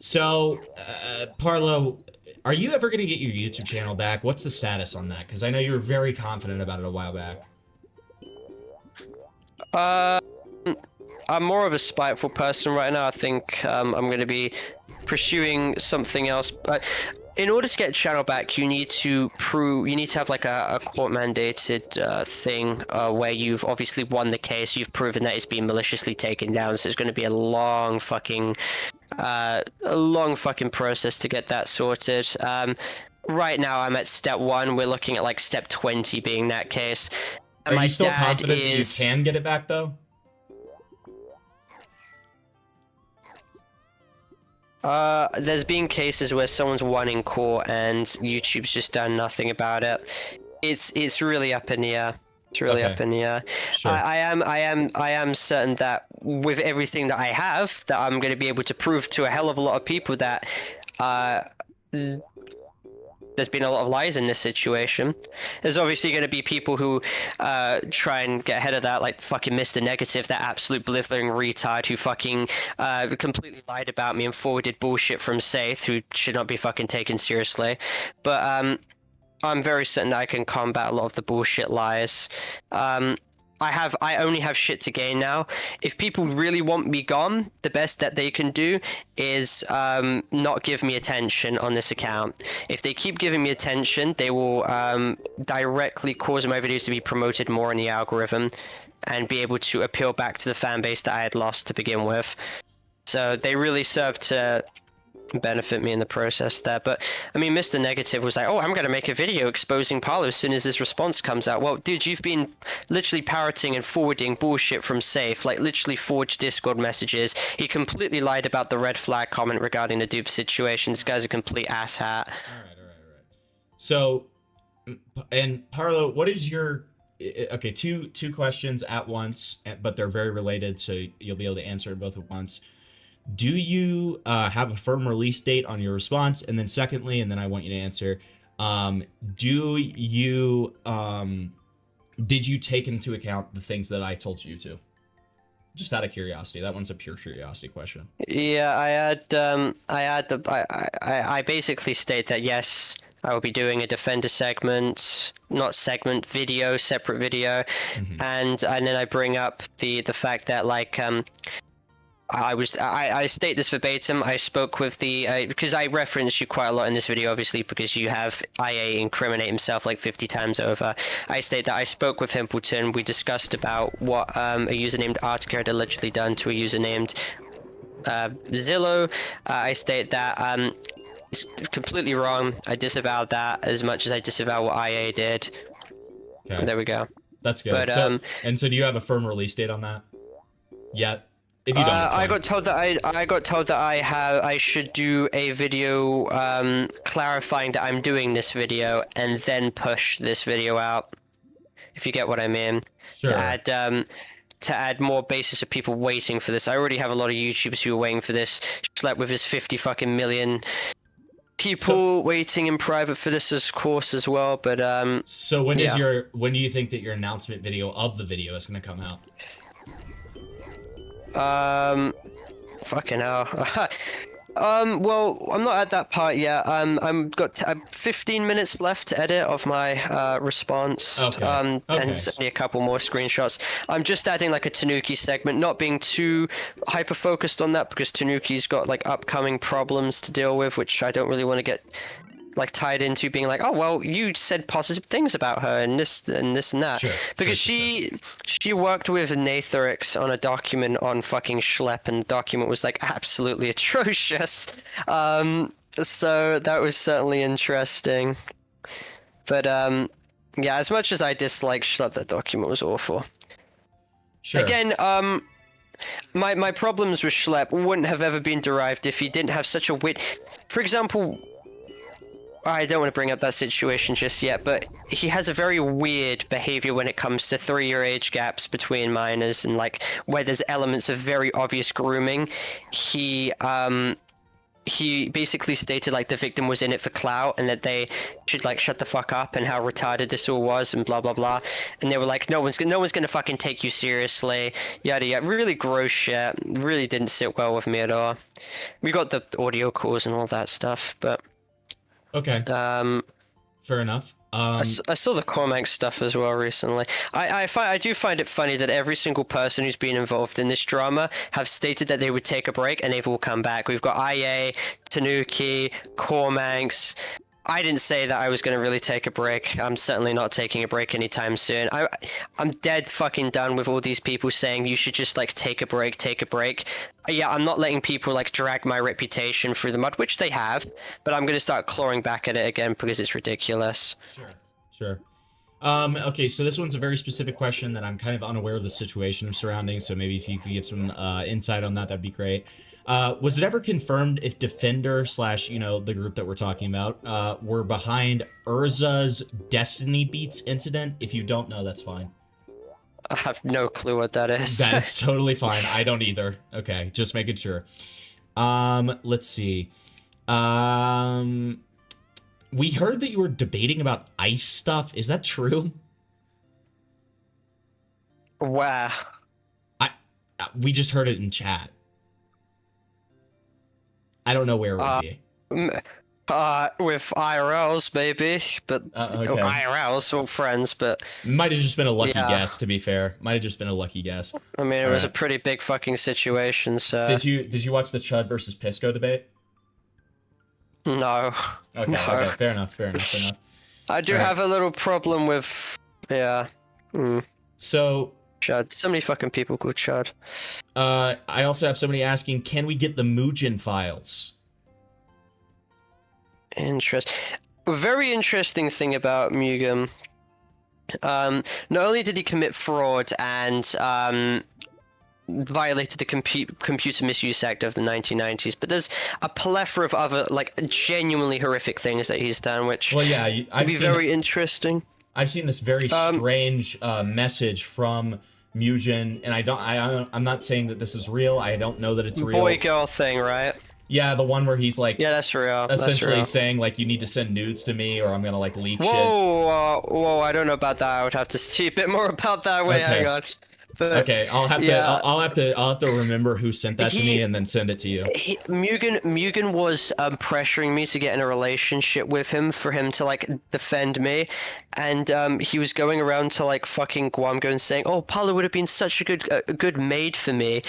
Speaker 1: So, Parlo, are you ever going to get your YouTube channel back? What's the status on that? Because I know you were very confident about it a while back.
Speaker 11: I'm more of a spiteful person right now. I think I'm going to be pursuing something else. But in order to get a channel back, you need to have like a court-mandated thing where you've obviously won the case. You've proven that it's been maliciously taken down. So it's going to be a long fucking process to get that sorted. Right now, I'm at step 1. We're looking at like step 20 being that case.
Speaker 1: Are you still confident that you can get it back, though?
Speaker 11: There's been cases where someone's won in court and YouTube's just done nothing about it. It's really up in the air. It's really up in the air.
Speaker 1: Sure.
Speaker 11: I am certain that with everything that I have, that I'm going to be able to prove to a hell of a lot of people that there's been a lot of lies in this situation. There's obviously going to be people who try and get ahead of that, like fucking Mr. Negative, that absolute blithering retard who fucking completely lied about me and forwarded bullshit from Saith, who should not be fucking taken seriously. But I'm very certain that I can combat a lot of the bullshit lies. I only have shit to gain now. If people really want me gone, the best that they can do is not give me attention on this account. If they keep giving me attention, they will directly cause my videos to be promoted more in the algorithm and be able to appeal back to the fan base that I had lost to begin with. So they really serve to benefit me in the process there. But I mean, Mr. Negative was like, oh, I'm gonna make a video exposing Parlo as soon as his response comes out. Well, dude, you've been literally parroting and forwarding bullshit from Safe, like literally forged Discord messages. He completely lied about the red flag comment regarding the dupe situation. This guy's a complete asshat.
Speaker 1: All right. So, and Parlo, what is your... Okay, two questions at once, but they're very related, so you'll be able to answer both at once. Do you have a firm release date on your response? And then secondly, and then I want you to answer, did you take into account the things that I told you to? Just out of curiosity. That one's a pure curiosity question.
Speaker 11: Yeah, I basically state that yes, I will be doing a Defender segment, video, separate video, and then I bring up the fact that like I state this verbatim. I spoke with the because I referenced you quite a lot in this video, obviously, because you have IA incriminate himself like 50 times over. I state that I spoke with Himpleton. We discussed about what a user named Artica had allegedly done to a user named Zillow. I state that it's completely wrong. I disavowed that as much as I disavow what IA did.
Speaker 1: Okay.
Speaker 11: There we go.
Speaker 1: That's good.
Speaker 11: But
Speaker 1: so do you have a firm release date on that yet? If you don't,
Speaker 11: I got told that I should do a video clarifying that I'm doing this video and then push this video out. If you get what I mean.
Speaker 1: Sure.
Speaker 11: To add more basis of people waiting for this. I already have a lot of YouTubers who are waiting for this. Schlep with his 50 fucking million people waiting in private for this, of course, as well. But
Speaker 1: so when do you think that your announcement video of the video is going to come out?
Speaker 11: Fucking hell. Well, I'm not at that part yet. I've got 15 minutes left to edit of my response.
Speaker 1: Okay.
Speaker 11: And send me a couple more screenshots. I'm just adding like a Tanuki segment, not being too hyper focused on that because Tanuki's got like upcoming problems to deal with, which I don't really want to get like tied into being like, oh well, you said positive things about her and this and this and that,
Speaker 1: Sure,
Speaker 11: because
Speaker 1: sure.
Speaker 11: she worked with Natherix on a document on fucking Schlep, and the document was like absolutely atrocious. So that was certainly interesting. But yeah, as much as I dislike Schlep, that document was awful.
Speaker 1: Sure.
Speaker 11: Again, my problems with Schlep wouldn't have ever been derived if he didn't have such a wit. For example, I don't want to bring up that situation just yet, but he has a very weird behavior when it comes to 3-year age gaps between minors, and like where there's elements of very obvious grooming. He basically stated like the victim was in it for clout and that they should like shut the fuck up and how retarded this all was and blah blah blah. And they were like, no one's gonna fucking take you seriously, yada yada. Really gross shit. Really didn't sit well with me at all. We got the audio calls and all that stuff, but
Speaker 1: Okay. Fair enough.
Speaker 11: I saw the Cormac stuff as well recently. I do find it funny that every single person who's been involved in this drama have stated that they would take a break, and they've all come back. We've got IA, Tanuki, Cormacs. I didn't say that I was going to really take a break. I'm certainly not taking a break anytime soon. I'm dead fucking done with all these people saying you should just like take a break, take a break. Yeah, I'm not letting people like drag my reputation through the mud, which they have, but I'm going to start clawing back at it again because it's ridiculous.
Speaker 1: Sure. Okay, so this one's a very specific question that I'm kind of unaware of the situation surrounding, so maybe if you could give some insight on that, that'd be great. Was it ever confirmed if Defender / the group that we're talking about, were behind Urza's Destiny Beats incident? If you don't know, that's fine.
Speaker 11: I have no clue what that is.
Speaker 1: That is totally fine. I don't either. Okay, just making sure. Let's see. We heard that you were debating about ice stuff. Is that true?
Speaker 11: Wow.
Speaker 1: We just heard it in chat. I don't know where it would be.
Speaker 11: With IRLs, maybe, but
Speaker 1: okay.
Speaker 11: IRLs, all friends, but
Speaker 1: might have just been a lucky guess. To be fair, might have just been a lucky guess.
Speaker 11: I mean, it was a pretty big fucking situation. So
Speaker 1: did you watch the Chud versus Pisco debate?
Speaker 11: No.
Speaker 1: Okay.
Speaker 11: No.
Speaker 1: Okay. Fair enough.
Speaker 11: I do have a little problem with
Speaker 1: So
Speaker 11: Chud. So many fucking people called Chud.
Speaker 1: I also have somebody asking, can we get the Mugen files?
Speaker 11: Very interesting thing about Mugen. Not only did he commit fraud and violated the Computer Misuse Act of the 1990s, but there's a plethora of other like genuinely horrific things that he's done, which would be very interesting.
Speaker 1: I've seen this very strange message from Mugen, and I'm not saying that this is real. I don't know that it's real.
Speaker 11: Boy girl thing, right?
Speaker 1: Yeah, the one where he's like,
Speaker 11: yeah, that's real.
Speaker 1: Essentially saying like, you need to send nudes to me, or I'm gonna like leak shit.
Speaker 11: Whoa! I don't know about that. I would have to see a bit more about that. Wait, hang on. But,
Speaker 1: okay, I'll have to remember who sent that to me and then send it to you.
Speaker 11: Mugen was pressuring me to get in a relationship with him for him to like defend me, and he was going around to like fucking Guamgo and saying, "Oh, Parlo would have been such a good maid for me,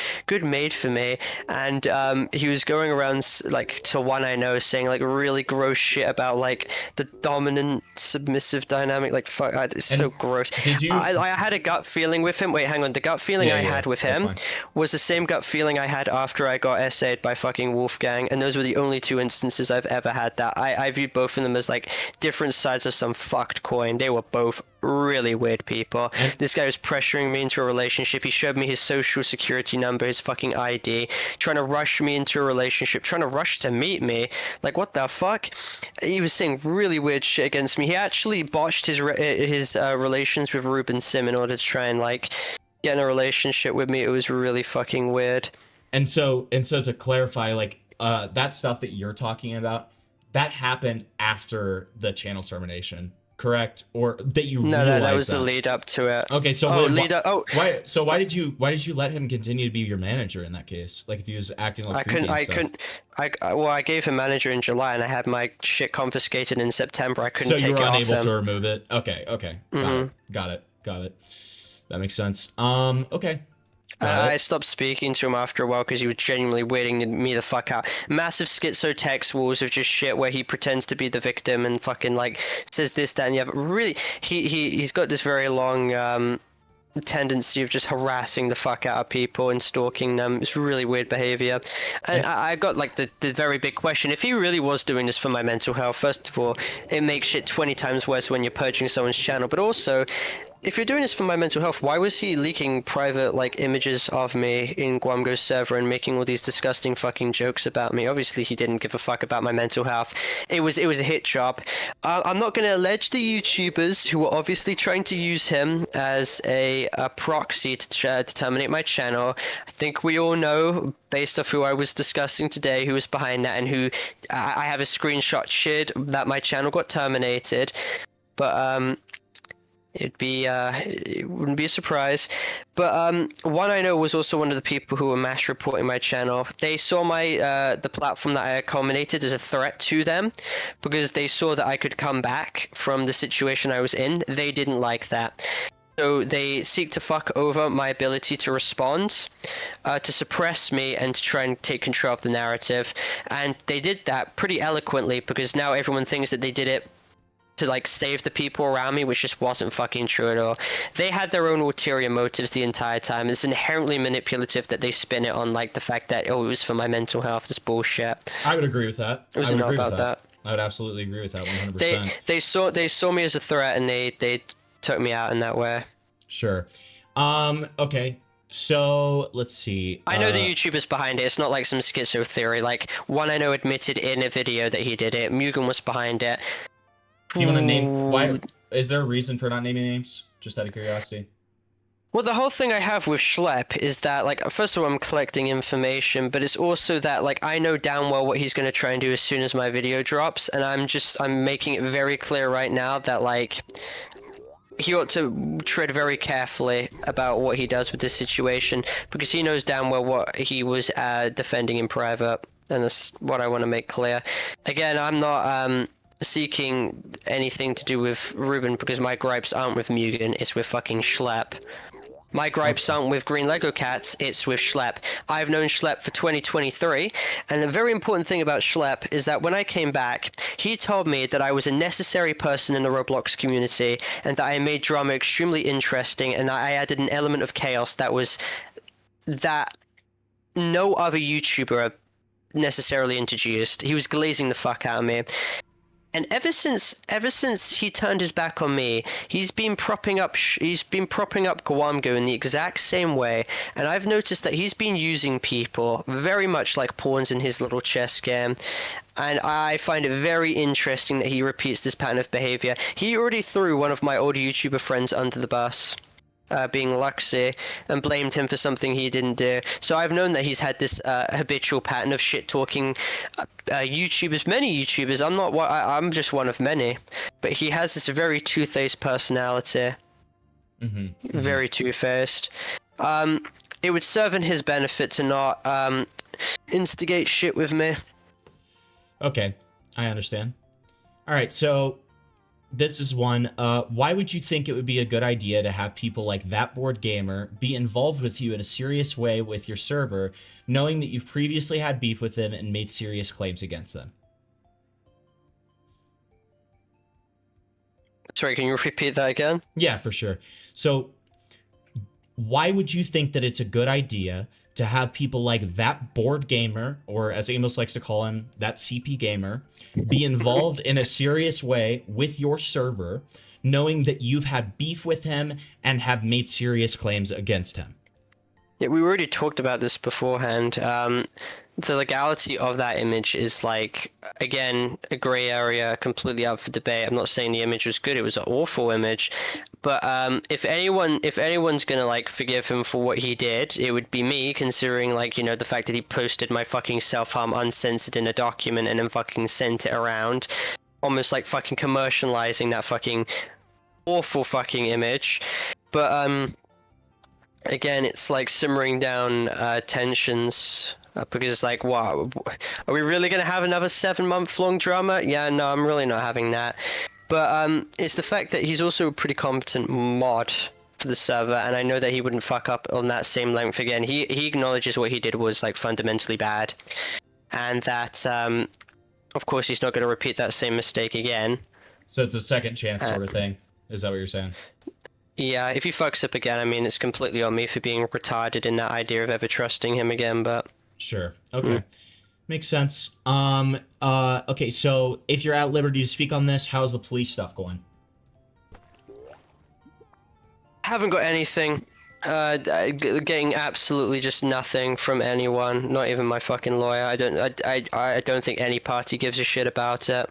Speaker 11: and he was going around like to one I know saying like really gross shit about like the dominant submissive dynamic. Like fuck, it's so gross.
Speaker 1: Did you?
Speaker 11: I had a gut feeling with him. Wait, hang on. The gut feeling I had with him was the same gut feeling I had after I got essayed by fucking Wolfgang, and those were the only two instances I've ever had that. I viewed both of them as like different sides of some fucked coin. They were both really weird people. This guy was pressuring me into a relationship. He showed me his social security number, his fucking ID, trying to rush me into a relationship, trying to rush to meet me. Like, what the fuck? He was saying really weird shit against me. He actually botched his relations with Ruben Sim in order to try and like get in a relationship with me. It was really fucking weird. And so
Speaker 1: to clarify, like that stuff that you're talking about, that happened after the channel termination, correct? Or that you realized
Speaker 11: that was the lead up to it.
Speaker 1: Okay, so why did you let him continue to be your manager in that case? Like if he was acting like
Speaker 11: I gave him manager in July and I had my shit confiscated in September. I couldn't take it off him.
Speaker 1: So you were unable to remove it? Okay. Got it. That makes sense. Okay. Got
Speaker 11: I
Speaker 1: it.
Speaker 11: stopped speaking to him after a while because he was genuinely weirding me the fuck out. Massive schizo text walls of just shit where he pretends to be the victim and fucking like says this, that, and the other. Really, he's got this very long tendency of just harassing the fuck out of people and stalking them. It's really weird behavior. And I got like the very big question. If he really was doing this for my mental health, first of all, it makes shit 20 times worse when you're purging someone's channel. But also, if you're doing this for my mental health, why was he leaking private like images of me in Guamgo's server and making all these disgusting fucking jokes about me? Obviously, he didn't give a fuck about my mental health. It was a hit job. I'm not going to allege the YouTubers who were obviously trying to use him as a proxy to terminate my channel. I think we all know, based off who I was discussing today, who was behind that and who I have a screenshot shared that my channel got terminated. But it wouldn't be a surprise. But one I know was also one of the people who were mass reporting my channel. They saw my the platform that I culminated as a threat to them because they saw that I could come back from the situation I was in. They didn't like that. So they seek to fuck over my ability to respond, to suppress me, and to try and take control of the narrative. And they did that pretty eloquently because now everyone thinks that they did it to like save the people around me, which just wasn't fucking true at all. They had their own ulterior motives the entire time. It's inherently manipulative that they spin it on like the fact that it was for my mental health. It's bullshit.
Speaker 1: I would agree with that.
Speaker 11: It was
Speaker 1: I would
Speaker 11: not
Speaker 1: agree with
Speaker 11: about that.
Speaker 1: I would absolutely agree with that 100%.
Speaker 11: They saw me as a threat and they took me out in that way.
Speaker 1: Sure. Okay. So let's see.
Speaker 11: I know the YouTubers behind it. It's not like some schizo theory. Like one I know admitted in a video that he did it. Mugen was behind it.
Speaker 1: Do you want to name? Why? Is there a reason for not naming names? Just out of curiosity.
Speaker 11: Well, the whole thing I have with Schlep is that, like, first of all, I'm collecting information, but it's also that, like, I know damn well what he's going to try and do as soon as my video drops, and I'm making it very clear right now that, like, he ought to tread very carefully about what he does with this situation, because he knows damn well what he was defending in private, and that's what I want to make clear. Again, I'm not, seeking anything to do with Ruben because my gripes aren't with Mugen, it's with fucking Schlep. My gripes aren't with Green Lego Cats, it's with Schlep. I've known Schlep for 2023, and a very important thing about Schlep is that when I came back, he told me that I was a necessary person in the Roblox community, and that I made drama extremely interesting, and I added an element of chaos that no other YouTuber necessarily introduced. He was glazing the fuck out of me. And ever since he turned his back on me, he's been propping up Guamgo in the exact same way, and I've noticed that he's been using people very much like pawns in his little chess game. And I find it very interesting that he repeats this pattern of behavior. He already threw one of my old YouTuber friends under the bus, being Luxy, and blamed him for something he didn't do. So I've known that he's had this habitual pattern of shit-talking YouTubers, many YouTubers. I'm just one of many. But he has this very two-faced personality.
Speaker 1: Mm-hmm.
Speaker 11: Very two-faced. It would serve in his benefit to not instigate shit with me.
Speaker 1: Okay, I understand. All right, so this is one. Why would you think it would be a good idea to have people like That Board Gamer be involved with you in a serious way with your server, knowing that you've previously had beef with them and made serious claims against them?
Speaker 11: Sorry, can you repeat that again?
Speaker 1: Yeah, for sure. So why would you think that it's a good idea to have people like That Board Gamer, or as Amos likes to call him, That CP Gamer, be involved in a serious way with your server, knowing that you've had beef with him and have made serious claims against him?
Speaker 11: Yeah, we already talked about this beforehand. The legality of that image is, like, again, a gray area, completely up for debate. I'm not saying the image was good; it was an awful image. But if anyone's gonna like forgive him for what he did, it would be me, considering, like, you know, the fact that he posted my fucking self-harm uncensored in a document and then fucking sent it around, almost like fucking commercializing that fucking awful fucking image. But again, it's like simmering down tensions. Because, like, wow, are we really going to have another 7-month-long drama? Yeah, no, I'm really not having that. But it's the fact that he's also a pretty competent mod for the server, and I know that he wouldn't fuck up on that same length again. He acknowledges what he did was like fundamentally bad, and that of course he's not going to repeat that same mistake again.
Speaker 1: So it's a second chance sort of thing. Is that what you're saying?
Speaker 11: Yeah, if he fucks up again, I mean, it's completely on me for being retarded in that idea of ever trusting him again, but...
Speaker 1: Sure. Okay. Makes sense. Okay, so if you're at liberty to speak on this, how's the police stuff going?
Speaker 11: Haven't got anything. Getting absolutely just nothing from anyone, not even my fucking lawyer. I don't think any party gives a shit about it.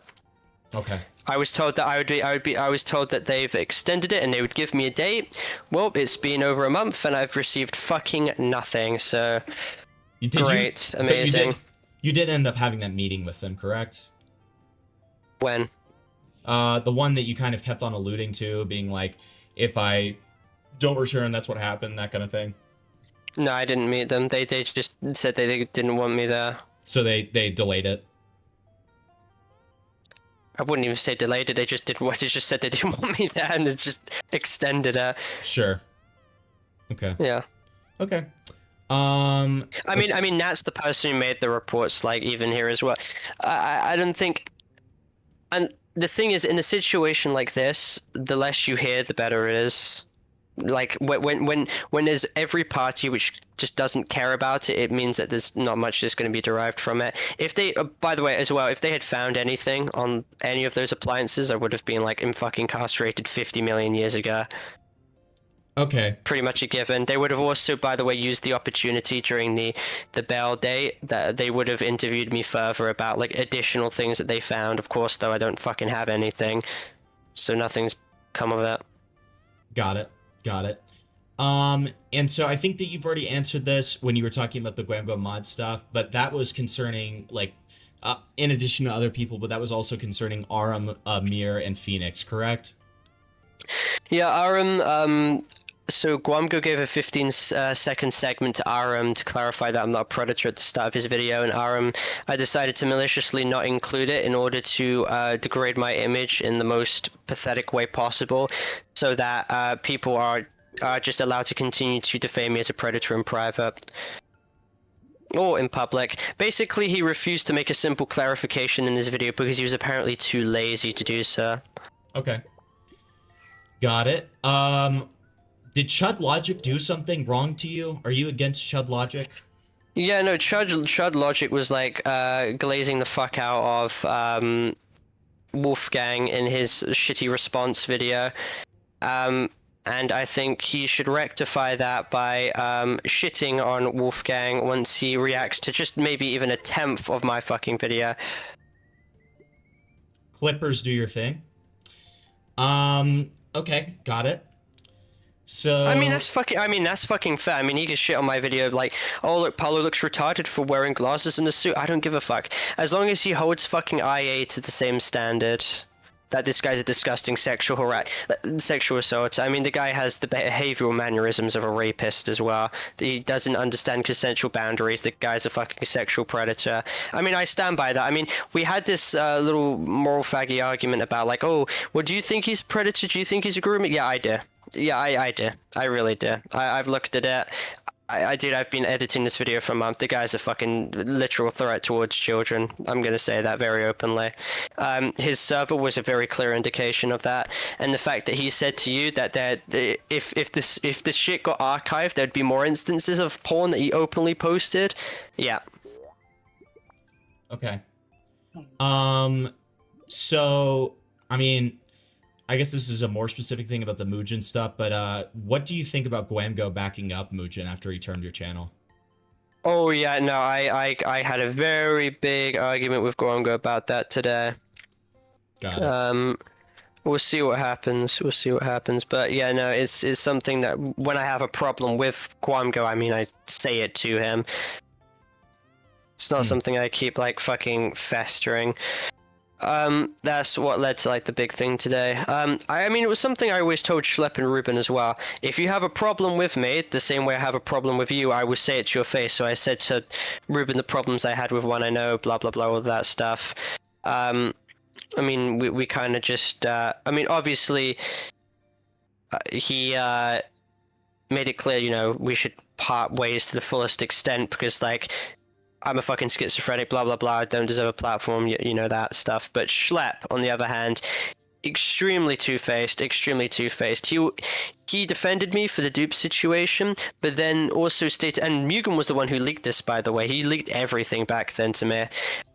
Speaker 1: Okay.
Speaker 11: I was told that I was told that they've extended it and they would give me a date. Well, it's been over a month and I've received fucking nothing. So great, amazing.
Speaker 1: You did end up having that meeting with them, correct?
Speaker 11: When?
Speaker 1: The one that you kind of kept on alluding to, being like, if I don't return, that's what happened, that kind of thing.
Speaker 11: No, I didn't meet them. They just said they didn't want me there.
Speaker 1: So they delayed it.
Speaker 11: I wouldn't even say delayed it. They just did what? They just said they didn't want me there, and it just extended it.
Speaker 1: Sure. Okay.
Speaker 11: Yeah.
Speaker 1: Okay.
Speaker 11: I mean, Nat's the person who made the reports, like, even here as well. I don't think... And the thing is, in a situation like this, the less you hear, the better it is. Like, when there's every party which just doesn't care about it, it means that there's not much that's going to be derived from it. If they... by the way, as well, if they had found anything on any of those appliances, I would have been, like, fucking castrated 50 million years ago.
Speaker 1: Okay.
Speaker 11: Pretty much a given. They would have also, by the way, used the opportunity during the bail date that they would have interviewed me further about like additional things that they found. Of course, though, I don't fucking have anything, so nothing's come of it.
Speaker 1: Got it. Got it. And so I think that you've already answered this when you were talking about the Guamgo mod stuff, but that was concerning like, in addition to other people, but that was also concerning Aram, Mir, and Phoenix, correct?
Speaker 11: Yeah, Aram, so Guamgo gave a 15-second segment to Aram to clarify that I'm not a predator at the start of his video, and Aram, I decided to maliciously not include it in order to degrade my image in the most pathetic way possible, so that people are just allowed to continue to defame me as a predator in private. Or in public. Basically, he refused to make a simple clarification in his video because he was apparently too lazy to do so.
Speaker 1: Okay. Got it. Did Chud Logic do something wrong to you? Are you against Chud Logic?
Speaker 11: Yeah, no, Chud Logic was like glazing the fuck out of Wolfgang in his shitty response video. And I think he should rectify that by shitting on Wolfgang once he reacts to just maybe even a tenth of my fucking video.
Speaker 1: Clippers, do your thing. Okay, got it. So
Speaker 11: I mean that's fucking fair. I mean he can shit on my video like, oh look, Parlo looks retarded for wearing glasses in a suit. I don't give a fuck. As long as he holds fucking IA to the same standard. That this guy's a disgusting sexual assault. I mean, the guy has the behavioral mannerisms of a rapist as well. He doesn't understand consensual boundaries. The guy's a fucking sexual predator. I mean, I stand by that. I mean, we had this little moral faggy argument about like, oh, well, do you think he's a predator? Do you think he's a groomer? Yeah, I do. Yeah, I do. I really do. I've looked at it. I've been editing this video for a month. The guy's a fucking literal threat towards children. I'm going to say that very openly. His server was a very clear indication of that. And the fact that he said to you that if this shit got archived, there'd be more instances of porn that he openly posted. Yeah.
Speaker 1: Okay. So, I mean, I guess this is a more specific thing about the Mugen stuff, but what do you think about Guamgo backing up Mugen after he turned your channel?
Speaker 11: Oh yeah, no, I had a very big argument with Guamgo about that today.
Speaker 1: Got it.
Speaker 11: We'll see what happens. We'll see what happens. But yeah, no, it's something that when I have a problem with Guamgo, I mean, I say it to him. It's not something I keep like fucking festering. That's what led to like the big thing today. I mean, it was something I always told Schlepp and Ruben as well. If you have a problem with me, the same way I have a problem with you, I will say it to your face. So I said to Ruben the problems I had with One I Know, blah blah blah, all that stuff. I mean, we kind of just. I mean, obviously, he made it clear, you know, we should part ways to the fullest extent because, like, I'm a fucking schizophrenic, blah, blah, blah, I don't deserve a platform, you know, that stuff. But Schlepp, on the other hand, extremely two-faced, extremely two-faced. He defended me for the dupe situation, but then also stated, and Mugen was the one who leaked this, by the way. He leaked everything back then to me.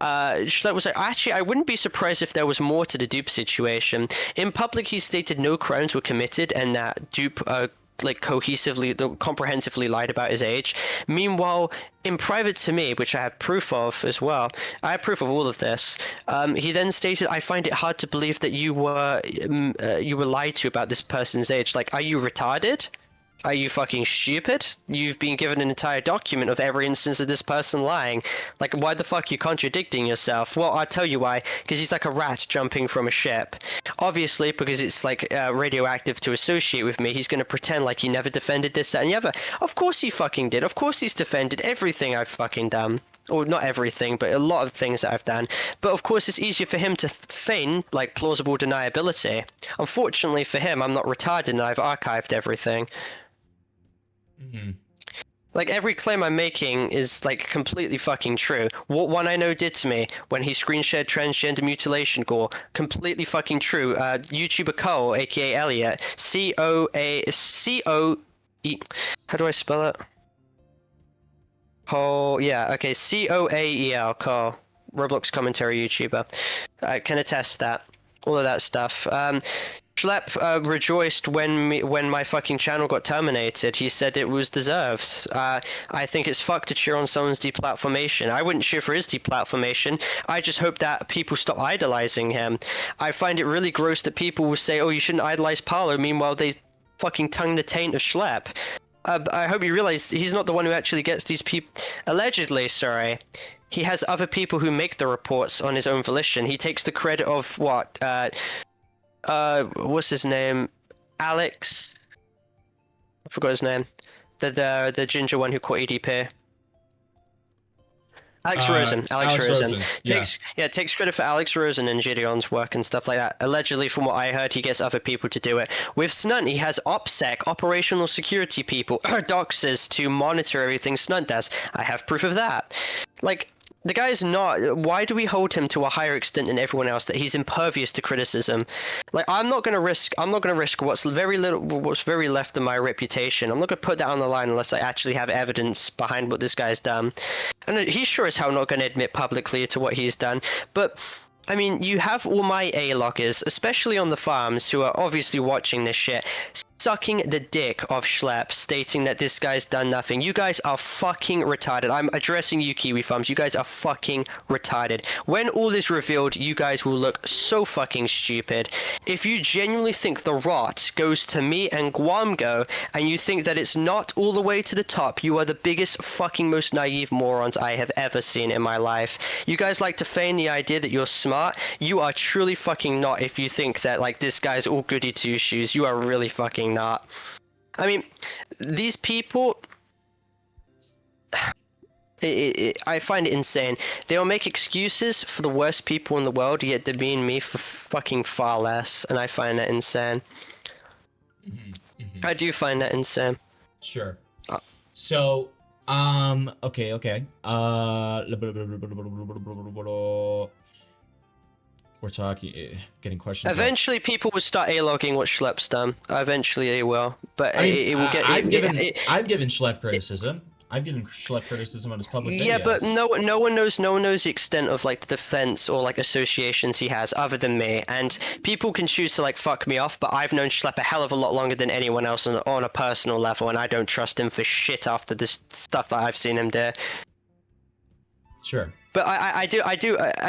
Speaker 11: Schlepp was like, actually, I wouldn't be surprised if there was more to the dupe situation. In public, he stated no crimes were committed and that dupe like comprehensively lied about his age. Meanwhile, in private to me, which I have proof of as well, I have proof of all of this. He then stated, "I find it hard to believe that you were lied to about this person's age. Like, are you retarded? Are you fucking stupid? You've been given an entire document of every instance of this person lying. Like, why the fuck are you contradicting yourself?" Well, I'll tell you why. Because he's like a rat jumping from a ship. Obviously, because it's like radioactive to associate with me, he's going to pretend like he never defended this, that, and the other. Of course he fucking did. Of course he's defended everything I've fucking done. Or not everything, but a lot of things that I've done. But of course it's easier for him to feign, like, plausible deniability. Unfortunately for him, I'm not retarded and I've archived everything.
Speaker 1: Mm-hmm.
Speaker 11: Like, every claim I'm making is, like, completely fucking true. What One I Know did to me when he screen shared transgender mutilation gore, completely fucking true. YouTuber Cole, aka Elliot, C-O-A-C-O-E... How do I spell it? Cole, yeah, okay, C-O-A-E-L, Cole. Roblox commentary YouTuber. I can attest that. All of that stuff. Schlepp rejoiced when my fucking channel got terminated. He said it was deserved. I think it's fucked to cheer on someone's deplatformation. I wouldn't cheer for his deplatformation. I just hope that people stop idolizing him. I find it really gross that people will say, "Oh, you shouldn't idolize Parlo," meanwhile they fucking tongue the taint of Schlepp. I hope you realize he's not the one who actually gets these people... Allegedly, sorry. He has other people who make the reports on his own volition. He takes the credit of what? What's his name? Alex? I forgot his name. The ginger one who caught EDP. Alex Rosen. Alex Rosen. Takes credit for Alex Rosen and Gideon's work and stuff like that. Allegedly, from what I heard, he gets other people to do it. With Snunt, he has OPSEC, operational security people, doxers to monitor everything Snunt does. I have proof of that. Like, the guy's not... Why do we hold him to a higher extent than everyone else, that he's impervious to criticism? Like, I'm not gonna risk what's very left of my reputation. I'm not gonna put that on the line unless I actually have evidence behind what this guy's done. And he's sure as hell not gonna admit publicly to what he's done. But I mean, you have all my A-loggers, especially on the farms, who are obviously watching this shit, sucking the dick of Schlepp, stating that this guy's done nothing. You guys are fucking retarded. I'm addressing you, Kiwi Farms. You guys are fucking retarded. When all is revealed, you guys will look so fucking stupid. If you genuinely think the rot goes to me and Guamgo, and you think that it's not all the way to the top, you are the biggest fucking most naive morons I have ever seen in my life. You guys like to feign the idea that you're smart. You are truly fucking not if you think that, like, this guy's all goody two-shoes. You are really fucking not. I mean, these people... I find it insane. They will make excuses for the worst people in the world, yet they're being me for fucking far less, and I find that insane. I do find that insane.
Speaker 1: Sure. So, okay. We're talking, getting questions.
Speaker 11: Eventually, people will start A-logging what Schlepp's done. Eventually, they will. But
Speaker 1: I mean,
Speaker 11: it will get.
Speaker 1: I've given Schlepp criticism. I've given Schlepp criticism on his public videos.
Speaker 11: Yeah, but no one knows the extent of, like, the defense or, like, associations he has other than me. And people can choose to, like, fuck me off, but I've known Schlepp a hell of a lot longer than anyone else on a personal level, and I don't trust him for shit after this stuff that I've seen him do.
Speaker 1: Sure.
Speaker 11: But I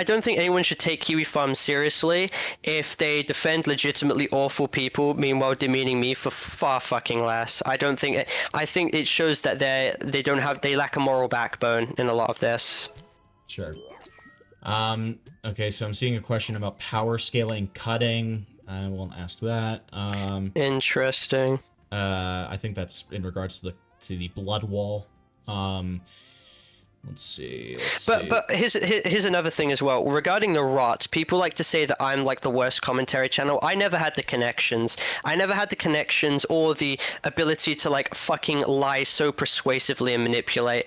Speaker 11: don't think anyone should take Kiwi Farms seriously if they defend legitimately awful people, meanwhile demeaning me for far fucking less. I think it shows that they lack a moral backbone in a lot of this.
Speaker 1: Sure. Okay, so I'm seeing a question about power scaling cutting. I won't ask that.
Speaker 11: Interesting.
Speaker 1: I think that's in regards to the blood wall. Let's see.
Speaker 11: But here's another thing as well regarding the rot. People like to say that I'm like the worst commentary channel. I never had the connections. Or the ability to like fucking lie so persuasively and manipulate.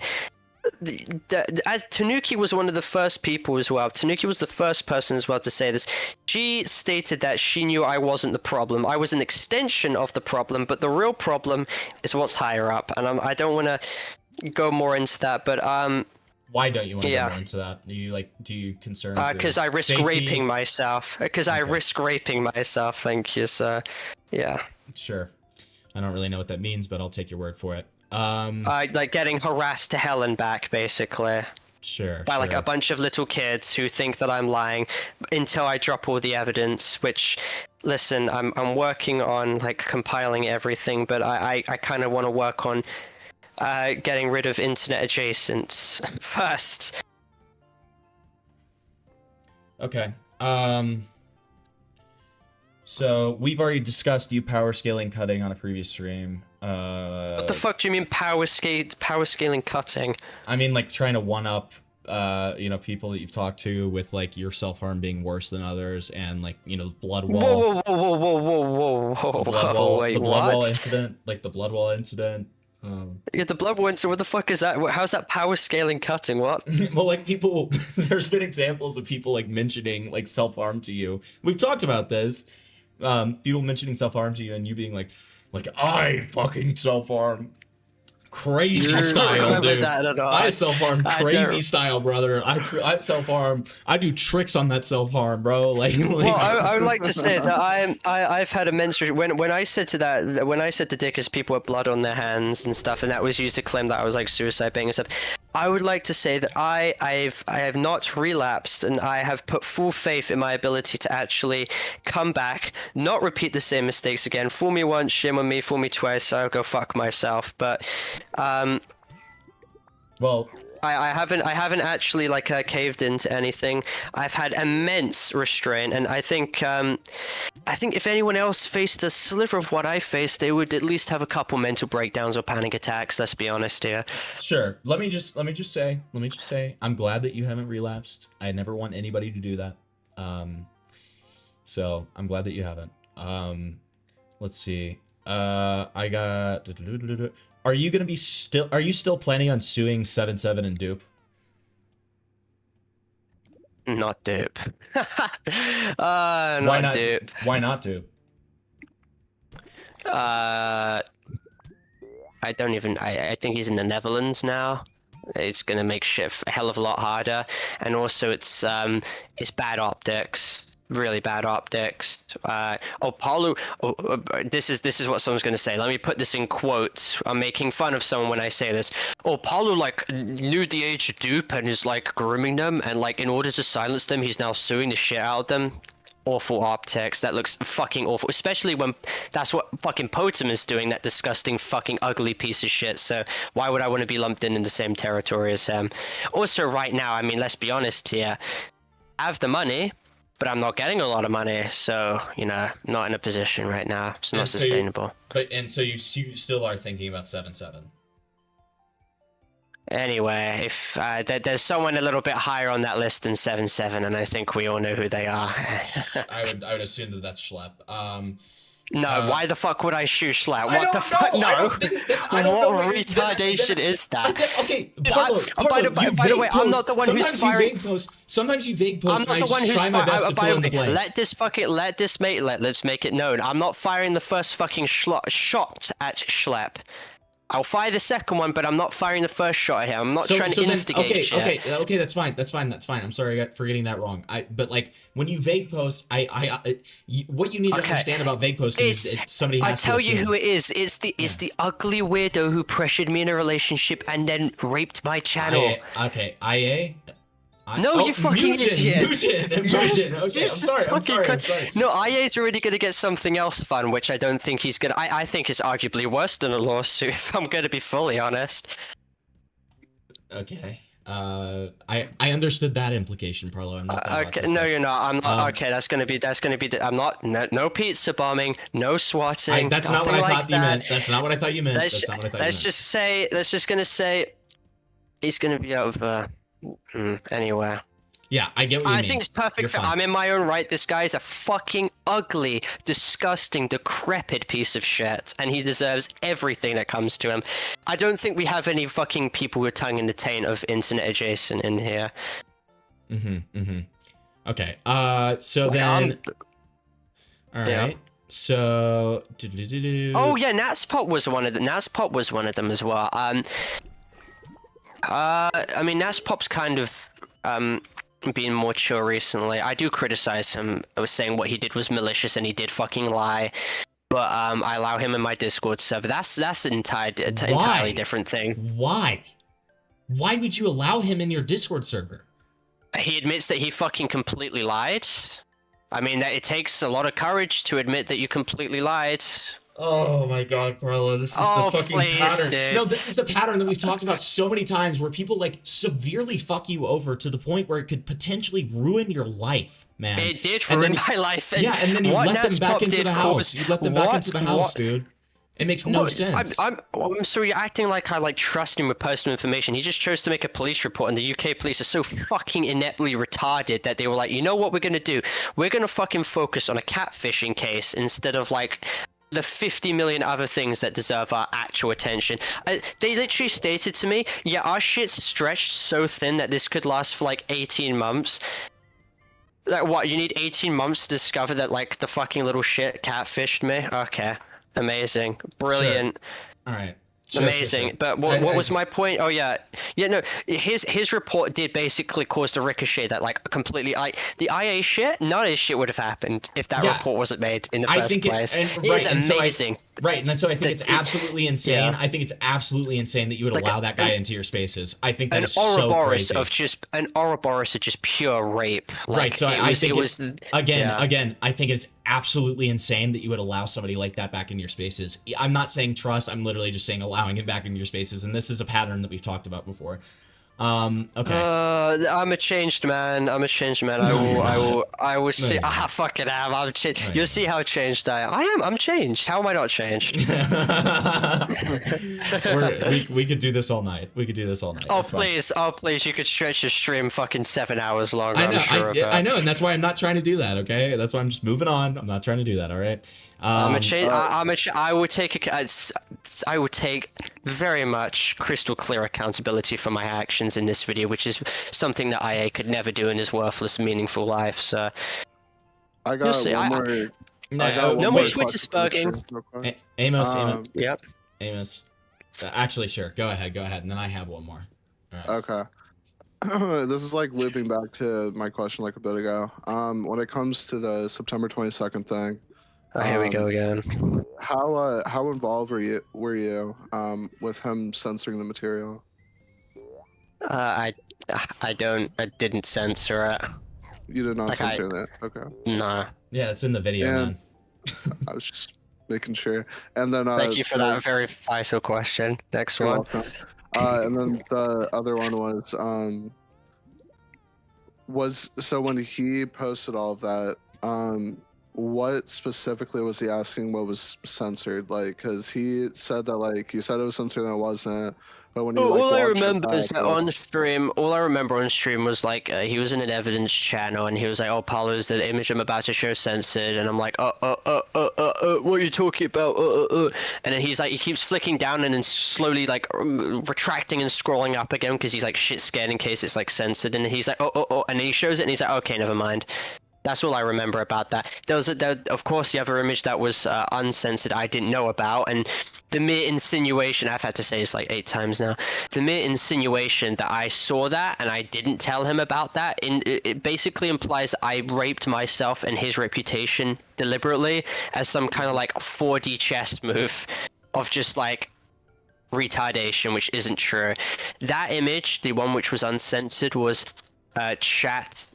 Speaker 11: As Tanuki was one of the first people as well. Tanuki was the first person as well to say this. She stated that she knew I wasn't the problem. I was an extension of the problem, but the real problem is what's higher up. And I don't want to go more into that, but
Speaker 1: why don't you want to go more into that? Do you concern?
Speaker 11: Because I risk raping myself. I risk raping myself. Thank you, sir. Yeah.
Speaker 1: Sure. I don't really know what that means, but I'll take your word for it.
Speaker 11: Like getting harassed to hell and back, basically.
Speaker 1: Sure.
Speaker 11: By like a bunch of little kids who think that I'm lying until I drop all the evidence. Which, listen, I'm working on like compiling everything, but I kind of want to work on getting rid of internet adjacents first.
Speaker 1: Okay. So we've already discussed you power scaling cutting on a previous stream.
Speaker 11: What the fuck do you mean power scaling cutting?
Speaker 1: I mean like trying to one up people that you've talked to with like your self-harm being worse than others and like, blood wall.
Speaker 11: Whoa. Wait,
Speaker 1: the blood
Speaker 11: what?
Speaker 1: wall incident, like the blood wall incident.
Speaker 11: Yeah, the blood wall incident, what the fuck is that? How's that power scaling cutting? What?
Speaker 1: Well, like people, there's been examples of people like mentioning like self-harm to you. We've talked about this. People mentioning self-harm to you and you being like I fucking self-harm crazy style, dude. I self-harm crazy style, brother. I self-harm. I do tricks on that self-harm, bro.
Speaker 11: Well, I would like to say that I've had immense when I said to Dick as people with blood on their hands and stuff, and that was used to claim that I was like suicide baiting and stuff. I would like to say that I have not relapsed, and I have put full faith in my ability to actually come back, not repeat the same mistakes again. Fool me once, shame on me. Fool me twice, I'll go fuck myself. But
Speaker 1: well,
Speaker 11: I haven't actually like caved into anything. I've had immense restraint, and I think if anyone else faced a sliver of what I faced, they would at least have a couple mental breakdowns or panic attacks. Let's be honest here.
Speaker 1: Sure. Let me just say, I'm glad that you haven't relapsed. I never want anybody to do that. So I'm glad that you haven't. Let's see. I got. Are you still planning on suing 77 and Dupe?
Speaker 11: Not Dupe.
Speaker 1: Why not
Speaker 11: Dupe?
Speaker 1: Why not Dupe?
Speaker 11: I don't even. I think he's in the Netherlands now. It's gonna make shit a hell of a lot harder, and also it's bad optics. Really bad optics. Parlo. This is what someone's gonna say. Let me put this in quotes. I'm making fun of someone when I say this. Parlo like knew the age of Dupe and is like grooming them, and like in order to silence them, he's now suing the shit out of them. Awful optics. That looks fucking awful, especially when that's what fucking Potem is doing. That disgusting fucking ugly piece of shit. So why would I want to be lumped in the same territory as him? Also, right now, I mean, let's be honest here. I have the money, but I'm not getting a lot of money, so, not in a position right now. It's not sustainable.
Speaker 1: So you still are thinking about 7-7?
Speaker 11: Anyway, if there's someone a little bit higher on that list than 7-7, and I think we all know who they are.
Speaker 1: I would assume that that's Schlep.
Speaker 11: No, why the fuck would I shoot Schlep? What the fuck? No. What retardation is that?
Speaker 1: Okay, Parlo,
Speaker 11: by the way, I'm not the one who's firing.
Speaker 1: Sometimes you vague post,
Speaker 11: I'm
Speaker 1: and
Speaker 11: not the one who's
Speaker 1: try my best to fill in the blanks.
Speaker 11: Let's make it known. I'm not firing the first fucking shot at Schlep. I'll fire the second one, but I'm not firing the first shot at him. I'm not trying to instigate shit.
Speaker 1: Okay, that's fine. I'm sorry for getting that wrong. But like when you vague post, what you need to understand about vague posting is somebody has to
Speaker 11: I tell you who it is. It's the ugly weirdo who pressured me in a relationship and then raped my channel.
Speaker 1: IA.
Speaker 11: No, you fucking idiot.
Speaker 1: Mutin. Okay, I'm sorry.
Speaker 11: No, IA's already going to get something else fun, which I don't think he's going to... I think it's arguably worse than a lawsuit, if I'm going to be fully honest.
Speaker 1: Okay. I understood that implication, Parlo. I'm not
Speaker 11: okay, no, you're not. I'm not. Okay, that's gonna be. I'm not. No pizza bombing. No swatting.
Speaker 1: That's not what I thought you meant. That's not what I thought you meant.
Speaker 11: Let's just gonna say. He's gonna be out of anywhere.
Speaker 1: Yeah, I get what you
Speaker 11: I
Speaker 1: mean.
Speaker 11: think it's perfect.
Speaker 1: You're fine.
Speaker 11: I'm in my own right. This guy is a fucking ugly, disgusting, decrepit piece of shit, and he deserves everything that comes to him. I don't think we have any fucking people with tongue in the taint of internet adjacent in here.
Speaker 1: Okay. So
Speaker 11: Like,
Speaker 1: then. All right.
Speaker 11: Yeah.
Speaker 1: So.
Speaker 11: Oh yeah, Natspot was one of them. Natspot was one of them as well. I mean, Natspop's kind of being more chill recently. I do criticize him. I was saying what he did was malicious and he did fucking lie. But I allow him in my Discord server. That's an entirely different thing.
Speaker 1: Why? Why would you allow him in your Discord server?
Speaker 11: He admits that he fucking completely lied. I mean, that it takes a lot of courage to admit that you completely lied.
Speaker 1: Oh my god, Parlo, this is the fucking pattern.
Speaker 11: Dude.
Speaker 1: No, this is the pattern that we've talked about so many times where people like severely fuck you over to the point where it could potentially ruin your life, man.
Speaker 11: It did ruin my life.
Speaker 1: And then you let them back into the house. You let them back into the house, dude. It makes no sense.
Speaker 11: I'm sorry, you're acting like I like trust him with personal information. He just chose to make a police report, and the UK police are so fucking ineptly retarded that they were like, you know what we're gonna do? We're gonna fucking focus on a catfishing case instead of like the 50 million other things that deserve our actual attention. They literally stated to me, yeah, our shit's stretched so thin that this could last for like 18 months. Like, what, you need 18 months to discover that, like, the fucking little shit catfished me? Okay. Amazing. Brilliant.
Speaker 1: Sure. All right.
Speaker 11: Amazing. But what was my point? Oh yeah, no. His report did basically cause the ricochet that like completely. The IA shit. None of this shit would have happened if that report wasn't made in the first place. It's amazing.
Speaker 1: And so I think it's absolutely insane. I think it's absolutely insane that you would allow that guy into your spaces. I think that is so crazy.
Speaker 11: An Ouroboros of just pure rape. Like,
Speaker 1: right. So I think it was again. I think it's absolutely insane that you would allow somebody like that back in your spaces. I'm not saying trust. I'm literally just saying allowing him back in your spaces, and this is a pattern that we've talked about before. Okay.
Speaker 11: I'm a changed man. I will see. Fuck it, I'm changed. You'll see how changed I am. I am. I'm changed. How am I not changed?
Speaker 1: we could do this all night.
Speaker 11: Oh please, you could stretch your stream fucking 7 hours longer.
Speaker 1: I know,
Speaker 11: I'm sure of that.
Speaker 1: I know, and that's why I'm not trying to do that. Okay, that's why I'm just moving on. I'm not trying to do that. All right.
Speaker 11: I would take very much crystal clear accountability for my actions in this video, which is something that IA could never do in his worthless, meaningful life. So
Speaker 3: I got one more.
Speaker 11: No more Twitter spurging.
Speaker 1: Amos.
Speaker 11: Yep.
Speaker 1: Amos. Actually, sure. Go ahead, and then I have one more. All right.
Speaker 3: Okay. This is like looping back to my question like a bit ago. When it comes to the September 22nd thing.
Speaker 11: Here we go again.
Speaker 3: How involved were you with him censoring the material?
Speaker 11: I didn't censor it.
Speaker 3: You did not censor that? Okay.
Speaker 11: Nah.
Speaker 1: Yeah, it's in the video, man.
Speaker 3: I was just making sure. And then
Speaker 11: thank you for that very vital question. Next one.
Speaker 3: And then the other one was so when he posted all of that, what specifically was he asking what was censored? Like, because he said that, like, you said it was censored and it wasn't. But when you
Speaker 11: all I remember is that on stream, all I remember on stream was like he was in an evidence channel and he was like, "Oh, Parlo, is the image I'm about to show censored?" And I'm like, what are you talking about? And then he's like, he keeps flicking down and then slowly like retracting and scrolling up again because he's like shit scared in case it's like censored. And he's like, and then he shows it and he's like, okay, never mind. That's all I remember about that. There was, of course, the other image that was uncensored I didn't know about, and the mere insinuation, I've had to say this like 8 times now, the mere insinuation that I saw that and I didn't tell him about that, it basically implies I raped myself and his reputation deliberately as some kind of like 4D chess move of just like retardation, which isn't true. That image, the one which was uncensored, was chat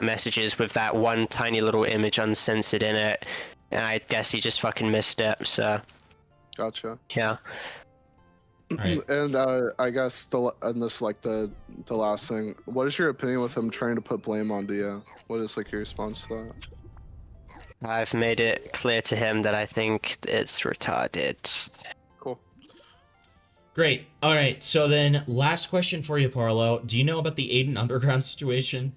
Speaker 11: messages with that one tiny little image uncensored in it, and I guess he just fucking missed it. So
Speaker 3: gotcha.
Speaker 11: Yeah.
Speaker 1: Right.
Speaker 3: And I guess this like the last thing, what is your opinion with him trying to put blame on Dia? What is like your response to that?
Speaker 11: I've made it clear to him that I think it's retarded.
Speaker 3: Cool.
Speaker 1: Great. All right. So then, last question for you, Parlo. Do you know about the Aiden Underground situation?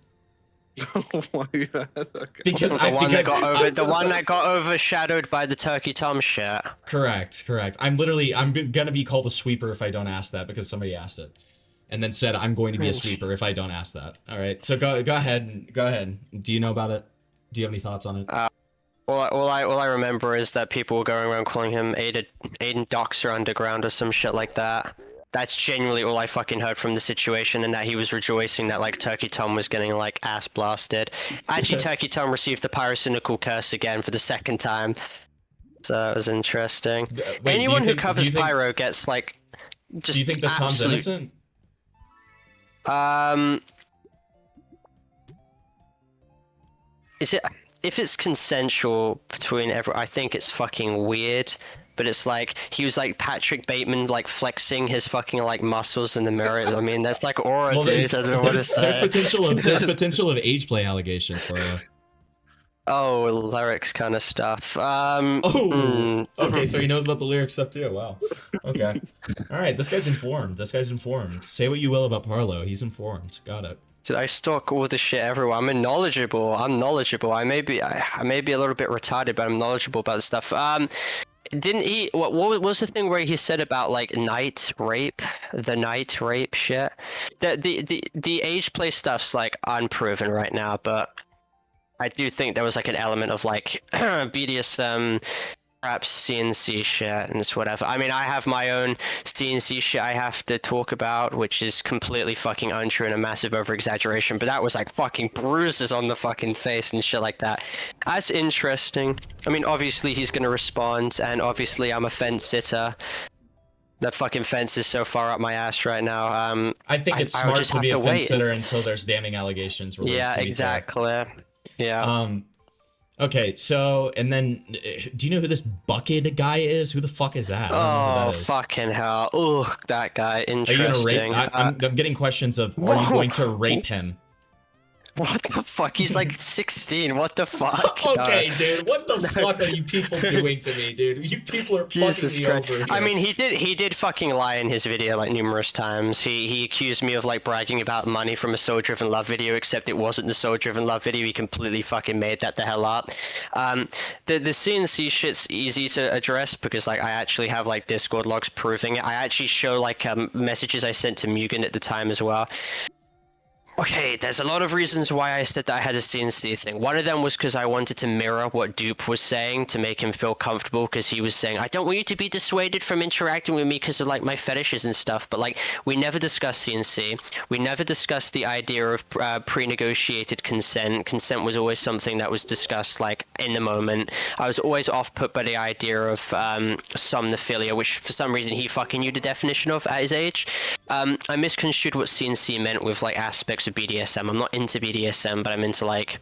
Speaker 3: Oh my god. Okay.
Speaker 1: Because
Speaker 11: The one that got overshadowed by the Turkey Tom shit.
Speaker 1: Correct. I'm gonna be called a sweeper if I don't ask that because somebody asked it, and then said I'm going to be a sweeper if I don't ask that. All right. So go ahead. Go ahead. Do you know about it? Do you have any thoughts on it?
Speaker 11: All I remember is that people were going around calling him Aiden Doxer Underground or some shit like that. That's genuinely all I fucking heard from the situation, and that he was rejoicing that like Turkey Tom was getting like ass blasted. Actually, Turkey Tom received the pyrocynical curse again for the second time, so that was interesting.
Speaker 1: Wait,
Speaker 11: Anyone who covers pyro gets like just.
Speaker 1: Do you think that Tom's innocent?
Speaker 11: Is it? If it's consensual between I think it's fucking weird. But it's like, he was like Patrick Bateman, like flexing his fucking like muscles in the mirror. I mean, that's like aura,
Speaker 1: Well,
Speaker 11: dude. I don't know what to say.
Speaker 1: There's potential of age play allegations for you.
Speaker 11: Oh, lyrics kind of stuff.
Speaker 1: Okay, so he knows about the lyrics stuff too. Wow. Okay. All right, this guy's informed. Say what you will about Parlo. He's informed. Got it.
Speaker 11: Dude, I stalk all this shit everywhere. I'm knowledgeable. I may be a little bit retarded, but I'm knowledgeable about this stuff. Didn't he? What was the thing where he said about like night rape shit? The age play stuff's like unproven right now, but I do think there was like an element of like BDSM, perhaps CNC shit and it's whatever. I mean, I have my own CNC shit I have to talk about, which is completely fucking untrue and a massive over-exaggeration, but that was like fucking bruises on the fucking face and shit like that. That's interesting. I mean, obviously he's gonna respond, and obviously I'm a fence sitter. That fucking fence is so far up my ass right now.
Speaker 1: I think it's smart to be a fence sitter until there's damning allegations released.
Speaker 11: Yeah, exactly. Yeah.
Speaker 1: Okay, so, and then, do you know who this Bucket guy is? Who the fuck is that? I don't know who that is.
Speaker 11: Fucking hell. Ugh, that guy. Interesting.
Speaker 1: Are you gonna rape? I'm getting questions of, are you going to rape him?
Speaker 11: What the fuck? He's like 16. What the fuck?
Speaker 1: Okay, dude. What the fuck are you people doing to me, dude? You people are fucking me over here.
Speaker 11: I mean, he did fucking lie in his video like numerous times. He accused me of like bragging about money from a Soul Driven Love video, except it wasn't the Soul Driven Love video. He completely fucking made that the hell up. The CNC shit's easy to address because like I actually have like Discord logs proving it. I actually show like messages I sent to Mugen at the time as well. Okay, there's a lot of reasons why I said that I had a CNC thing. One of them was because I wanted to mirror what Dupe was saying to make him feel comfortable, because he was saying, I don't want you to be dissuaded from interacting with me because of like my fetishes and stuff, but like we never discussed CNC. We never discussed the idea of pre-negotiated consent. Consent was always something that was discussed like in the moment. I was always off-put by the idea of somnophilia, which for some reason he fucking knew the definition of at his age. I misconstrued what CNC meant with like aspects of BDSM. I'm not into BDSM, but I'm into like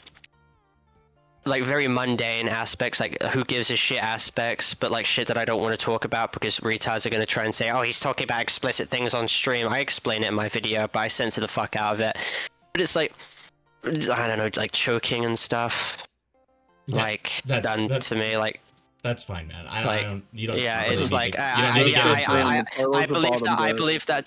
Speaker 11: very mundane aspects, like who gives a shit aspects, but like shit that I don't want to talk about because retards are going to try and say, oh, he's talking about explicit things on stream. I explain it in my video, but I censor the fuck out of it. But it's like, I don't know, like choking and stuff, like done to me, like.
Speaker 1: That's fine, man. I don't. You don't.
Speaker 11: Yeah,
Speaker 1: really
Speaker 11: it's like I believe that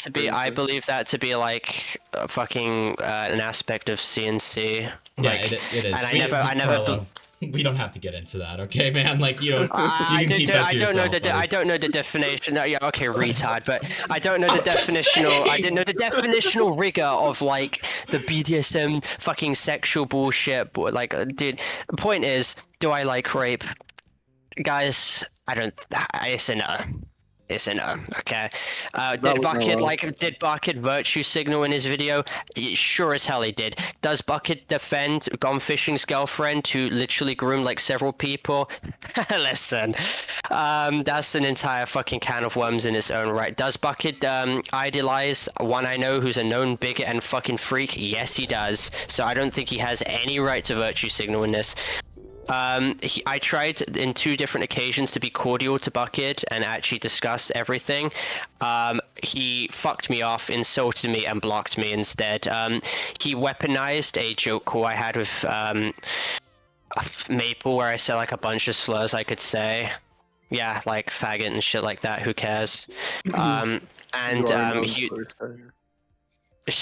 Speaker 11: to be like fucking an aspect of CNC.
Speaker 1: Yeah,
Speaker 11: like,
Speaker 1: it is.
Speaker 11: And I never.
Speaker 1: We don't have to get into that, okay, man? Like you can keep that to yourself.
Speaker 11: I don't know the definition. No, yeah, okay, retard. But I don't know the definitional. I didn't know the definitional rigor of like the BDSM fucking sexual bullshit. But like, dude, the point is, do I like rape? Guys, I don't. It's a no. It's a no. Okay. Did Bucket virtue signal in his video? Sure as hell he did. Does Bucket defend Gone Fishing's girlfriend who literally groomed like several people? Listen, that's an entire fucking can of worms in its own right. Does Bucket idolize one I know who's a known bigot and fucking freak? Yes, he does. So I don't think he has any right to virtue signal in this. I tried in 2 different occasions to be cordial to Bucket and actually discuss everything. He fucked me off, insulted me, and blocked me instead. He weaponized a joke call I had with Maple where I said like a bunch of slurs I could say. Yeah, like faggot and shit like that, who cares? and
Speaker 3: You are known
Speaker 11: he
Speaker 3: for saying-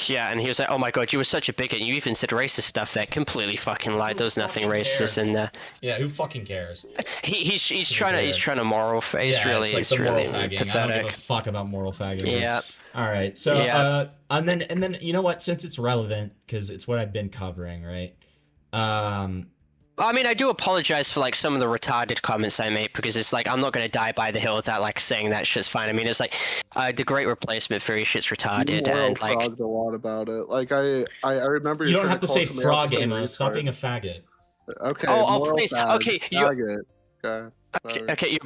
Speaker 11: yeah, and he was like, "Oh my god, you were such a bigot. You even said racist stuff there." Completely fucking lied. There was nothing racist in there.
Speaker 1: Yeah, who fucking cares?
Speaker 11: He's trying to moral. He's
Speaker 1: Yeah,
Speaker 11: really
Speaker 1: it's like the
Speaker 11: really
Speaker 1: moral fagging.
Speaker 11: pathetic.
Speaker 1: I don't give a fuck about moral fagging. dude.
Speaker 11: Yeah.
Speaker 1: All right. So
Speaker 11: Yeah.
Speaker 1: and then you know what? Since it's relevant, because it's what I've been covering, right?
Speaker 11: I mean, I do apologize for like some of the retarded comments I made because it's like I'm not gonna die by the hill without like saying that shit's fine. I mean, it's like the great replacement theory shit's retarded
Speaker 3: You
Speaker 11: and like
Speaker 3: frogged a lot about it. Like I remember
Speaker 1: You don't
Speaker 3: tried
Speaker 1: have to
Speaker 3: call
Speaker 1: say
Speaker 3: somebody
Speaker 1: frog,
Speaker 3: out as a
Speaker 1: Amo. Stop
Speaker 3: retard.
Speaker 1: being a faggot.
Speaker 3: Okay.
Speaker 11: Oh,
Speaker 3: moral
Speaker 11: please.
Speaker 3: fag,
Speaker 11: Okay,
Speaker 3: faggot. Okay.
Speaker 11: Okay, you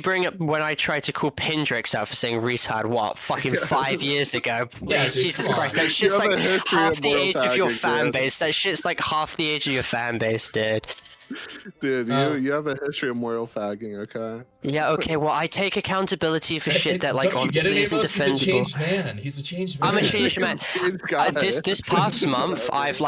Speaker 11: bring up when I tried to call Pindrix out for saying retard. What? Fucking 5 years ago.
Speaker 1: Yeah, dude,
Speaker 11: Jesus
Speaker 1: come
Speaker 11: Christ,
Speaker 1: on.
Speaker 11: that shit's
Speaker 3: You have
Speaker 11: like
Speaker 3: a history
Speaker 11: half
Speaker 3: of
Speaker 11: the
Speaker 3: moral
Speaker 11: age of your
Speaker 3: fagging,
Speaker 11: fan
Speaker 3: dude.
Speaker 11: base. That shit's like half the age of your fan base, dude.
Speaker 3: Dude, you have a history of moral fagging, okay?
Speaker 11: Yeah, okay, well, I take accountability for shit that, like,
Speaker 1: Don't you get
Speaker 11: obviously
Speaker 1: it,
Speaker 11: isn't
Speaker 1: Amos? He's a
Speaker 11: defendable.
Speaker 1: changed man. He's a changed man.
Speaker 11: I'm a changed man.
Speaker 3: Changed guy.
Speaker 11: This past month, I've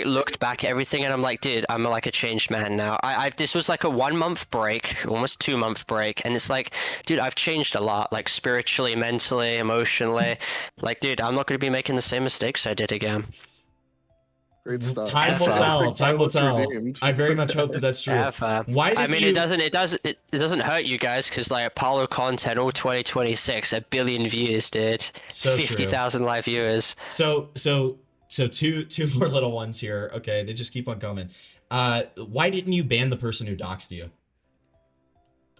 Speaker 11: looked back at everything and I'm like, dude, I'm like a changed man now. This was like a 1 month break, almost 2 month break, and it's like, dude, I've changed a lot, like spiritually, mentally, emotionally. Like, dude, I'm not gonna be making the same mistakes I did again.
Speaker 3: Great stuff.
Speaker 1: Time will
Speaker 11: Ever.
Speaker 1: tell. Time will
Speaker 3: was
Speaker 1: tell.
Speaker 3: redeemed.
Speaker 1: I very much hope that that's true.
Speaker 11: Ever.
Speaker 1: Why did
Speaker 11: I mean,
Speaker 1: you...
Speaker 11: it doesn't hurt you guys because like Parlo content all 2026, 1 billion views, dude.
Speaker 1: So true.
Speaker 11: 50,000 live viewers.
Speaker 1: So two more little ones here. Okay, they just keep on coming. Why didn't you ban the person who doxed you?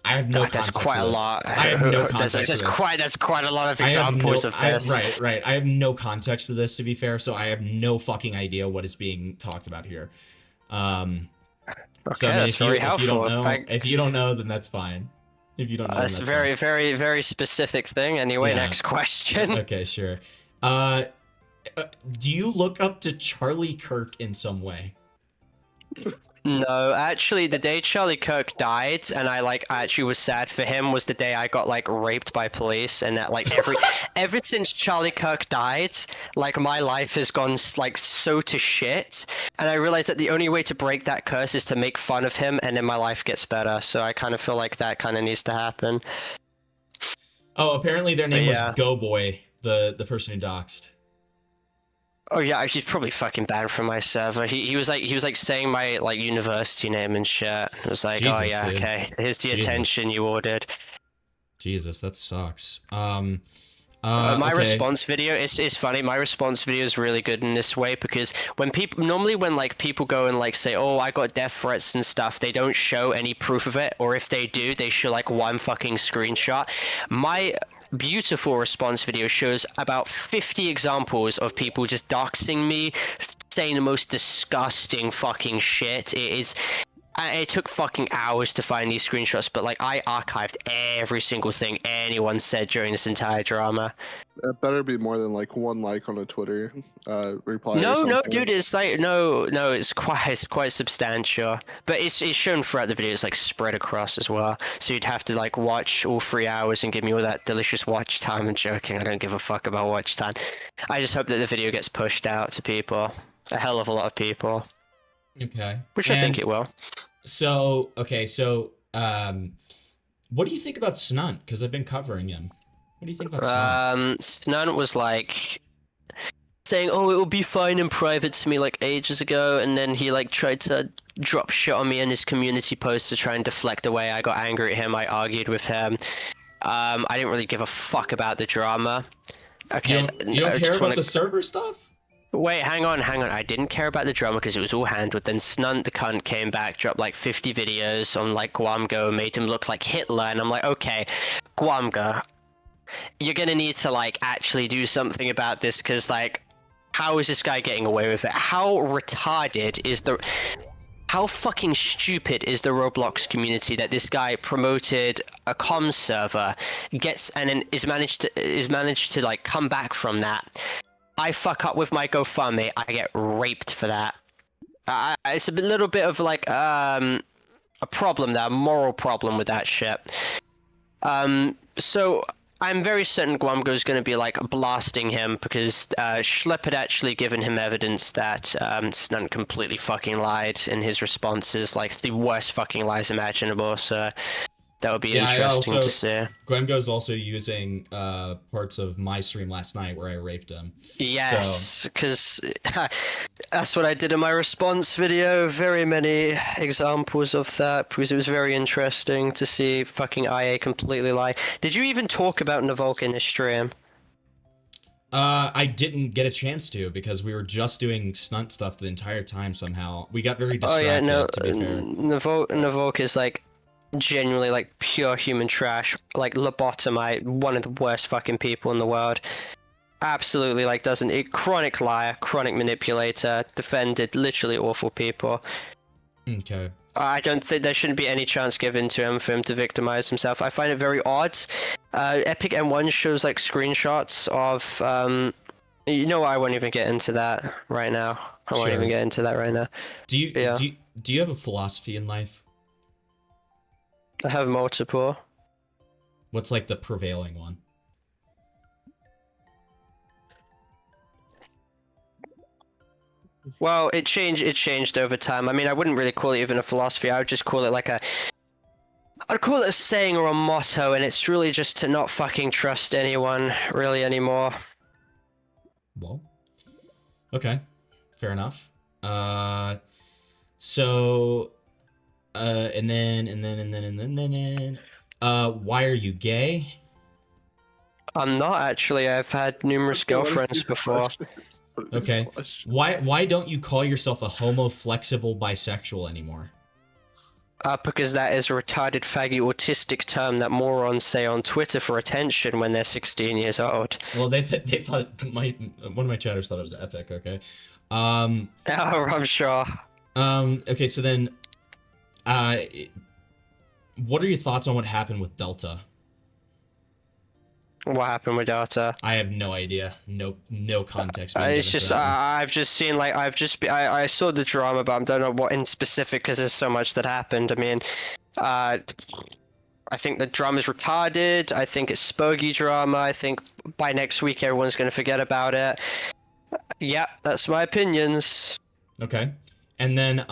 Speaker 1: I have no
Speaker 11: God, that's
Speaker 1: context
Speaker 11: quite
Speaker 1: to
Speaker 11: a
Speaker 1: this.
Speaker 11: lot.
Speaker 1: I have no context
Speaker 11: That's
Speaker 1: to this.
Speaker 11: quite a lot of
Speaker 1: I have
Speaker 11: examples
Speaker 1: no-
Speaker 11: of this.
Speaker 1: Right. I have no context to this, to be fair, so I have no fucking idea what is being talked about here. So I mean,
Speaker 11: that's very helpful.
Speaker 1: If you don't know, then that's fine. If you don't know,
Speaker 11: That's
Speaker 1: then
Speaker 11: a
Speaker 1: that's
Speaker 11: very,
Speaker 1: fine.
Speaker 11: very, very specific thing. Anyway,
Speaker 1: Yeah.
Speaker 11: next question.
Speaker 1: Okay, sure. Do you look up to Charlie Kirk in some way?
Speaker 11: No, actually, the day Charlie Kirk died, and I actually was sad for him, was the day I got like raped by police, and that like ever since Charlie Kirk died, like my life has gone like so to shit, and I realized that the only way to break that curse is to make fun of him, and then my life gets better. So I kind of feel like that kind of needs to happen.
Speaker 1: Oh, apparently their name was
Speaker 11: yeah.
Speaker 1: Go Boy, the person who doxed.
Speaker 11: Oh yeah, he's probably fucking banned from my server. He was like saying my like university name and shit. It was like,
Speaker 1: Jesus,
Speaker 11: oh yeah,
Speaker 1: dude.
Speaker 11: okay, here's the
Speaker 1: Jesus.
Speaker 11: attention you ordered.
Speaker 1: Jesus, that sucks.
Speaker 11: My
Speaker 1: Okay.
Speaker 11: response video is funny. My response video is really good in this way because when people like people go and like say, oh, I got death threats and stuff, they don't show any proof of it, or if they do, they show like one fucking screenshot. My beautiful response video shows about 50 examples of people just doxing me, saying the most disgusting fucking shit. It took fucking hours to find these screenshots, but like I archived every single thing anyone said during this entire drama.
Speaker 3: It better be more than like one like on a Twitter reply. or
Speaker 11: No,
Speaker 3: something.
Speaker 11: dude, it's like no, it's quite substantial. But it's shown throughout the video. It's like spread across as well. So you'd have to like watch all 3 hours and give me all that delicious watch time. I'm joking. I don't give a fuck about watch time. I just hope that the video gets pushed out to people, a hell of a lot of people.
Speaker 1: Okay.
Speaker 11: Which I think it will.
Speaker 1: So, okay, so, what do you think about Snunt? Because I've been covering him. What do you think about Snunt?
Speaker 11: Snunt was like saying, oh, it will be fine in private to me like ages ago, and then he like tried to drop shit on me in his community post to try and deflect away. I got angry at him. I argued with him. I didn't really give a fuck about the drama. Okay,
Speaker 1: You don't care about the server stuff?
Speaker 11: Wait, hang on. I didn't care about the drama because it was all handled. Then Snunt the cunt came back, dropped like 50 videos on like Guamgo, made him look like Hitler, and I'm like, okay, Guamgo, you're gonna need to like actually do something about this because like, how is this guy getting away with it? How fucking stupid is the Roblox community that this guy promoted a comms server, gets and then is managed to like come back from that. I fuck up with my GoFundMe, I get raped for that. It's a little bit of like a problem there, a moral problem with that shit. So I'm very certain Guamgo's going to be like blasting him because Schlepp had actually given him evidence that Snunt completely fucking lied in his responses, like the worst fucking lies imaginable. So That would be
Speaker 1: Yeah, I
Speaker 11: interesting
Speaker 1: also-
Speaker 11: to see.
Speaker 1: Gwemgo's also using parts of my stream last night where I raped him.
Speaker 11: Yes, because that's what I did in my response video. Very many examples of that, because it was very interesting to see fucking IA completely lie. Did you even talk about Navolk in this stream?
Speaker 1: I didn't get a chance to because we were just doing stunt stuff the entire time somehow. We got very distracted,
Speaker 11: Oh yeah, no,
Speaker 1: to be fair.
Speaker 11: Navolk is like genuinely like pure human trash, like lobotomite, one of the worst fucking people in the world. Absolutely, like chronic liar, chronic manipulator, defended literally awful people.
Speaker 1: Okay.
Speaker 11: I don't think there shouldn't be any chance given to him for him to victimize himself. I find it very odd. Epic M1 shows like screenshots of you know what, I won't even get into that right now. I won't
Speaker 1: Sure.
Speaker 11: even get into that right now.
Speaker 1: Do you
Speaker 11: Yeah.
Speaker 1: do you have a philosophy in life?
Speaker 11: I have multiple.
Speaker 1: What's like the prevailing one?
Speaker 11: Well, it changed over time. I mean, I wouldn't really call it even a philosophy. I would just call it like I'd call it a saying or a motto, and it's really just to not fucking trust anyone really anymore.
Speaker 1: Well, okay, fair enough. So, and then, why are you gay?
Speaker 11: I'm not actually. I've had numerous girlfriends before.
Speaker 1: Okay. Why don't you call yourself a homo flexible bisexual anymore?
Speaker 11: Because that is a retarded faggy autistic term that morons say on Twitter for attention when they're 16 years old.
Speaker 1: Well, they thought one of my chatters thought it was epic. Okay.
Speaker 11: Oh, I'm sure.
Speaker 1: Okay, so then, what are your thoughts on what happened with Delta?
Speaker 11: What happened with Delta?
Speaker 1: I have no idea. No context. being
Speaker 11: It's
Speaker 1: given to
Speaker 11: just
Speaker 1: that one.
Speaker 11: I've just seen like I saw the drama, but I don't know what in specific because there's so much that happened. I mean, I think the drama's retarded. I think it's spooky drama. I think by next week everyone's gonna forget about it. Yeah, that's my opinions.
Speaker 1: Okay. And then,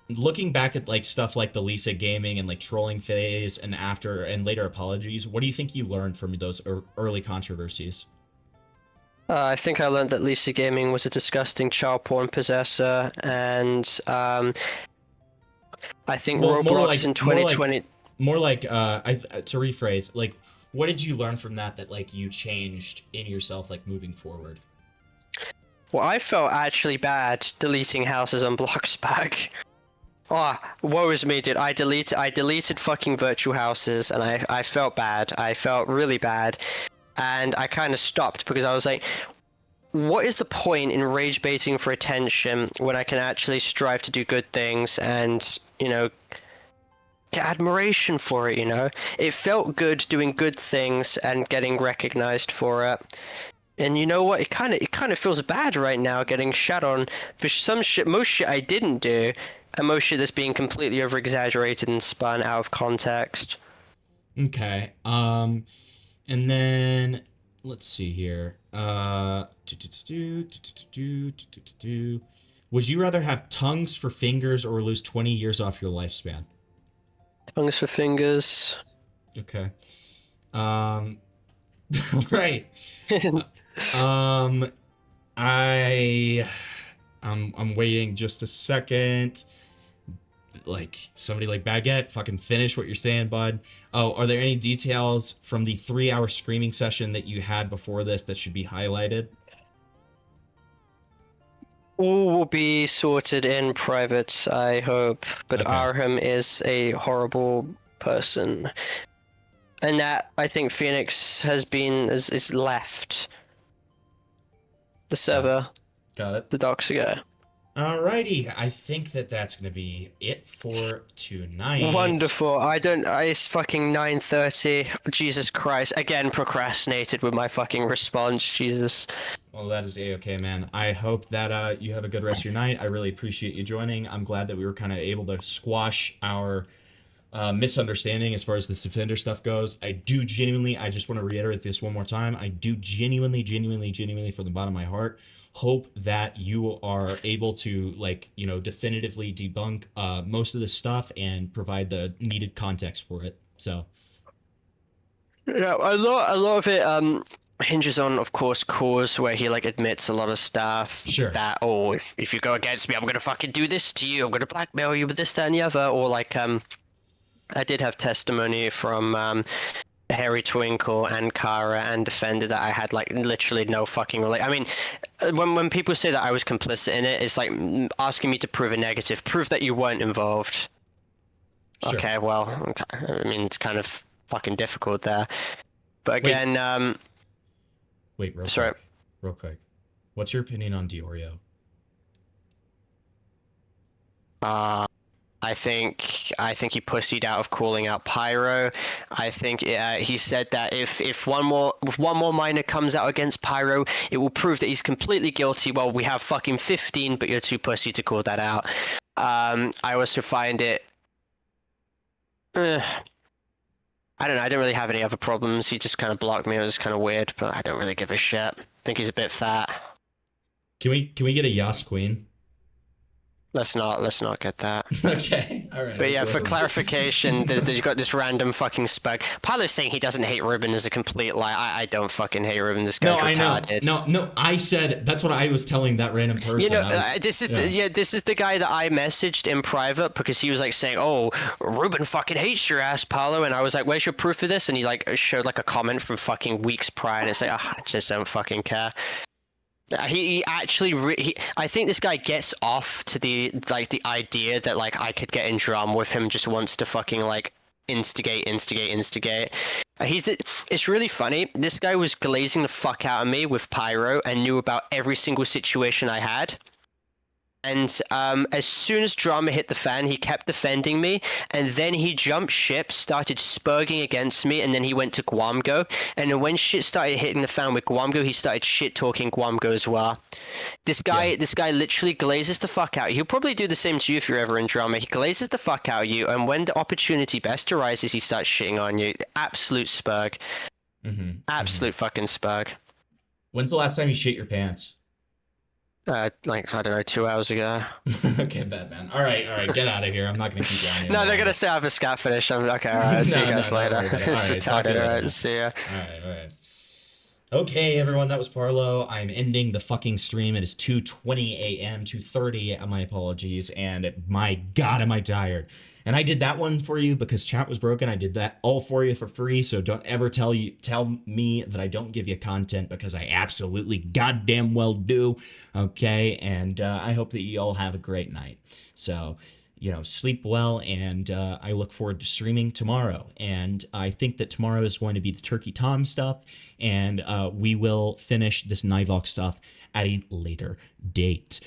Speaker 1: looking back at like stuff like the Lisa gaming and like trolling phase and after and later apologies, what do you think you learned from those early controversies?
Speaker 11: I think I learned that Lisa Gaming was a disgusting child porn possessor, and I think Roblox in 2020.
Speaker 1: More like to rephrase, like, what did you learn from that like you changed in yourself like moving forward?
Speaker 11: Well, I felt actually bad deleting houses on Bloxback. Oh, woe is me, dude. I deleted fucking virtual houses, and I felt bad. I felt really bad. And I kind of stopped because I was like, what is the point in rage baiting for attention when I can actually strive to do good things and, you know, get admiration for it, you know? It felt good doing good things and getting recognized for it. And you know what? It kind of feels bad right now getting shat on for some shit, most shit I didn't do, and most shit that's being completely over-exaggerated and spun out of context.
Speaker 1: Okay. And then let's see here. Would you rather have tongues for fingers or lose 20 years off your lifespan?
Speaker 11: Tongues for fingers.
Speaker 1: Okay. Right. I'm waiting just a second. Like, somebody like Baguette, fucking finish what you're saying, bud. Oh, are there any details from the 3-hour streaming session that you had before this that should be highlighted?
Speaker 11: All will be sorted in private, I hope. But
Speaker 1: Okay.
Speaker 11: Arham is a horrible person. And that, I think Phoenix has been, is left. The server,
Speaker 1: Got it.
Speaker 11: the docs ago.
Speaker 1: Alrighty, I think that's gonna be it for tonight.
Speaker 11: Wonderful. It's fucking 9:30. Jesus Christ. Again, procrastinated with my fucking response. Jesus.
Speaker 1: Well, that is a-okay, man. I hope that you have a good rest of your night. I really appreciate you joining. I'm glad that we were kind of able to squash our misunderstanding as far as this Defender stuff goes. I just want to reiterate this one more time. I do genuinely, from the bottom of my heart, hope that you are able to, like, you know, definitively debunk most of this stuff and provide the needed context for it. So
Speaker 11: Yeah, a lot of it hinges on, of course, Cause, where he like admits a lot of stuff.
Speaker 1: Sure.
Speaker 11: That, oh, if you go against me, I'm gonna fucking do this to you. I'm gonna blackmail you with this, that, and the other. Or like I did have testimony from Harry Twinkle and Kara and Defender that I had like literally no fucking I mean, when people say that I was complicit in it, it's like asking me to prove a negative, prove that you weren't involved.
Speaker 1: Sure.
Speaker 11: Okay, well, I mean, it's kind of fucking difficult there. But again,
Speaker 1: wait, real
Speaker 11: sorry.
Speaker 1: quick. Real quick. What's your opinion on Diorio?
Speaker 11: I think he pussied out of calling out Pyro. I think he said that if one more miner comes out against Pyro, it will prove that he's completely guilty. Well, we have fucking 15, but you're too pussy to call that out. I also find it. I don't know. I didn't really have any other problems. He just kind of blocked me. It was kind of weird, but I don't really give a shit. I think he's a bit fat.
Speaker 1: Can we get a Yas Queen?
Speaker 11: Let's not get that.
Speaker 1: Okay, all right.
Speaker 11: But yeah, for clarification, there's got this random fucking spec. Parlo's saying he doesn't hate Ruben is a complete lie. I don't fucking hate Ruben. This guy's retarded.
Speaker 1: No, I said that's what I was telling that random person.
Speaker 11: You know, this is the guy that I messaged in private because he was like saying, "Oh, Ruben fucking hates your ass, Parlo," and I was like, "Where's your proof of this?" And he like showed like a comment from fucking weeks prior, and it's like, I just don't fucking care. He actually, I think this guy gets off to the idea that like I could get in drama with him, just wants to fucking like instigate. It's really funny. This guy was glazing the fuck out of me with Pyro and knew about every single situation I had. And as soon as drama hit the fan, he kept defending me, and then he jumped ship, started spurging against me, and then he went to Guamgo. And then when shit started hitting the fan with Guamgo, he started shit-talking Guamgo as well. This guy literally glazes the fuck out. He'll probably do the same to you if you're ever in drama. He glazes the fuck out of you, and when the opportunity best arises, he starts shitting on you. Absolute spurg. Absolute fucking spurg.
Speaker 1: When's the last time you shit your pants?
Speaker 11: Like, I don't know, 2 hours ago.
Speaker 1: Okay, bad man. All right, get out of here. I'm not gonna keep you on here.
Speaker 11: No, they're gonna say I have a scat finish. Okay, all right. See you guys later. It's retarded. All right, see ya.
Speaker 1: All right. Okay, everyone, that was Parlo. I'm ending the fucking stream. It is 2:20 a.m., 2:30. My apologies, and my God, am I tired. And I did that one for you because chat was broken. I did that all for you for free. So don't ever tell me that I don't give you content, because I absolutely goddamn well do. Okay. And I hope that you all have a great night. So, you know, sleep well. And I look forward to streaming tomorrow. And I think that tomorrow is going to be the Turkey Tom stuff. And we will finish this Nivok stuff at a later date.